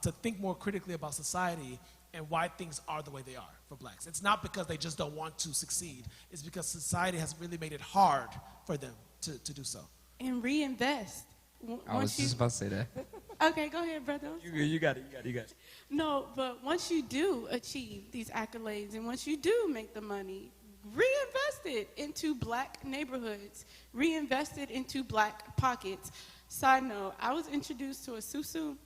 to think more critically about society and why things are the way they are for blacks. It's not because they just don't want to succeed. It's because society has really made it hard for them to do so. And reinvest. I was just about to say that. Okay, go ahead, brother. You got it. No, but once you do achieve these accolades and once you do make the money, reinvest it into black neighborhoods, reinvest it into black pockets. Side note, I was introduced to a susu.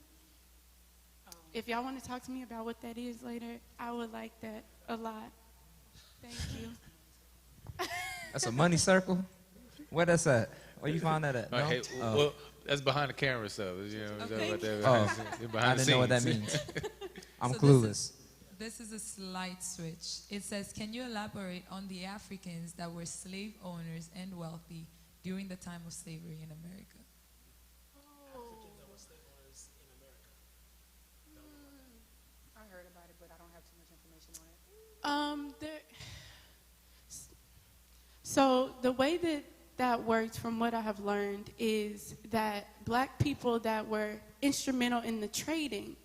If y'all want to talk to me about what that is later, I would like that a lot. Thank you. That's a money circle? Where that's at? Where you found that at? No? Hey, Oh. well, that's behind the camera stuff. You know, Okay. about that Oh. behind I the didn't know what that scenes. means. I'm So clueless. This is a slight switch. It says, can you elaborate on the Africans that were slave owners and wealthy during the time of slavery in America? I heard about it, but I don't have too much information on it. So the way that works, from what I have learned, is that black people that were instrumental in the trading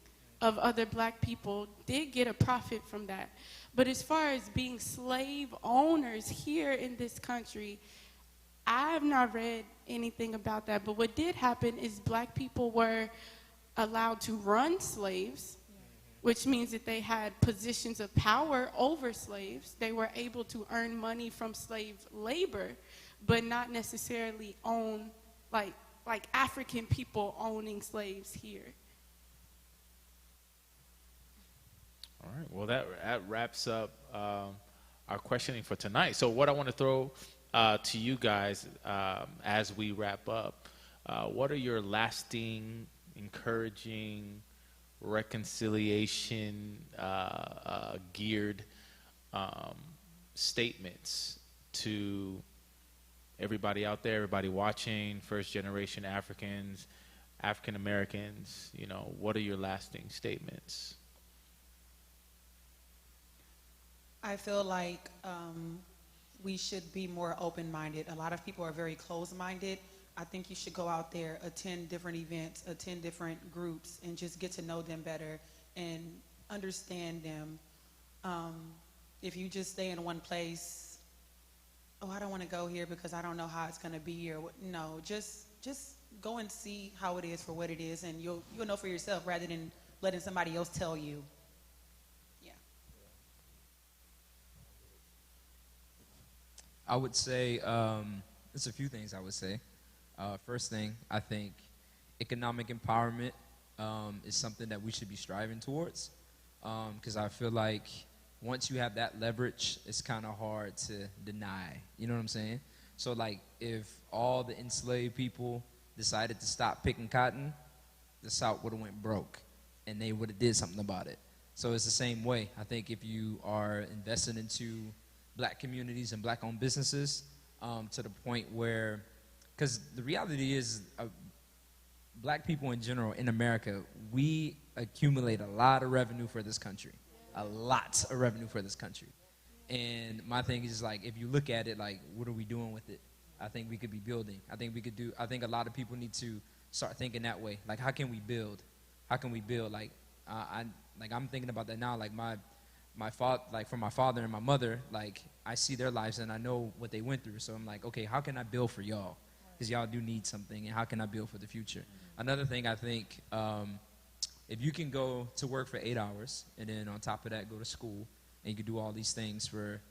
of other black people did get a profit from that. But as far as being slave owners here in this country, I have not read anything about that. But what did happen is black people were allowed to run slaves, which means that they had positions of power over slaves. They were able to earn money from slave labor, but not necessarily own, like African people owning slaves here. All right. Well, that wraps up our questioning for tonight. So what I want to throw to you guys as we wrap up, what are your lasting, encouraging, reconciliation geared statements to everybody out there, everybody watching, first generation Africans, African Americans? You know, what are your lasting statements? I feel like we should be more open-minded. A lot of people are very closed-minded. I think you should go out there, attend different events, attend different groups, and just get to know them better and understand them. If you just stay in one place, oh, I don't want to go here because I don't know how it's going to be, or no, just go and see how it is for what it is, and you'll know for yourself rather than letting somebody else tell you. I would say, there's a few things I would say. First thing, I think economic empowerment is something that we should be striving towards, because I feel like once you have that leverage, it's kind of hard to deny. You know what I'm saying? So like if all the enslaved people decided to stop picking cotton, the South would have went broke and they would have did something about it. So it's the same way. I think if you are invested into black communities and black-owned businesses to the point where, because the reality is black people in general in America, we accumulate a lot of revenue for this country, a lot of revenue for this country. And my thing is like, if you look at it, like, what are we doing with it? I think we could be building. I think a lot of people need to start thinking that way. Like, how can we build? How can we build? Like, I'm thinking about that now. Like my father, like for my father and my mother, like I see their lives and I know what they went through. So I'm like, okay, how can I build for y'all? Because y'all do need something, and how can I build for the future? Another thing I think, if you can go to work for 8 hours and then on top of that go to school and you can do all these things for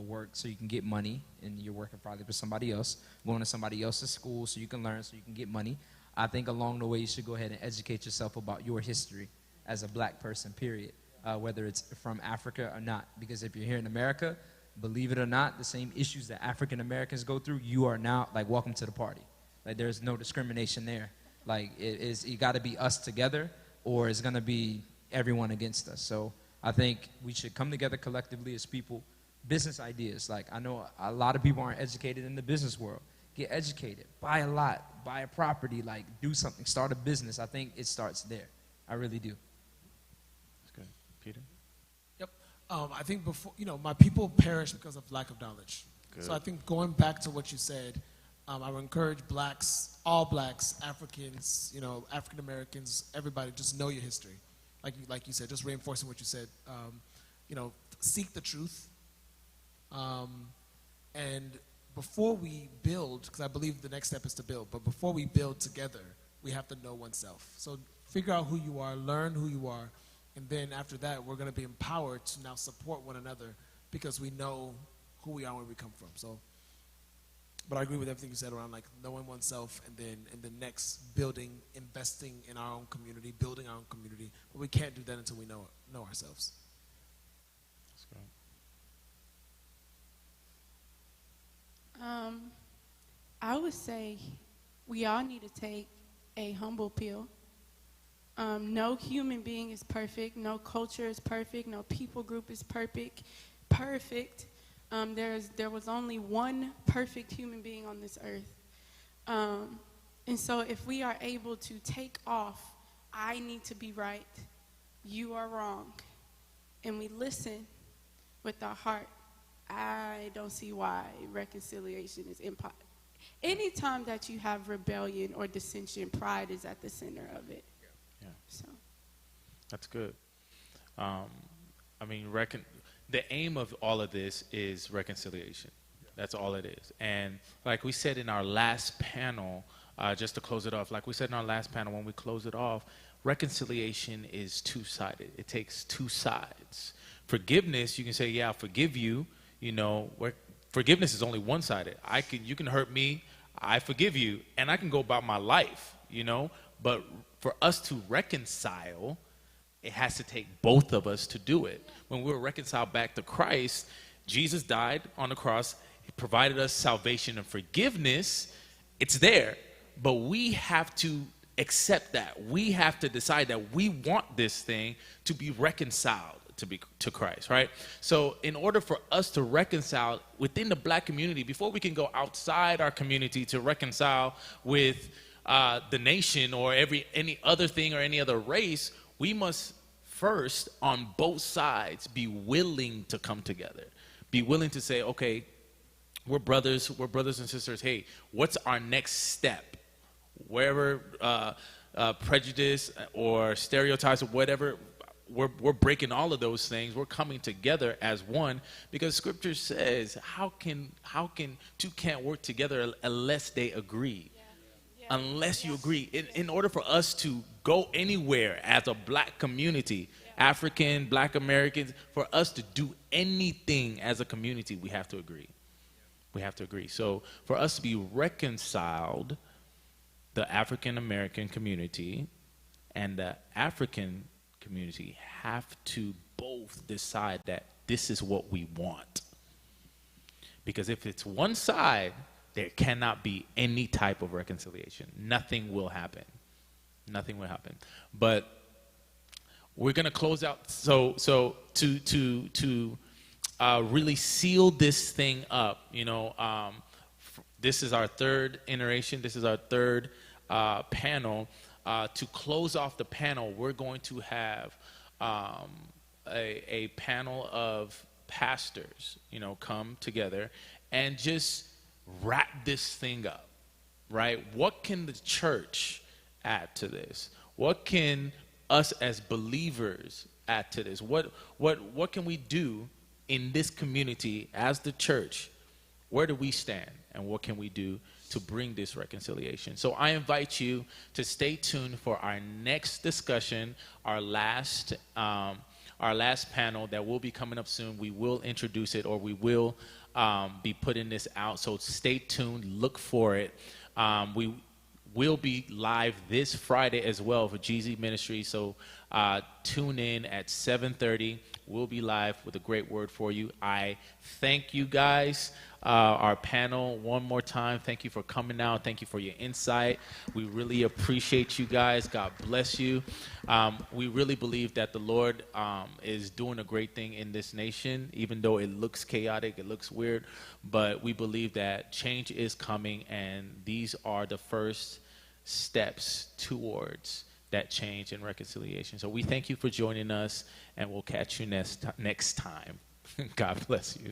work so you can get money, and you're working probably for somebody else, going to somebody else's school so you can learn so you can get money. I think along the way you should go ahead and educate yourself about your history as a black person, period, whether it's from Africa or not. Because if you're here in America, believe it or not, the same issues that African Americans go through, you are now, like, welcome to the party. Like, there's no discrimination there. Like, it got to be us together, or it's going to be everyone against us. So I think we should come together collectively as people. Business ideas, like, I know a lot of people aren't educated in the business world. Get educated, buy a lot, buy a property, like, do something, start a business. I think it starts there. I really do. That's good. Peter? Yep. I think before, my people perish because of lack of knowledge. Good. So I think going back to what you said, I would encourage blacks, all blacks, Africans, African Americans, everybody, just know your history. Like you said, just reinforcing what you said. Seek the truth. And before we build, because I believe the next step is to build, but before we build together, we have to know oneself. So figure out who you are, learn who you are, and then after that, we're going to be empowered to now support one another because we know who we are and where we come from. So, but I agree with everything you said around, like, knowing oneself, and then in the next, building, investing in our own community, building our own community. But we can't do that until we know ourselves. That's good. I would say we all need to take a humble pill. No human being is perfect. No culture is perfect. No people group is perfect. There was only one perfect human being on this earth. And so if we are able to take off, I need to be right, you are wrong, and we listen with our heart, I don't see why reconciliation is impossible. Anytime that you have rebellion or dissension, pride is at the center of it. Yeah. So That's good. The aim of all of this is reconciliation. That's all it is. And like we said in our last panel, just to close it off, like we said in our last panel when we close it off, reconciliation is two-sided. It takes two sides. Forgiveness, you can say, yeah, I'll forgive you. Forgiveness is only one-sided. You can hurt me, I forgive you, and I can go about my life, But for us to reconcile, it has to take both of us to do it. When we were reconciled back to Christ, Jesus died on the cross. He provided us salvation and forgiveness. It's there, but we have to accept that. We have to decide that we want this thing to be reconciled to Christ, right? So in order for us to reconcile within the black community, before we can go outside our community to reconcile with the nation or any other thing or any other race, we must first, on both sides, be willing to come together. Be willing to say, okay, we're brothers and sisters. Hey, what's our next step? Wherever prejudice or stereotypes or whatever, we're breaking all of those things. We're coming together as one, because Scripture says, how can two can't work together unless they agree? Unless you agree. In order for us to go anywhere as a black community, African, Black Americans, for us to do anything as a community, we have to agree. We have to agree. So for us to be reconciled, the African American community and the African community have to both decide that this is what we want. Because if it's one side, there cannot be any type of reconciliation. Nothing will happen. Nothing will happen. But we're gonna close out. So to really seal this thing up, this is our third iteration. This is our third panel. To close off the panel, we're going to have a panel of pastors, come together and just wrap this thing up, right? What can the church add to this? What can us as believers add to this? What can we do in this community as the church? Where do we stand, and what can we do to bring this reconciliation? So I invite you to stay tuned for our next discussion, our last panel that will be coming up soon. We will introduce it, or we will be putting this out. So stay tuned, look for it. We will be live this Friday as well for GZ Ministry. So tune in at 7:30. We'll be live with a great word for you. I thank you guys, our panel, one more time. Thank you for coming out. Thank you for your insight. We really appreciate you guys. God bless you. We really believe that the Lord is doing a great thing in this nation, even though it looks chaotic, it looks weird. But we believe that change is coming, and these are the first steps towards that change and reconciliation. So we thank you for joining us, and we'll catch you next time. God bless you.